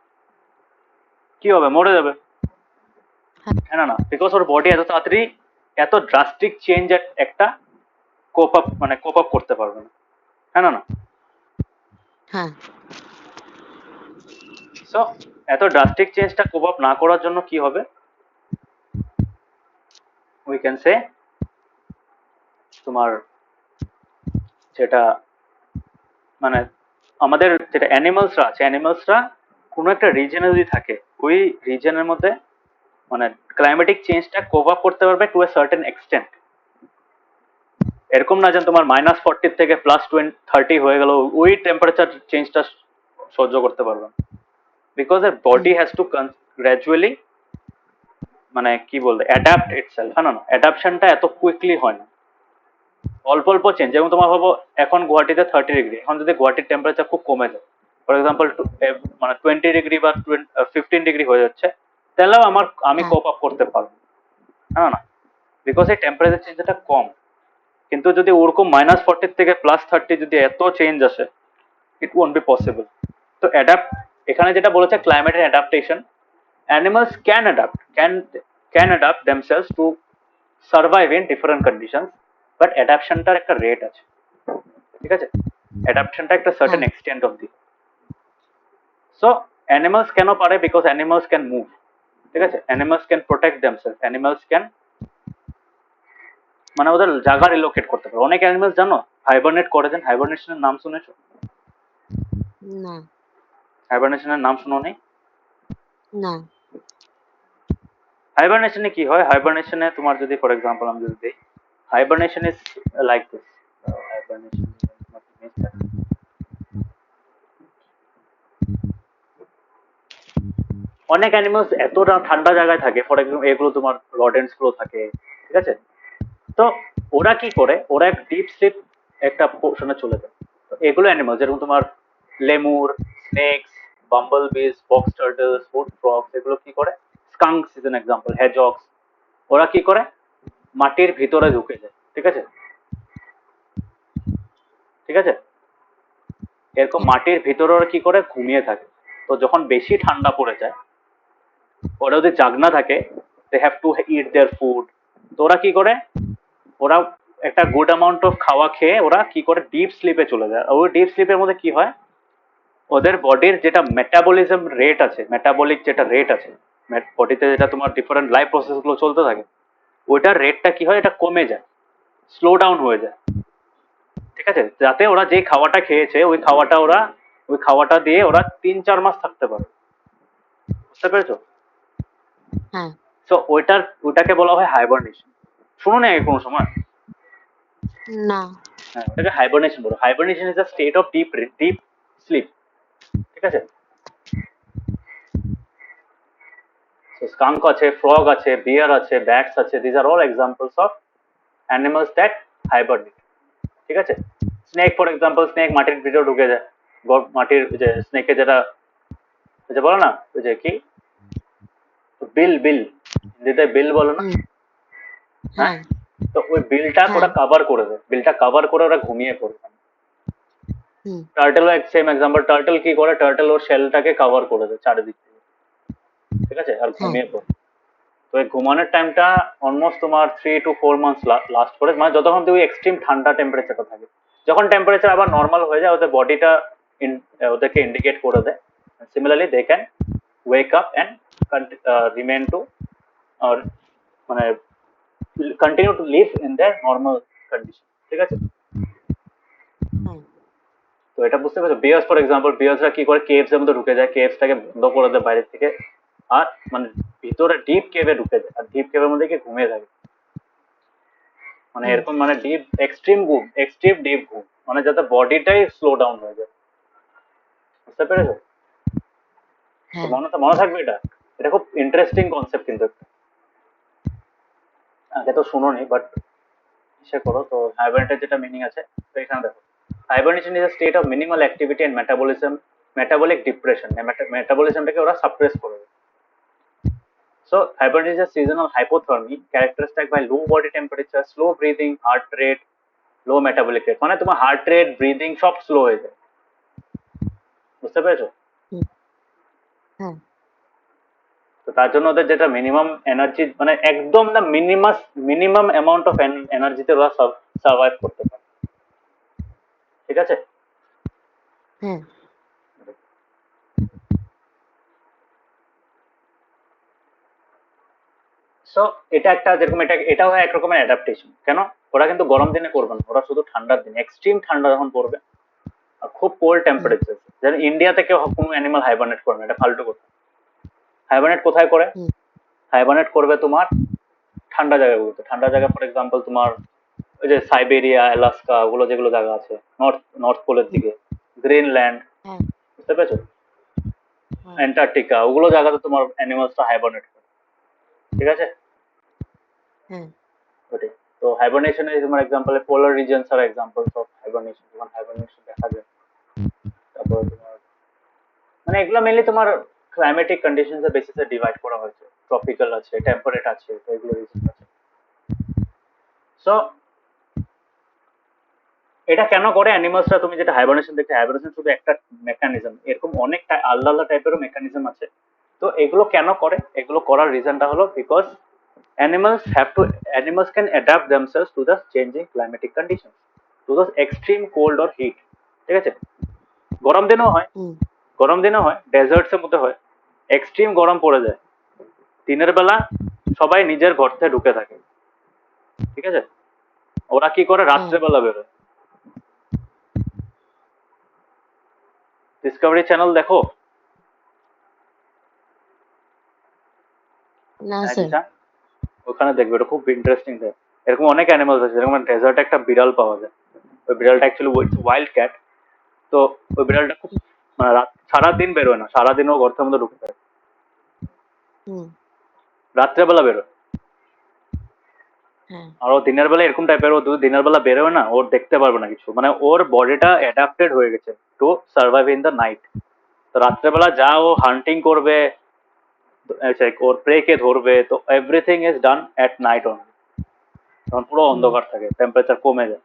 কি হবে? মরে যাবে, হ্যাঁ হ্যাঁ না? বিকজ ওর বডি এত তাড়াতাড়ি এত ড্রাস্টিক চেঞ্জ একটা কোপ আপ করতে পারবে না, হ্যাঁ না? হ্যাঁ সো এত ড্রাস্টিক চেঞ্জটা কোপ আপ না করার জন্য কি হবে? উই ক্যান সে তোমার যেটা মানে আমাদের যেটা অ্যানিমালসরা কোনো একটা রিজনে যদি থাকে, ওই রিজনের মধ্যে মানে ক্লাইমেটিক চেঞ্জটা কোপ আপ করতে পারবে টু এ সার্টেন এক্সটেন্ট। এরকম না যে তোমার -40 থেকে +30 হয়ে গেল, ওই টেম্পারেচার চেঞ্জটা সহ্য করতে পারবে না, বিকজ এর হুম বডি হ্যাজ টু গ্র্যাজুয়ালি মানে কি বলবো অ্যাডাপ্ট ইটসেলফ, হ্যাঁ না? অ্যাডাপশনটা এত কুইকলি হয় না, অল্প অল্প চেঞ্জ। যেমন তোমার ভাবো এখন গুয়াহাটিতে 30 ডিগ্রি, এখন যদি গুয়াহাটির টেম্পারেচার খুব কমে যায়, ফর এক্সাম্পল মানে 20 ডিগ্রি বা 15 ডিগ্রি হয়ে যাচ্ছে, তাহলেও আমি হ্যাঁ কোপ আপ করতে পারবো, হ্যাঁ না? বিকজ এই টেম্পারেচার চেঞ্জটা কম। কিন্তু যদি ওরকম -40 থেকে +30 যদি এত চেঞ্জ আসে, ইট ওয়ন্ট বি পসিবল। তো অ্যাডাপ্ট, এখানে যেটা বলেছে ক্লাইমেটের adaptation, animals can adapt themselves to survive in different condition, but অ্যাডাপশনটার একটা রেট আছে। ঠিক আছে? অ্যাডাপশনটা একটা সার্টেন হ্যাঁ এক্সটেন্ট অব্দি। সো অ্যানিমালস কেন পারে? Because animals can move. ঠিক আছে? Animals can protect themselves, animals can মানে ওদের জায়গা রিলোকেট করতে পারে। অনেক অ্যানিমালস জানো হাইবারনেট করে দেন। হাইবারনেশনের নাম শুনেছো? না হাইবারনেশনের নাম শুনো নি? না হাইবারনেশনে কি হয়? হাইবারনেশনে তোমার যদি ফর এক্সাম্পল আমি যদি দিই, hibernation is like this. Hibernation অনেক অ্যানিমালস এতটা ঠান্ডা জায়গায় থাকে, ফর এক্সাম্পল এগুলো তোমার রডেন্টস গুলো থাকে, ঠিক আছে? তো ওরা কি করে? ওরা এক ডিপ স্লিপ একটা পোর্শনে চলে যায়। তো এগুলো অ্যানিমাল যেরকম তোমার লেমুর, স্নেকস, বাম্বল বিস, বক্স টার্টলস, ফুড ফ্রগস, এগুলো কি করে? স্কাঙ্কস ইজ এন এক্সাম্পল, হেজগস। ওরা কি করে? মাটির ভিতরে ঢুকে যায়। ঠিক আছে? ঠিক আছে? এরকম হ্যাঁ মাটির ভিতরে ওরা কি করে? ঘুমিয়ে থাকে। তো যখন বেশি ঠান্ডা পড়ে যায়, ওরা যদি জাগনা থাকে, they have to eat their food. তো ওরা কি করে? ওরা একটা গুড অ্যামাউন্ট অফ খাওয়া খেয়ে ওরা কি করে? ডিপ স্লিপে চলে যায়। ওই ডিপ স্লিপের মধ্যে কি হয়? ওদের বডির যেটা মেটাবলিজম রেট আছে, মেটাবলিক যেটা রেট আছে, বডিতে যেটা তোমার ডিফারেন্ট লাইফ প্রসেস গুলো চলতে থাকে, ওইটার রেটটা কি হয়? এটা কমে যায়, স্লো ডাউন হয়ে যায়। ঠিক আছে? যাতে ওরা যে খাওয়াটা খেয়েছে, ওই খাওয়াটা দিয়ে ওরা 3-4 মাস থাকতে পারে। বুঝতে পেরেছো? হ্যাঁ তো ওইটাকে বলা হয় হাইবারনেশন। শুনো না কোনো সময়? না হ্যাঁ, ওটাকে হাইবারনেশন বলো। Hibernation is a state of deep sleep. ঠিক আছে? স্কাঙ্ক আছে, ফ্রগ আছে, বিয়ার আছে, ব্যাটস আছে, these are all examples of animals that hibernate. ঠিক আছে? স্নেক ফর এক্সাম্পল, স্নেক মাটির ভিতরে ঢুকে যায়। মাটির যে স্নেকে যেটা যে বলো না, ওই যে কি বিল হিন্দিতে বিল বলো না? হুম হ্যাঁ, হ্যাঁ তো ওই বিলটা হ্যাঁ ওরা কভার করে দেয়, বিলটা কভার করে ওরা ঘুমিয়ে পড়ে। হুম টার্টেল এক সেম এক্সাম্পল। টার্টেল কি করে? টার্টেল ওর শেলটাকে কভার করে দেয় চারিদিক থেকে। ঠিক আছে, আর হ্যাঁ ঘুমিয়ে পড়ে। তো এই ঘুমানোর টাইমটা অলমোস্ট তোমার 3 to 4 months লাস্ট করে, মানে যতক্ষণ তুমি এক্সট্রিম ঠান্ডা টেম্পারেচারটা থাকে। যখন টেম্পারেচার আবার নর্মাল হয়ে যায়, ওদের বডিটা ওদেরকে ইন্ডিকেট করে দেয়। Similarly they can wake up and remain to, আর মানে continue to live in their normal condition. ঠিক আছে, হ্যাঁ তো এটা বুঝতে পারছো। বিয়ার্স ফর এক্সাম্পল, বিয়ার্সরা কি করে, কেভস এর মধ্যে ঢুকে যায়, কেভসটাকে বন্ধ করে দেয় বাইরের থেকে, আর মানে ভিতরে ডিপ কেভে ঢুকে যায়, আর ডিপ কেভের মধ্যে কি ঘুমিয়ে থাকে। মানে হুম এরকম মানে ডিপ এক্সট্রিম ঘুম, এক্সট্রিম ডিপ ঘুম, মানে যাতে বডিটাই স্লো ডাউন হয়ে যায়। বুঝতে পেরেছো? তো হ্যাঁ মনে মনে থাকবে এটা। এটা খুব ইন্টারেস্টিং কনসেপ্ট কিন্তু একটা। আগে তো শুনোনি, বাট ইসে করো তো, হাইবারনেটের যেটা মিনিং আছে, তো এখানে দেখো, hibernation is a state of minimal activity and metabolism, metabolic depression, মেটাবলিজমটাকে ওরা সাপ্রেস করে। So hibernation is a seasonal hypothermy characterized by low body temperature, slow breathing, heart rate, low metabolic rate, মানে তোমার হার্ট রেট, ব্রিদিং সব স্লো হয়ে যায়। বুঝতে পেরেছো? হুম হ্যাঁ তো তার জন্য ওদের যেটা মিনিমাম এনার্জি, মানে একদম না মিনিমাম অ্যামাউন্ট অফ এনার্জিতে ওরা সার্ভাইভ করতে পারে। ঠিক আছে, হ্যাঁ সো এটা একটা যেরকম, এটাও এক রকমের অ্যাডাপ্টেশন। কেন? ওরা কিন্তু গরম দিনে করবে না, ওরা শুধু ঠান্ডার দিনে, এক্সট্রিম ঠান্ডা যখন পড়বে আর খুব কোল্ড হুম টেম্পারেচার, যেন ইন্ডিয়া থেকে কোনো অ্যানিমাল হাইবারনেট করবে না, এটা ফালতু কথা। হাইবারনেট কোথায় করে? হুম হাইবারনেট করবে তোমার ঠান্ডা জায়গাগুলোতে। ঠান্ডা জায়গা ফর এক্সাম্পল তোমার ওই যে সাইবেরিয়া, আলাস্কা, ওগুলো যেগুলো জায়গা আছে, নর্থ নর্থ পোলের হুম দিকে, গ্রিনল্যান্ড, হ্যাঁ বুঝতে পেরেছো, হ্যাঁ অ্যান্টার্কটিকা, ওগুলো জায়গাতে তোমার অ্যানিমালসটা হাইবারনেট করে। ঠিক আছে, হ্যাঁ ওটাই। তো হাইবারনেশন ইজ তোমার example, polar reasons are examples of hibernation, যখন হাইবারনেশন দেখা যায়। তারপর তোমার মানে এগুলো মেনলি তোমার ক্লাইমেটিক কন্ডিশনস এর বেসিসে ডিভাইড করা হয়েছে। ট্রপিক্যাল আছে, টেম্পারেট আছে, তো এগুলো রিজন আছে। সো এটা কেন করে অ্যানিমালসরা, তুমি যেটা হাইবারনেশন দেখছো, হাইবারনেশন শুধু একটা মেকানিজম, এরকম অনেক আলাদা আলাদা টাইপেরও মেকানিজম আছে। তো এগুলো কেন করে, এগুলো করার রিজনটা হলো because animals can adapt themselves to the changing climatic conditions, to the extreme cold or heat। ঠিক আছে, গরম দিনেও হয়, হুম গরম দিনেও হয়, ডেজার্টস এর মধ্যে হয়, এক্সট্রিম গরম পড়ে যায়, দিনের বেলা সবাই নিজের ঘর থেকে ঢুকে থাকে। ঠিক আছে, ওরা কি করে, হ্যাঁ রাত্রেবেলা বেরোয়। ডিসকভারি চ্যানেল দেখো? না হ্যাঁ স্যার জিশান, ওখানে দেখবে, এটা খুব ইন্টারেস্টিং থাকে। এরকম অনেক অ্যানিমালস আছে, যেরকম ডেজার্টে একটা বিড়াল পাওয়া যায়। ওই বিড়ালটা অ্যাকচুয়ালি ওয়াইল্ড ক্যাট। তো ওই বিড়ালটা খুব মানে সারাদিন বেরোয় না, সারাদিন ও গর্তের মধ্যে ঢুকে থাকে, হুম রাত্রেবেলা বেরোয়। হ্যাঁ আর ও দিনের বেলা এরকম টাইপের, ও দিনের বেলা বেরোয় না, ওর দেখতে পারবে না কিছু, মানে ওর বডিটা অ্যাডাপ্টেড হয়ে গেছে two survive in the night. তো রাত্রেবেলা যা ও হান্টিং করবে, ওর প্রে কে ধরবে, তো everything is done at night only, তখন পুরো হুম অন্ধকার থাকে, টেম্পারেচার কমে যায়।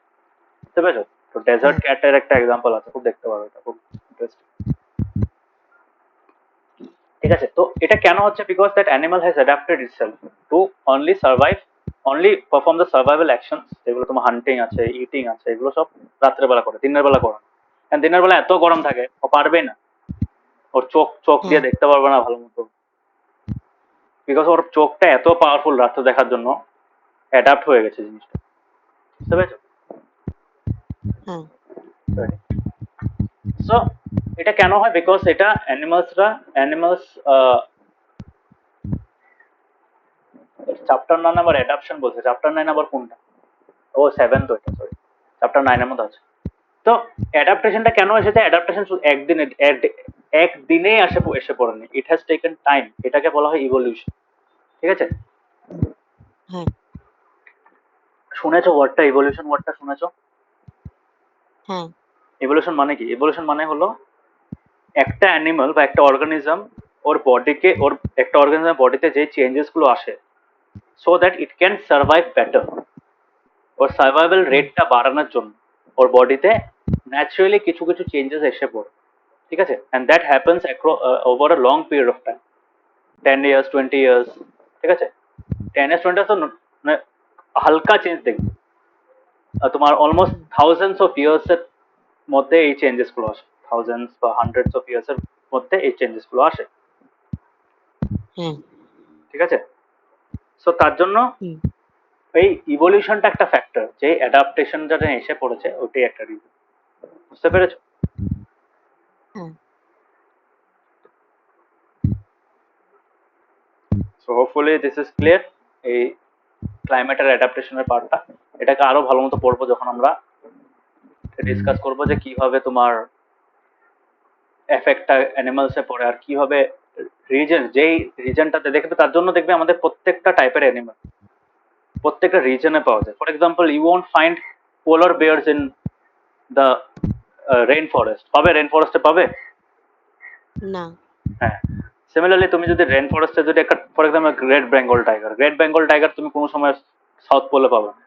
বুঝতে পেরেছো? তো ডেজার্ট হ্যাঁ ক্যাটের একটা এক্সাম্পল আছে, খুব দেখতে পারো, এটা খুব ইন্টারেস্টিং। ঠিক আছে, তো এটা কেন হচ্ছে, because that animal has adapted itself to only survive, only perform the survival action, যেগুলো তোমার হান্টিং আছে, ইটিং আছে, এগুলো সব রাত্রেবেলা করে, দিনের বেলা করে না। কারণ দিনের বেলা এত গরম থাকে, ও পারবে না, ওর চোখ চোখ হ্যাঁ দিয়ে দেখতে পারবে না ভালো মতো, বিকজ ওর চোখটা এত পাওয়ারফুল রাত্রে দেখার জন্য, অ্যাডাপ্ট হয়ে গেছে জিনিসটা। বুঝতে পেরেছো? হ্যাঁ সো এটা কেন হয়, বিকজ এটা অ্যানিমালস চ্যাপ্টার 9 আবার অ্যাডাপশন বলছে, চ্যাপ্টার 9 আবার কোনটা, ও 7 তো, এটা সরি, চ্যাপ্টার 9 এর মধ্যে আছে। তো অ্যাডাপ্টেশনটা কেন এসেছে, অ্যাডাপ্টেশন শুধু একদিনে একদিনেই এসে পড়েনি, ইট হ্যাজ টেকেন টাইম, এটাকে বলা হয় ইভলিউশন। ঠিক আছে, হ্যাঁ শুনেছো ওয়ার্ডটা, ইভলিউশন ওয়ার্ডটা শুনেছো? হ্যাঁ ইভলিউশন মানে কি? ইভলিউশন মানে হলো একটা অ্যানিমাল বা একটা অর্গানিজম, ওর বডিকে, ওর একটা অর্গানিজমের বডিতে যে চেঞ্জেস গুলো আসে, so that it can survive better, ওর সার্ভাইভাল হুম রেটটা বাড়ানোর জন্য ওর বডিতে ন্যাচারালি কিছু কিছু চেঞ্জেস এসে পড়ে। ঠিক আছে, and that happens over a long period of time. 10 years 20 years, ঠিক আছে? 10 years 20 years তো মানে হালকা চেঞ্জ দেখবে, আর তোমার অলমোস্ট থাউজেন্ডস অফ ইয়ার্স এর মধ্যে এই চেঞ্জেস গুলো আসে, থাউজেন্ডস বা হান্ড্রেডস অফ ইয়ার্স এর মধ্যে এই চেঞ্জেস গুলো আসে, হ্যাঁ। ঠিক আছে? সো তার জন্য হুম। এই ইভলিউশনটা একটা ফ্যাক্টর, যে অ্যাডাপ্টেশন যেটা এসে পড়েছে ওটাই একটা রিজন, বুঝতে পেরেছো? হ্যাঁ। So hopefully this is clear এই ক্লাইমেটের অ্যাডাপ্টেশনের পার্টটা। এটাকে আরো ভালো মতো পড়বো যখন আমরা ডিসকাস করবো যে কিভাবে তোমার এফেক্টটা অ্যানিমালসে পড়ে, আর কিভাবে রিজন, যেই রিজনটাতে দেখবে তার জন্য দেখবে আমাদের প্রত্যেকটা টাইপের অ্যানিমাল প্রত্যেকটা রিজনে পাওয়া যায়। For example you won't find polar bears in the rain forest, পাবে? রেইন ফরেস্টে পাবে? না। হ্যাঁ, সিমিলারলি তুমি যদি রেইন ফরেস্টে যদি একটা for example great Bengal tiger তুমি কোনো সময় সাউথ পোলে পাবে না,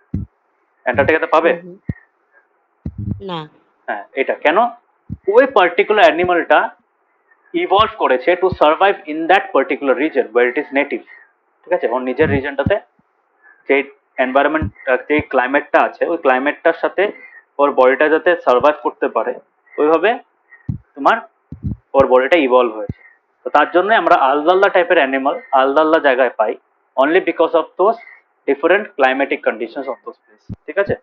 অ্যান্টার্কটিকাতে পাবে? হুম। না। হ্যাঁ, এটা কেন? ওই পার্টিকুলার অ্যানিমালটা ইভলভ করেছে to survive in that particular region where it is native, ঠিক আছে? ওর নিজের রিজনটাতে যে এনভায়রনমেন্ট, যে ক্লাইমেটটা আছে ওই ক্লাইমেটটার সাথে ওর বডিটা যাতে সার্ভাইভ করতে পারে, ওইভাবে তোমার ওর বডিটা ইভলভ হয়েছে। তো তার জন্য আমরা আলাদা আলাদা টাইপের অ্যানিমাল আলাদা আলাদা জায়গায় পাই, only because of those different climatic conditions of those place, ঠিক আছে?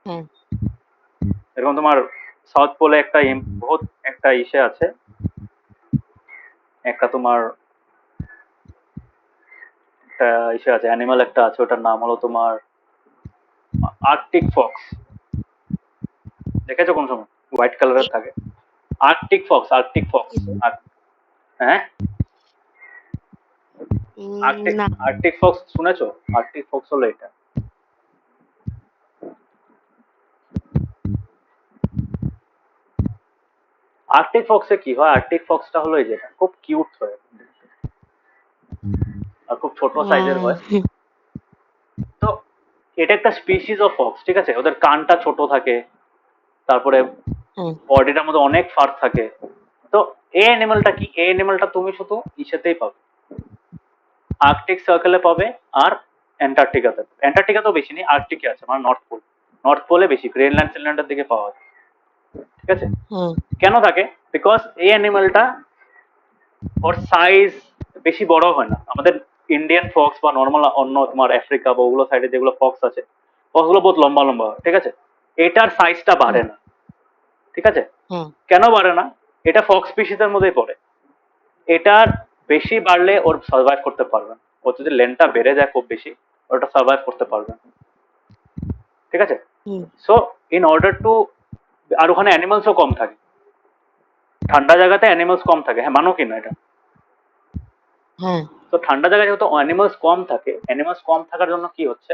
হ্যাঁ। এরকম তোমার সাউথ পোলে একটা বহুত একটা ইসে আছে, একটা তোমার একটা ইসে আছে, অ্যানিমাল একটা আছে, ওটার নাম হলো তোমার আর্কটিক ফক্স, দেখেছো কোন সময়? হোয়াইট কালারের থাকে, আর্কটিক ফক্স, আর্কটিক ফক্স। হ্যাঁ, আর্কটিক না। আর্কটিক ফক্স শুনেছো? আর্কটিক ফক্স হলো এটা। আর্কটিক ফক্সে কি হয়? আর্কটিক ফক্সটা হলো এই যেটা খুব কিউট হয় আর খুব ছোট সাইজের হয়। হুম। তো এটা একটা স্পিসিস অফ ফক্স, ঠিক আছে? ওদের কানটা ছোট থাকে, তারপরে হ্যাঁ। বডিটার মধ্যে অনেক ফার থাকে। তো এই অ্যানিমালটা কি, এই অ্যানিমালটা তুমি শুধু ইসেতেই পাবে, আর্কটিক সার্কেলে পাবে, আর অ্যান্টার্কটিকাতে। অ্যান্টার্কটিকাতেও বেশি নেই, আর্কটিকে আছে, মানে নর্থ পোল, নর্থ পোলে বেশি, গ্রিনল্যান্ড ফিনল্যান্ডের দিকে পাওয়া যায়, ঠিক আছে? হ্যাঁ। কেন থাকে? বিকজ এই অ্যানিমালটা ওর সাইজ বেশি বড় হয় না। আমাদের ইন্ডিয়ান ফক্স বা নর্মাল অন্য তোমার আফ্রিকা বা ওগুলো সাইডে যেগুলো ফক্স আছে, ফক্সগুলো বহুত লম্বা লম্বা হয়, ঠিক আছে? এটার সাইজটা বাড়ে না, ঠিক আছে? হ্যাঁ। কেন বাড়ে না? এটা ফক্স স্পিসিসের মধ্যেই পড়ে, এটার বেশি বাড়লে ওর সার্ভাইভ করতে পারবে না। ওর যদি লেন্থটা বেড়ে যায় খুব বেশি, ওটা সার্ভাইভ করতে পারবে না, ঠিক আছে? হুম। সো ইন অর্ডার টু, আর ওখানে অ্যানিমালসও কম থাকে, ঠান্ডা জায়গাতে অ্যানিমালস কম থাকে, হ্যাঁ মানো কি না এটা? হ্যাঁ। তো ঠান্ডা জায়গায় যেহেতু অ্যানিমালস কম থাকে, অ্যানিমালস কম থাকার জন্য কি হচ্ছে,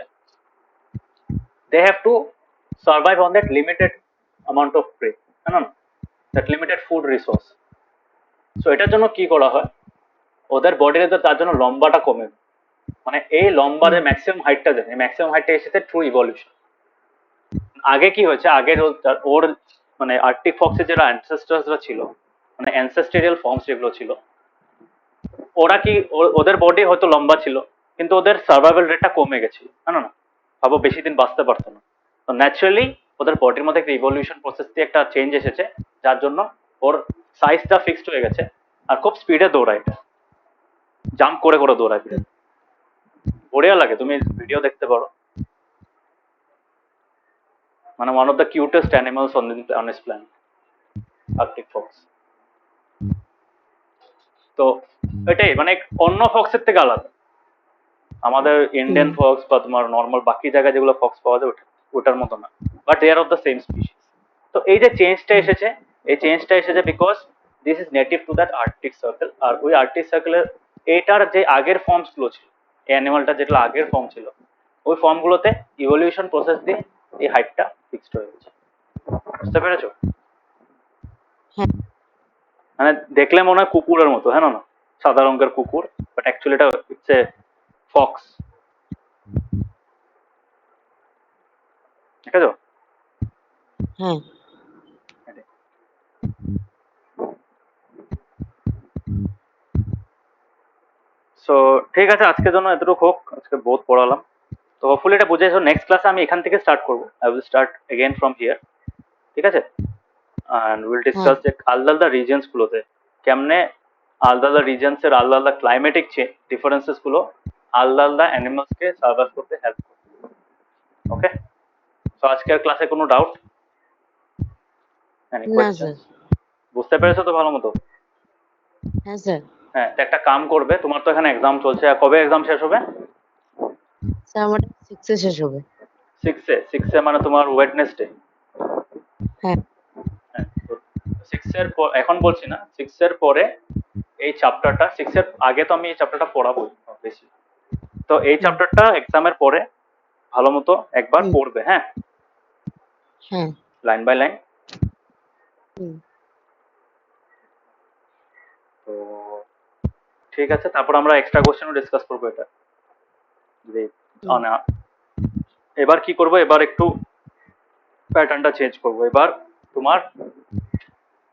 they have to survive on that limited amount of prey, না না, that limited food resource. So এটার জন্য কি করা হয়, ওদের বডিতে তার জন্য লম্বাটা কমে, মানে এই লম্বা যে ম্যাক্সিমাম হাইটটা দেয়, ম্যাক্সিমাম হাইটটা এসেছে থ্রু ইভলিউশন। আগে কি হয়েছে, আগে ওর মানে আর্কটিক ফক্সের যারা অ্যানসেস্টার্সরা ছিল, মানে অ্যানসেস্টেরিয়াল ফর্মস যেগুলো ছিল, ওরা কি ওদের বডি হয়তো লম্বা ছিল, কিন্তু ওদের সার্ভাইভাল রেটটা কমে গেছিল, না না, ভাবো বেশি দিন বাঁচতে পারতো না। তো ন্যাচারালি ওদের বডির মধ্যে একটা ইভলিউশন প্রসেস দিয়ে একটা চেঞ্জ এসেছে, যার জন্য ওর সাইজটা ফিক্সড হয়ে গেছে, আর খুব স্পিডে দৌড়ায়, এটা জাম্প করে করে দৌড়ায়, বড়িয়া লাগে, তুমি ভিডিও দেখতে পারো, মানে one of the cutest animals on this planet, Arctic Fox. তো এটাই মানে অন্য ফক্সের থেকে আলাদা, আমাদের ইন্ডিয়ান ফক্স বা তোমার নর্মাল বাকি জায়গায় যেগুলো ফক্স পাওয়া যায় ওটার মতো না, but they are of the same species. তো এই যে চেঞ্জটা এসেছে, এই চেঞ্জটা এসেছে because this is native to that Arctic circle. আর ওই আর্কটিক সার্কেলের এটার যে আগের ফর্মস গুলো ছিল, এই অ্যানিমালটা যেগুলো আগের ফর্ম ছিল, ওই ফর্ম গুলোতে ইভলিউশন প্রসেস দিয়ে এই হাইটটা ফিক্সড হয়ে গেছে, বুঝতে পেরেছো? মানে দেখলে মনে হয় কুকুরের মতো, হ্যাঁ না, সাদা রঙের কুকুর, বাট অ্যাকচুয়ালি এটা ইটস এ ফক্স, ঠিক আছে? হ্যাঁ। সো ঠিক আছে, আজকের জন্য এতটুকু হোক, আজকে বহুত পড়ালাম। তো হোপফুলি এটা বুঝেছো। নেক্সট ক্লাসে আমি এখান থেকে স্টার্ট করবো, I will start again from here, ঠিক আছে? অ্যান্ড উইল হ্যাঁ ডিসকাস যে আলাদা আলাদা রিজনস গুলোতে কেমনে আলাদা আলাদা রিজনস এর আলাদা আলাদা ক্লাইমেটিক ডিফারেন্সেস গুলো আলাদা আলাদা অ্যানিমালস কে সার্ভাইভ করতে হেল্প করে। ওকে, তো আজকের ক্লাসে কোনো ডাউট, এনি না স্যার। কোয়েশ্চেন্স? বুঝতে পেরেছো তো ভালো মতো? হ্যাঁ স্যার। হ্যাঁ, তো একটা কাম করবে, তোমার তো এখানে এক্সাম চলছে, আর কবে এক্সাম শেষ হবে? স্যার আমার 6 শেষ হবে। 6 মানে তোমার ওয়েডনেসডে। হ্যাঁ হ্যাঁ, তো 6 এখন বলছি না, 6 পরে এই চ্যাপ্টারটা, 6 আগে তো আমি এই চ্যাপ্টারটা পড়াবো বেশি, তো এই হুম চ্যাপ্টারটা এক্সামের পরে ভালো মতো একবার হুম পড়বে, হ্যাঁ, হ্যাঁ লাইন বাই লাইন। হুম তো ঠিক আছে, তারপর আমরা এক্সট্রা কোশ্চেনও ডিসকাস করবো এটা, যে হুম মানে এবার কি করব, এবার একটু প্যাটার্নটা চেঞ্জ করব। এবার তোমার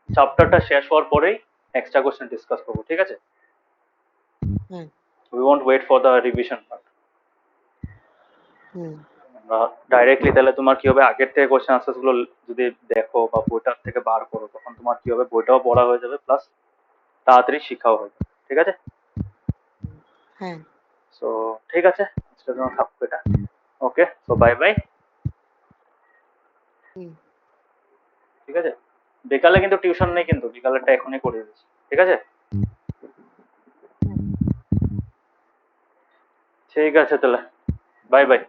চ্যাপ্টারটা শেষ হওয়ার পরেই এক্সট্রা কোশ্চেন ডিসকাস করবো, ঠিক আছে? হ্যাঁ we won't wait for the revision part. হুম ডাইরেক্টলি তাহলে তোমার কি হবে, আগের থেকে কোশ্চেন আনসার্স গুলো যদি দেখো বা বইটার থেকে বার করো, তখন তোমার কি হবে, বইটাও পড়া হয়ে যাবে, প্লাস তাড়াতাড়ি শিখাও হয়ে যাবে, ঠিক আছে? হ্যাঁ সো ঠিক আছে, আজকের জন্য থাকবে এটা। ওকে, সো বাই বাই। হুম ঠিক আছে, বিকালে কিন্তু টিউশন নেই, কিন্তু বিকালেরটা এখনই করে দিচ্ছি, ঠিক আছে? হ্যাঁ ঠিক আছে তাহলে, বাই বাই।